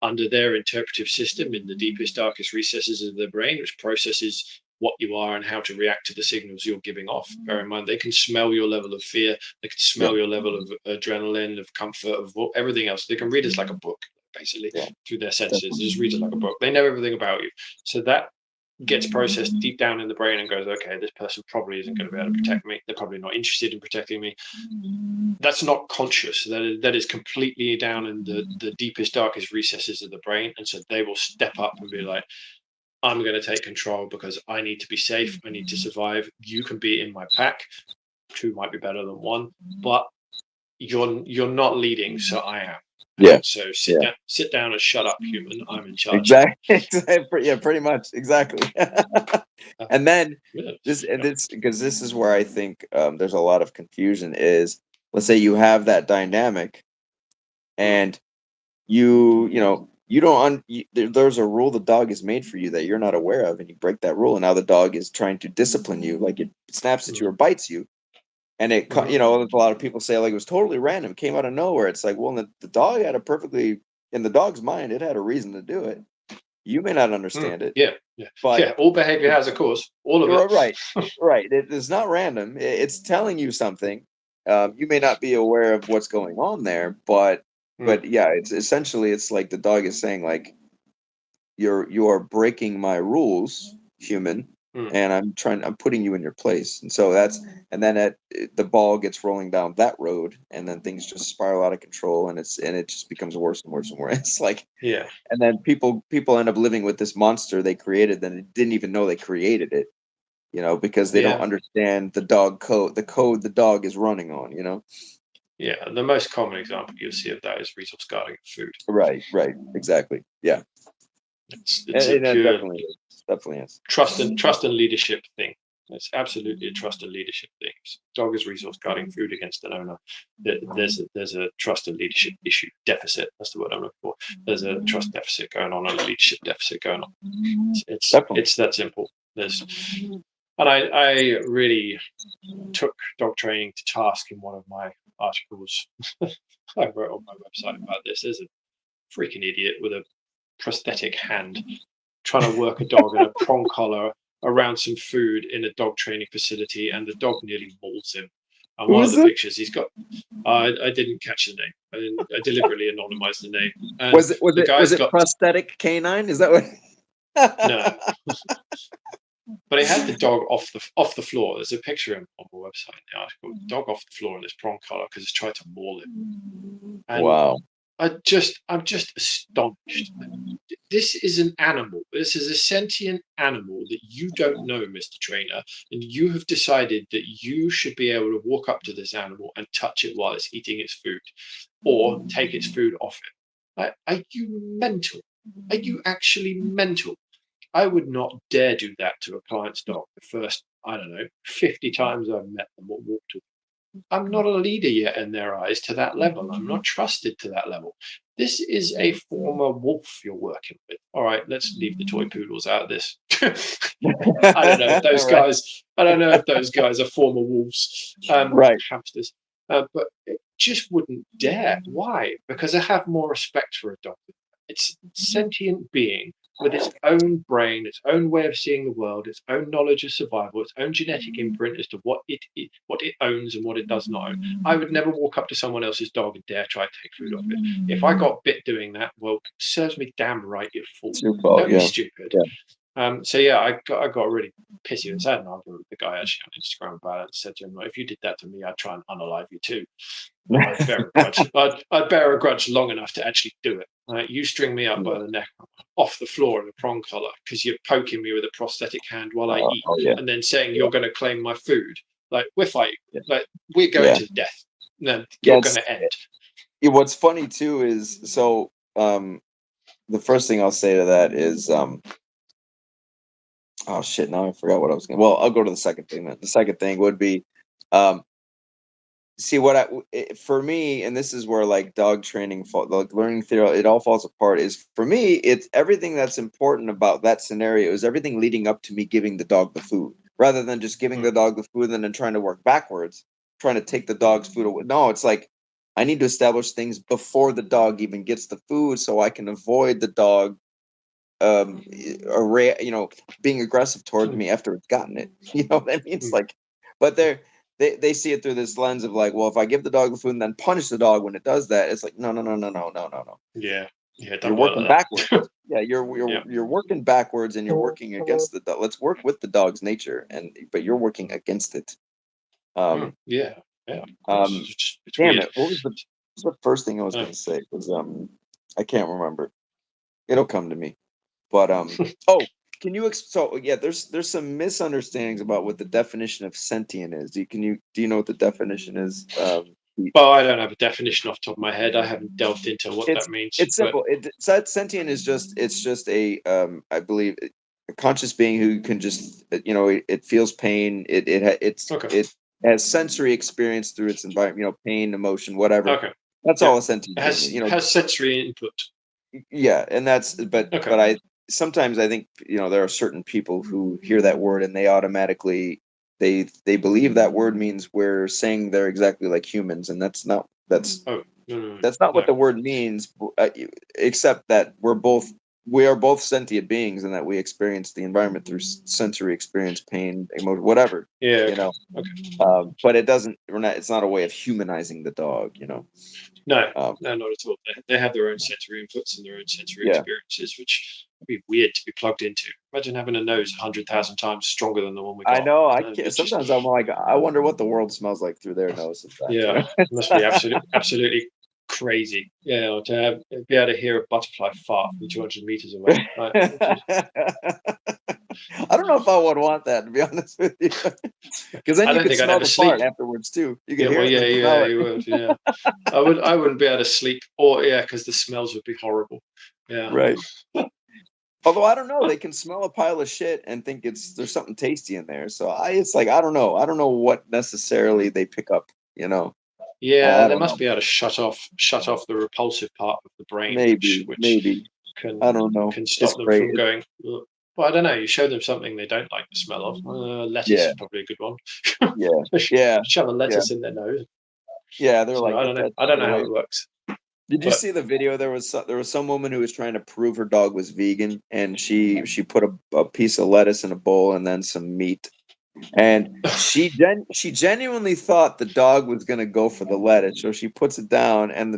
under their interpretive system in the deepest, darkest recesses of the brain, which processes what you are and how to react to the signals you're giving off. Bear in mind, they can smell your level of fear, they can smell your level of adrenaline, of comfort, of everything else. They can read us like a book, basically, through their senses. They just read it like a book. They know everything about you. So that gets processed deep down in the brain and goes, okay, this person probably isn't going to be able to protect me. They're probably not interested in protecting me. That's not conscious. That is completely down in the deepest, darkest recesses of the brain. And so they will step up and be like, I'm going to take control because I need to be safe. I need to survive. You can be in my pack. 2 might be better than 1, but you're not leading, so I am. Yeah. So sit down and shut up, human. I'm in charge. Exactly. Yeah, pretty much. Exactly. And then this because this is where I think there's a lot of confusion is, let's say you have that dynamic and you don't there's a rule the dog is made for you that you're not aware of, and you break that rule, and now the dog is trying to discipline you, like it snaps at you or bites you. And it, a lot of people say like it was totally random, came out of nowhere. It's like, well, the dog had in the dog's mind, it had a reason to do it. You may not understand it. Yeah. But all behavior has a cause. All of it. Right. It's not random. It's telling you something. You may not be aware of what's going on there, but yeah, it's essentially, it's like the dog is saying like, you are breaking my rules, human. And I'm putting you in your place. And so and then the ball gets rolling down that road, and then things just spiral out of control, and it just becomes worse and worse and worse. It's like, and then people end up living with this monster they created, then they didn't even know they created it, because they don't understand the code the dog is running on, Yeah, the most common example you'll see of that is resource guarding food. Right, exactly. Yeah. It's a pure definitely is. Trust and leadership thing. It's absolutely a trust and leadership thing. Dog is resource guarding food against an owner. There's a trust and leadership issue deficit. That's the word I'm looking for. There's a trust deficit going on and a leadership deficit going on. It's that simple. And I really took dog training to task in one of my articles. I wrote on my website about this. There's a freaking idiot with a prosthetic hand trying to work a dog in a prong collar around some food in a dog training facility, and the dog nearly mauls him. And one of the pictures he's got, I didn't catch the name. I deliberately anonymized the name. And was it prosthetic canine? Is that what? No. But it had the dog off the floor. There's a picture on my website in the article. The dog off the floor in this prong collar because it's tried to maul him. And wow. I'm just astonished. This is an animal. This is a sentient animal that you don't know, Mr. Trainer, and you have decided that you should be able to walk up to this animal and touch it while it's eating its food, or take its food off it. Are you mental? Are you actually mental? I would not dare do that to a client's dog the first, 50 times I've met them or walked to them. I'm not a leader yet in their eyes to that level. I'm not trusted to that level. This is a former wolf you're working with. All right, let's leave the toy poodles out of this. I don't know if those guys. I don't know if those guys are former wolves, hamsters, but it just wouldn't dare. Why? Because I have more respect for a dog. It's a sentient being with its own brain, its own way of seeing the world, its own knowledge of survival, its own genetic imprint as to what it owns and what it does not own. I would never walk up to someone else's dog and dare try to take food off it. If I got bit doing that, well, serves me damn right, you fool. Don't be stupid. Yeah. I got really pissy and sad and argued with the guy actually on Instagram about it and said to him, if you did that to me, I'd try and unalive you too. I'd bear a grudge long enough to actually do it. You string me up by the neck off the floor in a prong collar because you're poking me with a prosthetic hand while I eat, and then saying you're going to claim my food. Like, we're fighting. Like, we're going to death. No, you're going to end. What's funny too is the first thing I'll say to that is oh shit, now I forgot what I was going to. Well, I'll go to the second thing then. The second thing would be see for me, and this is where like dog training, like learning theory, it all falls apart. Is for me, it's everything that's important about that scenario is everything leading up to me giving the dog the food, rather than just giving the dog the food and then trying to work backwards, trying to take the dog's food away. No, it's like I need to establish things before the dog even gets the food, so I can avoid the dog being aggressive towards me after it's gotten it. You know what I mean? It's like, but they see it through this lens of like, well, if I give the dog the food and then punish the dog when it does that, it's like, no. Yeah. Yeah. It You're doesn't work working like backwards. that. Yeah, Yeah. you're working backwards and you're working against the dog. Let's work with the dog's nature, but you're working against it. Yeah. Yeah. Of course. Um, It's damn weird. it! What was the first thing I was Uh, gonna say? Was I can't remember. It'll come to me. But oh, can you so yeah? There's some misunderstandings about what the definition of sentient is. Do you know what the definition is? well, I don't have a definition off the top of my head. I haven't delved into what that means, It's but simple. Sentient is just a I believe a conscious being who can just it feels pain. okay. It has sensory experience through its environment. Pain, emotion, whatever. Okay. That's Yeah. all a sentient It being is. has sensory input. Yeah, and that's Okay. but I sometimes I think there are certain people who hear that word and they automatically they believe that word means we're saying they're exactly like humans, and Oh, no. that's not what the word means, except that we are both sentient beings and that we experience the environment through sensory experience, pain, emotion, whatever. Yeah. You know, Okay. but it doesn't. It's not a way of humanizing the dog. No, Um, no, not at all. They have their own sensory inputs and their own sensory yeah. experiences, which would be weird to be plugged into. Imagine having a nose 100,000 times stronger than the one we I got. know. I It'd can't. be just, Sometimes I'm like, I wonder what the world smells like through their nose. Sometimes, yeah, it must be absolutely crazy. Yeah, or to be able to hear a butterfly fart from 200 meters away. Like, I don't know if I would want that, to be honest with you, because then I you don't could think I'd smell ever the fart sleep. afterwards too. You could Yeah, hear well, it and then yeah, smell it. you would. Yeah, I wouldn't be able to sleep, or yeah, because the smells would be horrible. Yeah. Right. Although I don't know, they can smell a pile of shit and think there's something tasty in there. So it's like I don't know. I don't know what necessarily they pick up. Yeah, I they don't must know. be able to shut off the repulsive part of the brain, Maybe, which maybe. I can don't know. It's stop them great. from going. "Ugh." Well, I don't know. You show them something they don't like the smell of. Lettuce Yeah, is probably a good one. yeah, yeah, Shove a yeah, lettuce in their nose. yeah. They're So like, I get don't know. that I shit don't know how away. it works, Did you but see the video? There was some woman who was trying to prove her dog was vegan, and she put a piece of lettuce in a bowl and then some meat, and she genuinely thought the dog was gonna go for the lettuce, so she puts it down, and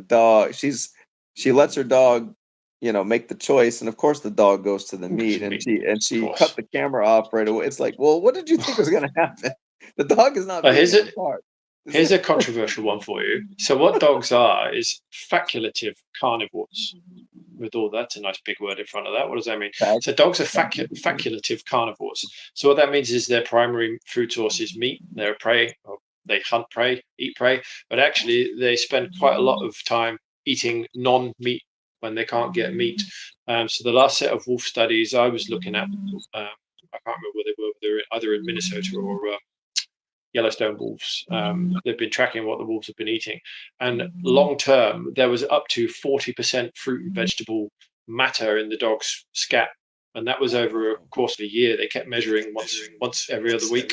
she lets her dog, make the choice, and of course the dog goes to the meat, and meat, of she cut course. the camera off right away. It's like, well, what did you think was gonna happen? The dog is not But vegan. It's hard. here's a controversial one for you. So what dogs are is facultative carnivores. With all that's a nice big word in front of that. What does that mean? Fact. So dogs are facultative carnivores. So what that means is their primary food source is meat. They're prey. Or they hunt prey, eat prey, but actually they spend quite a lot of time eating non-meat when they can't get meat. So the last set of wolf studies I was looking at, I can't remember where they were. They were either in Minnesota or Yellowstone wolves. They've been tracking what the wolves have been eating, and long term, there was up to 40% fruit and vegetable matter in the dog's scat, and that was over a course of a year. They kept measuring once every other week,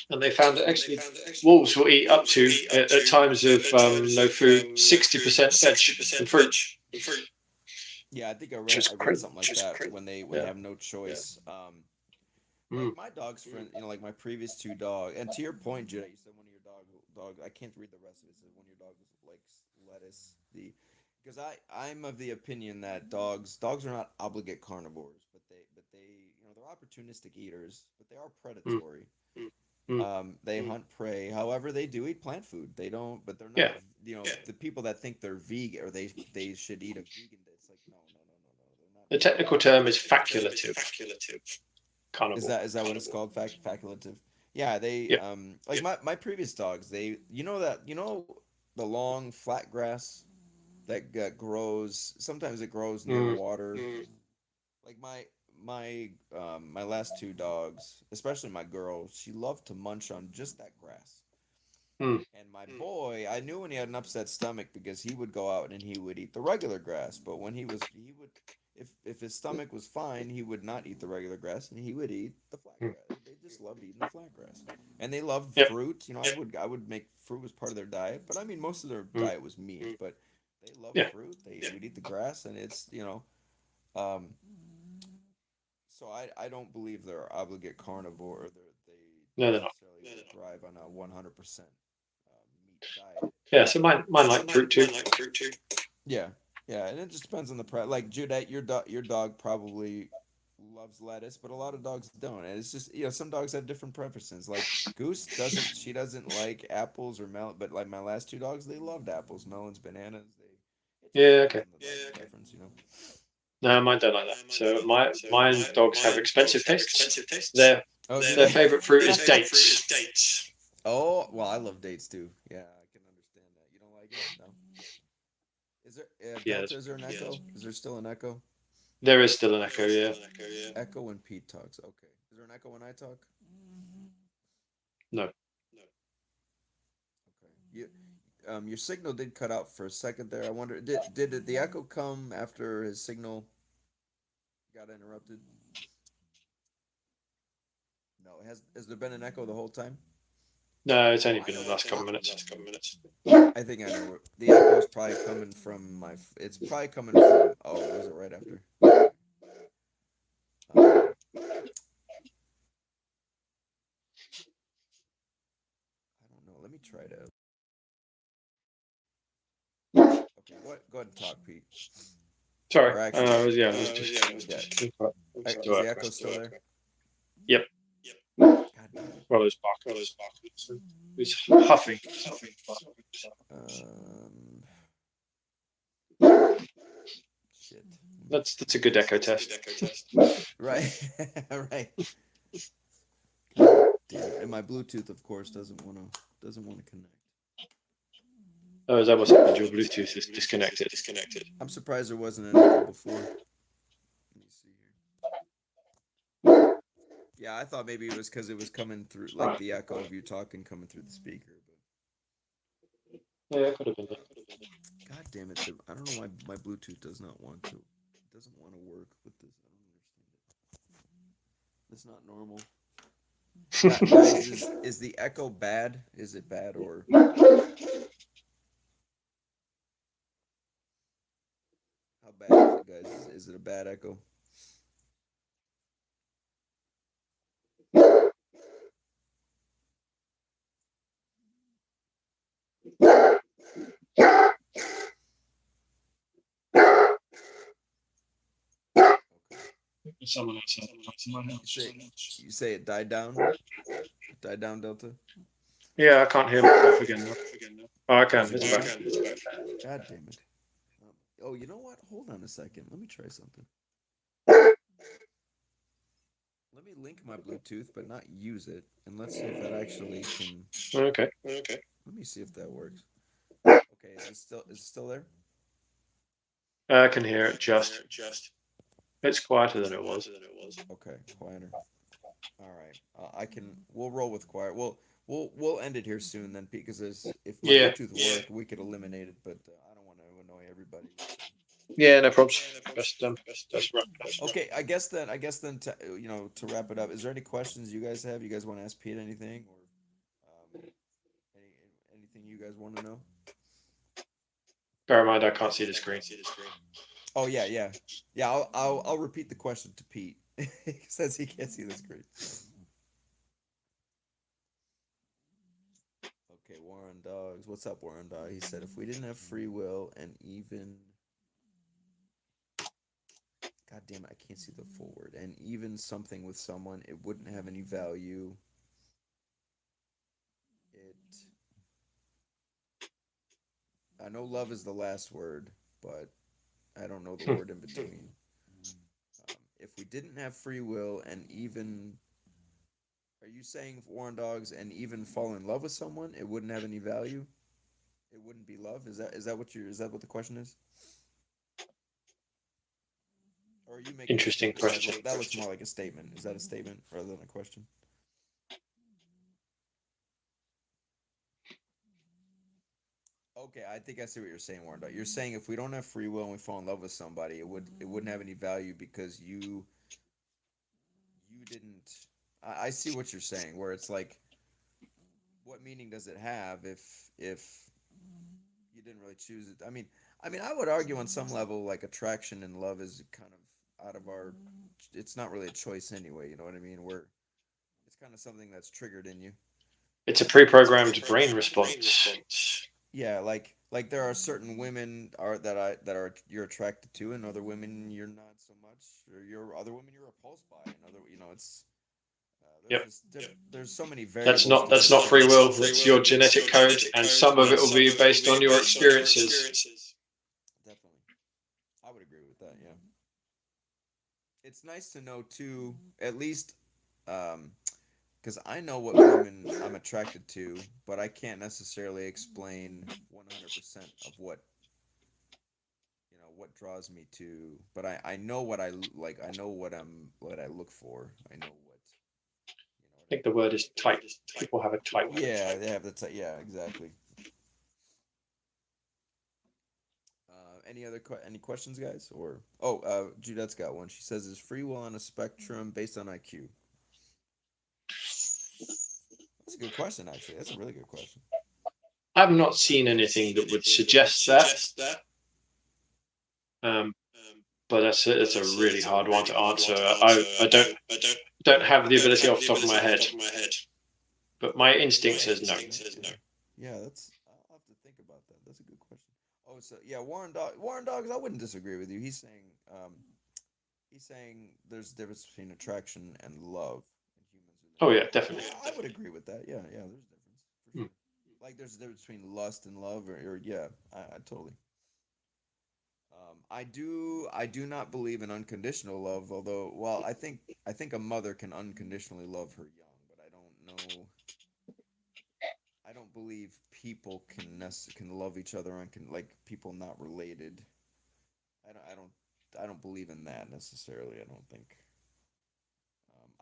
and they found that actually wolves will eat up to at times of no food 60% veg and fruit, Yeah, I think I which read is I read crazy. something like that when they Yeah. have no choice. Mm. Like my dog's friend, like my previous two dogs, and to your point, Judah, you said one of your dog. I can't read the rest of it. Said one of your dogs likes lettuce. Because I'm of the opinion that dogs are not obligate carnivores, but they they're opportunistic eaters, but they are Mm. predatory. Mm. They hunt prey. However, they do eat plant food. They don't, but they're not. Yeah. The people that think they're vegan or they should eat a vegan. It's like no. They're not The vegan. technical term is facultative Is carnivore. that what it's called? Facultative. Yeah, they Yeah. like my previous dogs. They the long flat grass that grows. Sometimes it grows near Mm. water. Like my last two dogs, especially my girl, she loved to munch on just that grass. Mm. And my boy, I knew when he had an upset stomach because he would go out and he would eat the regular grass. But when he would, if his stomach was fine, he would not eat the regular grass and he would eat the flat Mm. grass. They just loved eating the flat grass, and they loved Yep. fruit. I would make fruit as part of their diet, but I mean most of their Mm. diet was meat. But they loved Yeah. fruit. They would eat the grass, and it's Um, so I don't believe they're obligate carnivore. Or No, they they're not. necessarily thrive on a 100% meat diet. Yeah, so mine like fruit too. Yeah, yeah, and it just depends on the price. Like Judette, your dog probably loves lettuce, but a lot of dogs don't. And it's just some dogs have different preferences. Like Goose doesn't, she doesn't like apples or melon, but like my last two dogs, they loved apples, melons, bananas. It just Yeah, depends okay. on the dog's preference. No, mine don't like that. So mine dogs have expensive tastes. Their Oh, do their they? favorite fruit is dates. Oh, well, I love dates too. Yeah, I can understand that. You don't like them? No. Is there Yeah, Delta? Is there an Echo? Is there still an Echo? there is still an echo. Yeah. Echo when Pete talks. Okay. Is there an Echo when I talk? No. Okay. Your signal did cut out for a second there. I wonder, did the Echo come after his signal got interrupted? No. Has there been an Echo the whole time? No, it's only been the last couple of minutes. I think I know. The Echo is probably coming from my. It's probably coming from. Oh, was it right after? I don't know. Let me try to. Okay, go ahead and talk, Pete. Sorry. Or actually, Yeah, it was just yeah. to Is the work. Echo still there? Yep. God damn it. Well, it was barking. It was huffing. Um, shit. That's a good echo test. Right, right. God damn it. And my Bluetooth, of course, doesn't want to connect. Oh, is that what's happened? Your Bluetooth is disconnected. I'm surprised there wasn't an Echo before. Let me see here. Yeah, I thought maybe it was because it was coming through, like the echo of you talking coming through the speaker. Yeah, it could have been that. But God damn it, I don't know why my Bluetooth does not want to. It doesn't want to work with this. I don't understand it. It's not normal. Guys, is the echo bad? Is it bad or? How bad is it, guys? Is it a bad echo? Someone else You say it died down? It died down, Delta? Yeah, I can't hear myself again now. Oh, I can. It's back. God damn it. Oh, you know what? Hold on a second. Let me try something. Let me link my Bluetooth, but not use it, and let's see if that actually can. Okay. Let me see if that works. Okay, is it still there? I can hear it just. It's quieter than it was. Okay, quieter. All right, I can. We'll roll with quiet. We'll end it here soon then, because if my Yeah. Bluetooth worked, we could eliminate it, but I don't want to annoy everybody. Yeah, no problems. Best wrap. Okay, I guess then to wrap it up, is there any questions you guys have? You guys want to ask Pete anything, or any, anything you guys want to know? Bear in mind, I can't see the screen. Oh yeah. I'll repeat the question to Pete since he can't see the screen. Okay, Warren Dogs. What's up, Warren Dog? He said if we didn't have free will and even God damn it, I can't see the full word. And even something with someone, it wouldn't have any value. It I know love is the last word, but I don't know the word in between. If we didn't have free will and even are you saying Warren Dogs and even fall in love with someone, it wouldn't have any value? It wouldn't be love? Is that what the question is? Or are you making a Interesting statement? question. That looks more like a statement. Is that a statement rather than a question? Okay, I think I see what you're saying, Warren. You're saying if we don't have free will and we fall in love with somebody, it wouldn't have any value because you didn't. I see what you're saying, where it's like, what meaning does it have if you didn't really choose it? I mean, I would argue on some level like attraction and love is kind of out of our. It's not really a choice anyway. You know what I mean? It's kind of something that's triggered in you. It's a pre-programmed brain response. Yeah, like there are certain women that are you're attracted to, and other women you're not so much, or you're other women you're repulsed by, and other it's there's Yep. this there's so many That's variables not to that's this not free thing. will. It's your genetic code, and some of it will be based on your experiences. Definitely, I would agree with that. Yeah, it's nice to know too, at least, because I know what women I'm attracted to, but I can't necessarily explain 100% of what draws me to. But I know what I like. I know what I look for. I know what I think the word is type. People have a type. Yeah, they have the yeah, exactly. Any questions, guys? Or Judette's got one. She says, "Is free will on a spectrum based on IQ?" That's a good question, actually. That's a really good question. I've not seen anything that would suggest that. Um, but it's a really hard one to answer. I don't have the ability off the top of my head, but my instinct says no. Yeah, that's. I'll have to think about that. That's a good question. Oh, so yeah, Warren Dogs. I wouldn't disagree with you. He's saying there's a difference between attraction and love in humans. Oh yeah, definitely. I would agree with that. Yeah, yeah. There's a difference for sure. Like there's a difference between lust and love, or yeah, I totally. I do not believe in unconditional love. Although, well, I think a mother can unconditionally love her young, but I don't know. I don't believe people can love each other like people not related. I don't believe in that necessarily. I don't think.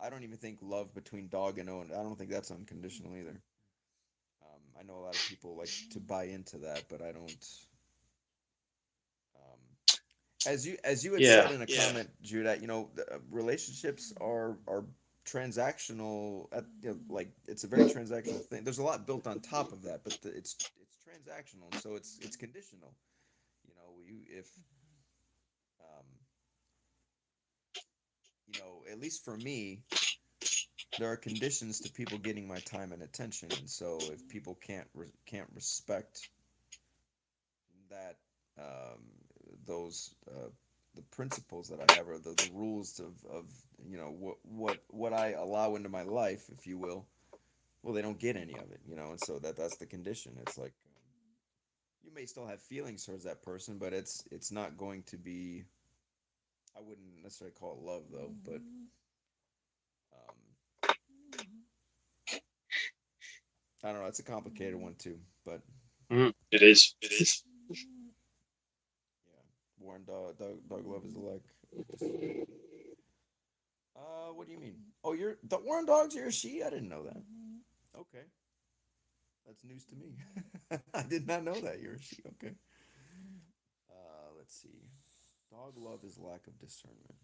I don't even think love between dog and owner. I don't think that's unconditional either. I know a lot of people like to buy into that, but I don't. Um, as you had Yeah. said in a comment, Judah, relationships are transactional. Like it's a very transactional thing. There's a lot built on top of that, but it's transactional, and so it's conditional. If um, at least for me, there are conditions to people getting my time and attention, and so if people can't respect that, those the principles that I have, or the rules of what I allow into my life, if you will, well, they don't get any of it, and so that's the condition. It's like, you may still have feelings towards that person, but it's not going to be. I wouldn't necessarily call it love though, but um, I don't know. It's a complicated one too, but It is. yeah, Warren Dog Love is like. What do you mean? Oh, you're the Warren Dogs. You're a she. I didn't know that. Okay, that's news to me. I did not know that you're a she. Okay. Let's see. Dog love is lack of discernment.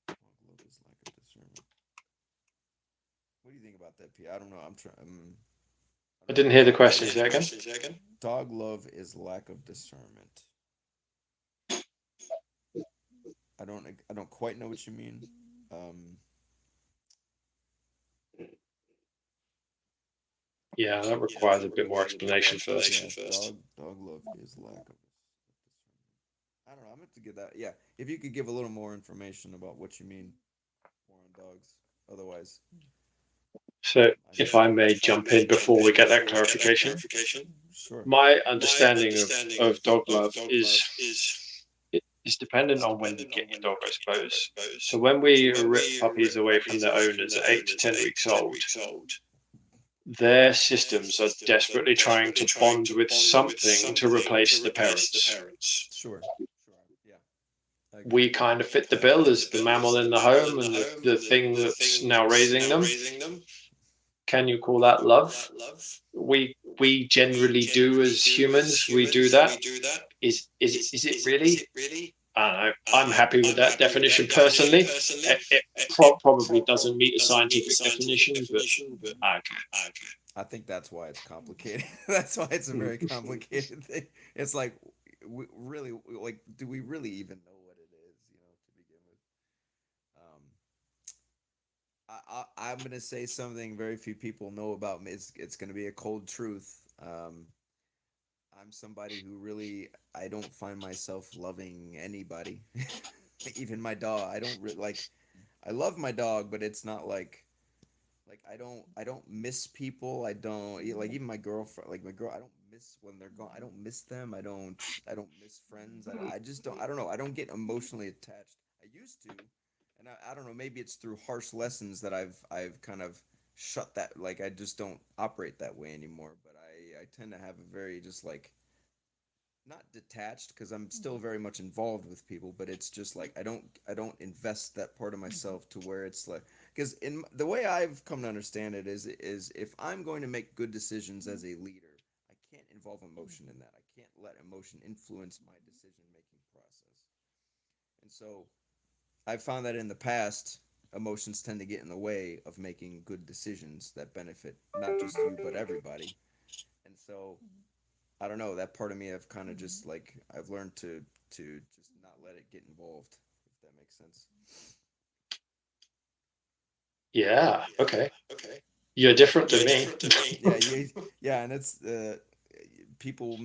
Dog love is lack of discernment. What do you think about that, P? I don't know. I'm trying. I didn't hear the question. Say again. Dog love is lack of discernment. I don't quite know what you mean. Yeah, that requires a bit more explanation first. Dog love is lack of discernment. I don't know. I'm going to get that. Yeah, if you could give a little more information about what you mean, more on dogs. Otherwise, So, if I may jump in before we get that clarification, sure. my understanding of dog love is dependent on when you get your dog, I suppose. So when we rip puppies away from their owners at 8 to 10 weeks old, their systems are desperately trying to bond with something to replace the parents. Sure. Yeah. We kind of fit the bill as the mammal in the home and the thing that's now raising them. Can you call that love? We generally do as humans. We do that. Is it really? I don't know. I'm happy with that definition personally. It probably doesn't meet a scientific definition, but okay. I think that's why it's complicated. That's why it's a very complicated thing. It's like, really, like, do we really even know what it is? To begin with. I'm gonna say something very few people know about me. It's gonna be a cold truth. I'm somebody who really I don't find myself loving anybody, even my dog. I don't like. I love my dog, but it's not like I don't miss people. I don't like even my girlfriend. Like my girl, I don't miss when they're gone. I don't miss them. I don't miss friends. I just don't. I don't know. I don't get emotionally attached. I used to, and I don't know. Maybe it's through harsh lessons that I've kind of shut that. Like I just don't operate that way anymore. But I tend to have a very just like not detached because I'm still very much involved with people, but it's just like I don't invest that part of myself to where it's like because in the way I've come to understand it is if I'm going to make good decisions as a leader, I can't involve emotion in that. I can't let emotion influence my decision making process. And so I've found that in the past, emotions tend to get in the way of making good decisions that benefit not just you but everybody. And so I don't know, that part of me I've kind of just like I've learned to just not let it get involved, if that makes sense. Yeah. Okay. You're different than me. Yeah, yeah, and it's people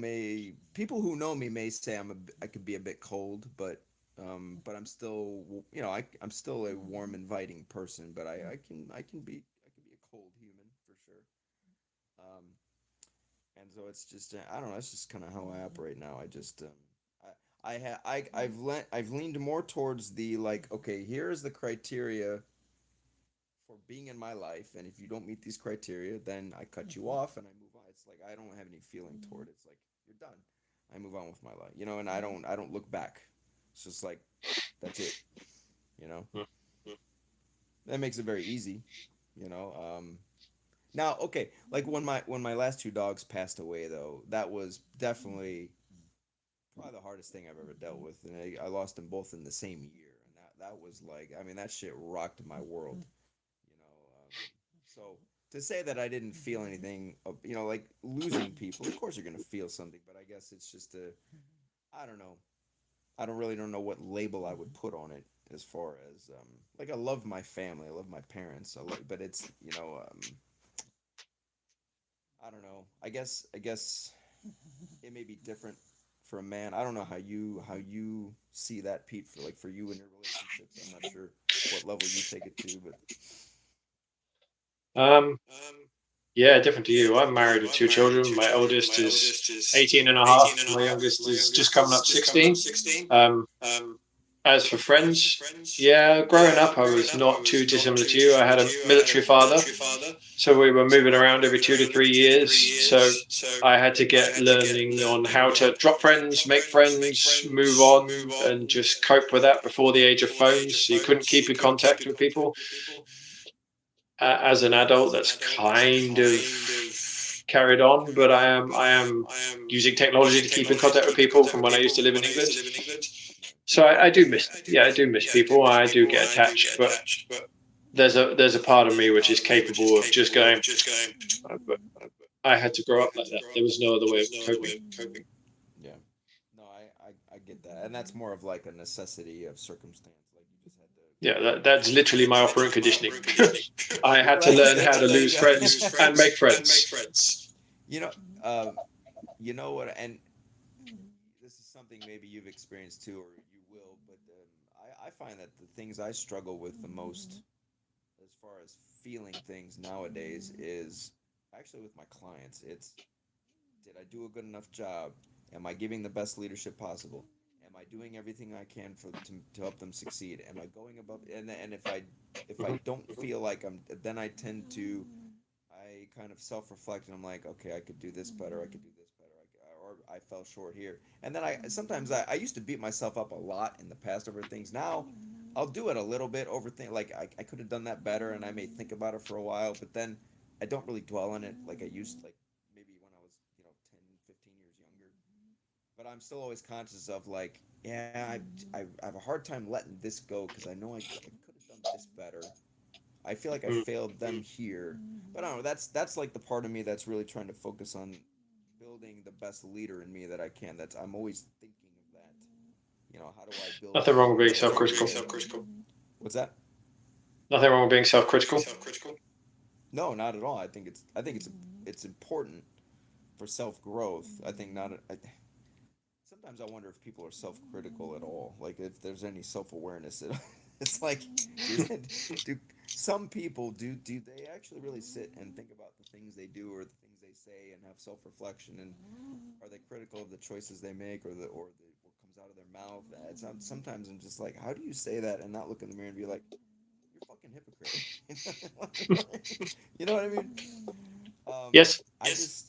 who know me may say I could be a bit cold, but I'm still I'm still a warm, inviting person, but I can be a cold human for sure. Um, and so it's just I don't know. It's just kind of how I operate now. I just I've leaned more towards the like okay, here is the criteria for being in my life, and if you don't meet these criteria, then I cut you off and I move on. It's like I don't have any feeling toward it. It's like you're done. I move on with my life, and I don't look back. It's just like that's it, you know. That makes it very easy, you know. Now, okay, like when my last two dogs passed away, though, that was definitely probably the hardest thing I've ever dealt with, and I lost them both in the same year, and that was like, I mean, that shit rocked my world, you know. So to say that I didn't feel anything, like losing people, of course you're gonna feel something, but I guess it's just I don't know, I don't know what label I would put on it as far as like I love my family, I love my parents, but it's I don't know, I guess it may be different for a man. I don't know how you see that, Pete, for you and your relationships. I'm not sure what level you take it to, but Um, yeah, different to you. I'm married with two children. My oldest is 18 and a half. My youngest is just coming up 16. Um, as for friends, yeah, growing up, I was not too dissimilar to you. I had a military father, so we were moving around every 2 to 3 years. So I had to get learning on how to drop friends, make friends, move on, and just cope with that before the age of phones. So you couldn't keep in contact with people. As an adult, that's kind of carried on, but I am using technology to keep in contact with people from when I used to live in England. So I do miss them. Yeah, I do miss people. I do get attached, but there's a part of me which is capable of just going. But I had to grow up like that. There was no other way of coping. yeah. No, I get that, and that's more of like a necessity of circumstance. Like you just had Yeah, that's literally my operant conditioning. I to. had to learn how to There lose you go. friends and make friends. you know, um, you know what, and this is something maybe you've experienced too, or you will, but I find that the things I struggle with the most as far as feeling things nowadays is actually with my clients. It's did I do a good enough job? Am I giving the best leadership possible? Am I doing everything I can to help them succeed? Am I going above? And if I don't feel like then I tend to I kind of self reflect and I'm like, okay, I could do this better. I could do this better. Or I fell short here. And then I used to beat myself up a lot in the past over things. Now I'll do it a little bit, overthink. Like I could have done that better, and I may think about it for a while, but then I don't really dwell on it like I used, like maybe when I was 10, 15 years younger. But I'm still always conscious of like, yeah, I have a hard time letting this go because I know I could have done this better. I feel like I Mm. failed them here, but I don't know. That's like the part of me that's really trying to focus on building the best leader in me that I can. That's I'm always thinking of that. How do I build Nothing that wrong with leader being that's self-critical. What's that? Nothing wrong with being self-critical. No, not at all. I think it's important for self-growth. I think not. Sometimes I wonder if people are self-critical at all. Like if there's any self-awareness. It's like, do some people do they actually really sit and think about the things they do or the things they say and have self-reflection, and are they critical of the choices they make or what comes out of their mouth? Sometimes I'm just like, how do you say that and not look in the mirror and be like, you're a fucking hypocrite? You know what I mean? Yes.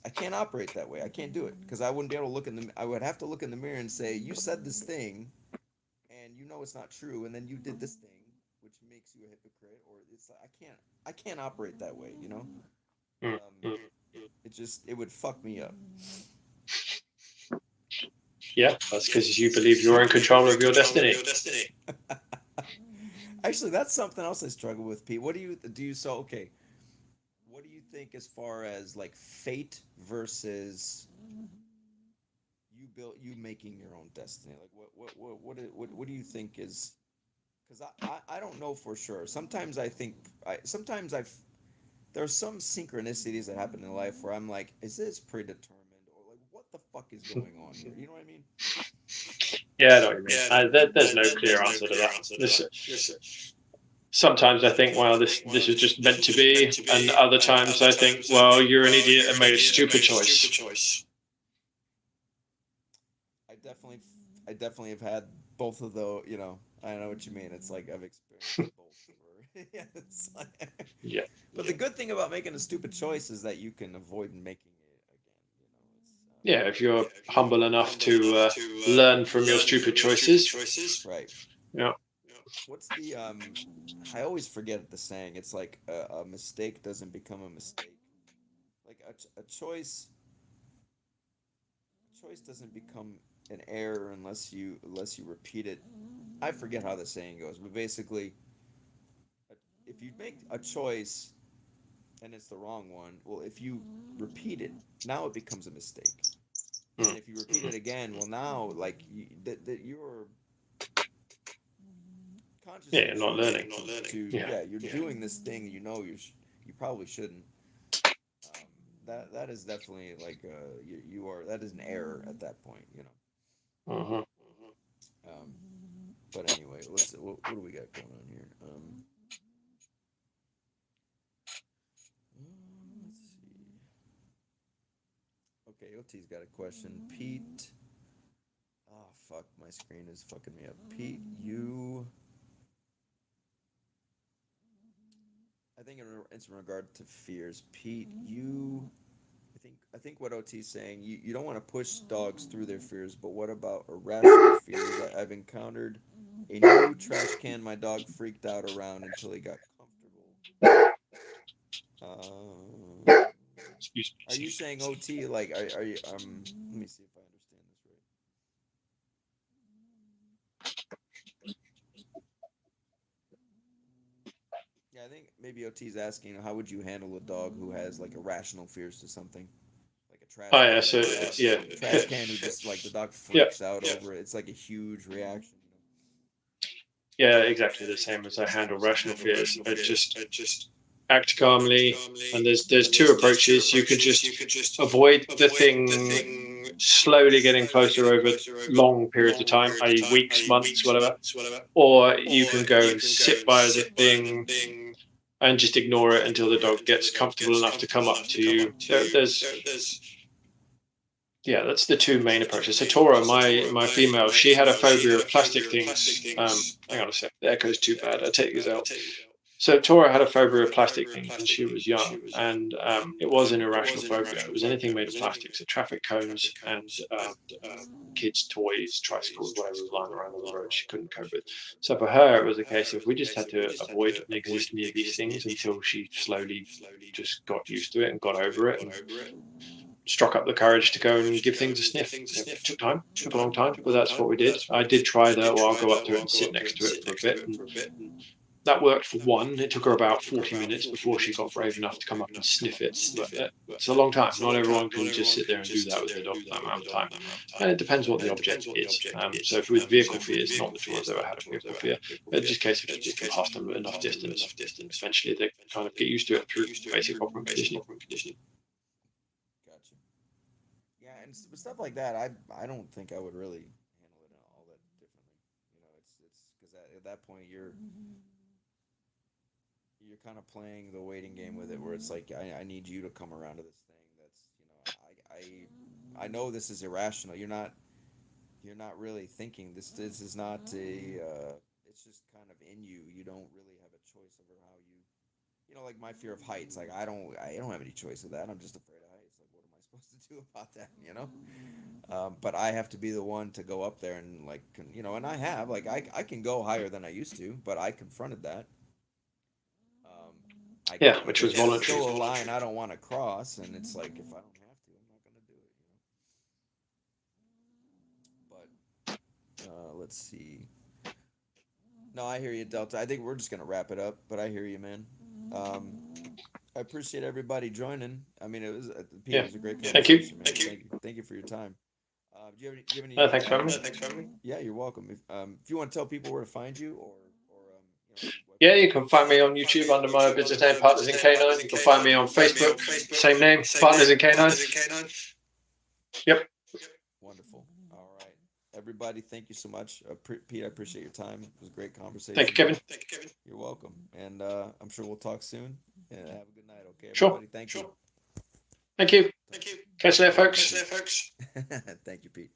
I can't operate that way. I can't do it because I wouldn't be able to look in the. I would have to look in the mirror and say, "You said this thing, and you know it's not true, and then you did this thing, which makes you a hypocrite." Or it's like, I can't operate that way. You know, it would fuck me up. Yeah, that's because you believe you're in control of your destiny. Actually, that's something else I struggle with, Pete. What do you? So okay. What do you think as far as like fate versus you making your own destiny? Like what do you think is? Because I don't know for sure. Sometimes I think there's some synchronicities that happen in life where I'm like, is this predetermined or like what the fuck is going on here? You know what I mean? Yeah, I know what you mean. There's no clear answer to that. Sometimes I think, well, this is just meant to be, and other times I think, well, you're an idiot and made a stupid choice. I definitely have had both of those. You know, I know what you mean. It's like I've experienced both. Yeah, yeah. But the good thing about making a stupid choice is that you can avoid making it again. Yeah, if you're humble enough to learn from your stupid choices. Right. Yeah. What's the I always forget the saying. It's like a mistake doesn't become a mistake. Like a choice doesn't become an error unless you repeat it. I forget how the saying goes, but basically, if you make a choice and it's the wrong one, well, if you repeat it, now it becomes a mistake. And if you repeat it again, well, now like you're consciously you're not learning. You're doing this thing you know you probably shouldn't. That is definitely like you are that is an error at that point, you know. But anyway, let's what do we got going on here? Let's see. Okay, OT's got a question. Pete. Oh fuck, my screen is fucking me up. Pete, I think it's in regard to fears. Pete, I think what OT's saying, you don't want to push dogs through their fears, but what about irrational fears? I've encountered a new trash can my dog freaked out around until he got comfortable. Are you saying OT like are you let me see if I understand this right. Yeah, I think maybe OT's asking how would you handle a dog who has like irrational fears to something? Like a trash can. Trash can who just like the dog freaks out over it. It's like a huge reaction, you know. Yeah, exactly the same as I handle rational fears. I just act calmly, and there's two approaches. You can just avoid the thing slowly getting closer over long periods of time, i.e. weeks, months, whatever. Or you can go and sit by the thing and just ignore it until the dog gets comfortable enough to come up to you. That's the two main approaches. So Tora, my female, she had a phobia of plastic things. Hang on a sec, the echo's too bad. I'll take these out. So Tora had a phobia of plastic things when she was young, and it was an irrational phobia. It was anything made of plastic, so traffic cones and kids' toys, tricycles, whatever was lying around on the road, she couldn't cope with. So for her, it was a case of we just had to avoid and exist near these things until she slowly just got used to it and got over it and struck up the courage to go and give things a sniff. It took time, took a long time, but that's what we did. I did try I'll go up to it and sit next to it for a bit and that worked for one. It took her about 40 minutes before she got brave enough to come up and sniff it. But it's a long time. Not everyone can just sit there and do that with their dog for that amount of time. And it depends what the object is. So if with vehicle fears, not that I've ever had a vehicle fear, it's just a case of just walking past them enough distance. Eventually they kind of get used to it through basic operant conditioning. Gotcha. Yeah, and stuff like that, I don't think I would really handle it all that differently. You know, it's because at that point you're kind of playing the waiting game with it, where it's like I need you to come around to this thing that's, you know, I know this is irrational. You're not really thinking this is not a it's just kind of in you. You don't really have a choice over how you know, like my fear of heights. Like I don't have any choice of that. I'm just afraid of heights. Like what am I supposed to do about that, you know? But I have to be the one to go up there and like, you know, and I have, like, I can go higher than I used to, but I confronted that. Which was voluntary. Still a line I don't want to cross, and it's like, if I don't have to, I'm not going to do it, you know. But let's see. No, I hear you, Delta. I think we're just going to wrap it up, but I hear you, man. I appreciate everybody joining. I mean, it was Pete, it was a great conversation, man. Thank you for your time. Do you have any? Thanks for having me. Yeah, you're welcome. If you want to tell people where to find you, or you know, yeah, you can find me on YouTube under my business name, Partners in K9. You can find me on Facebook, same name, Partners in K9. Yep. Wonderful. All right, everybody, thank you so much, Pete. I appreciate your time. It was a great conversation. Thank you, Kevin. You're welcome, and I'm sure we'll talk soon. And have a good night. Okay, Sure. everybody. Thank you. Thank you. Catch you later, folks. Thank you, Pete.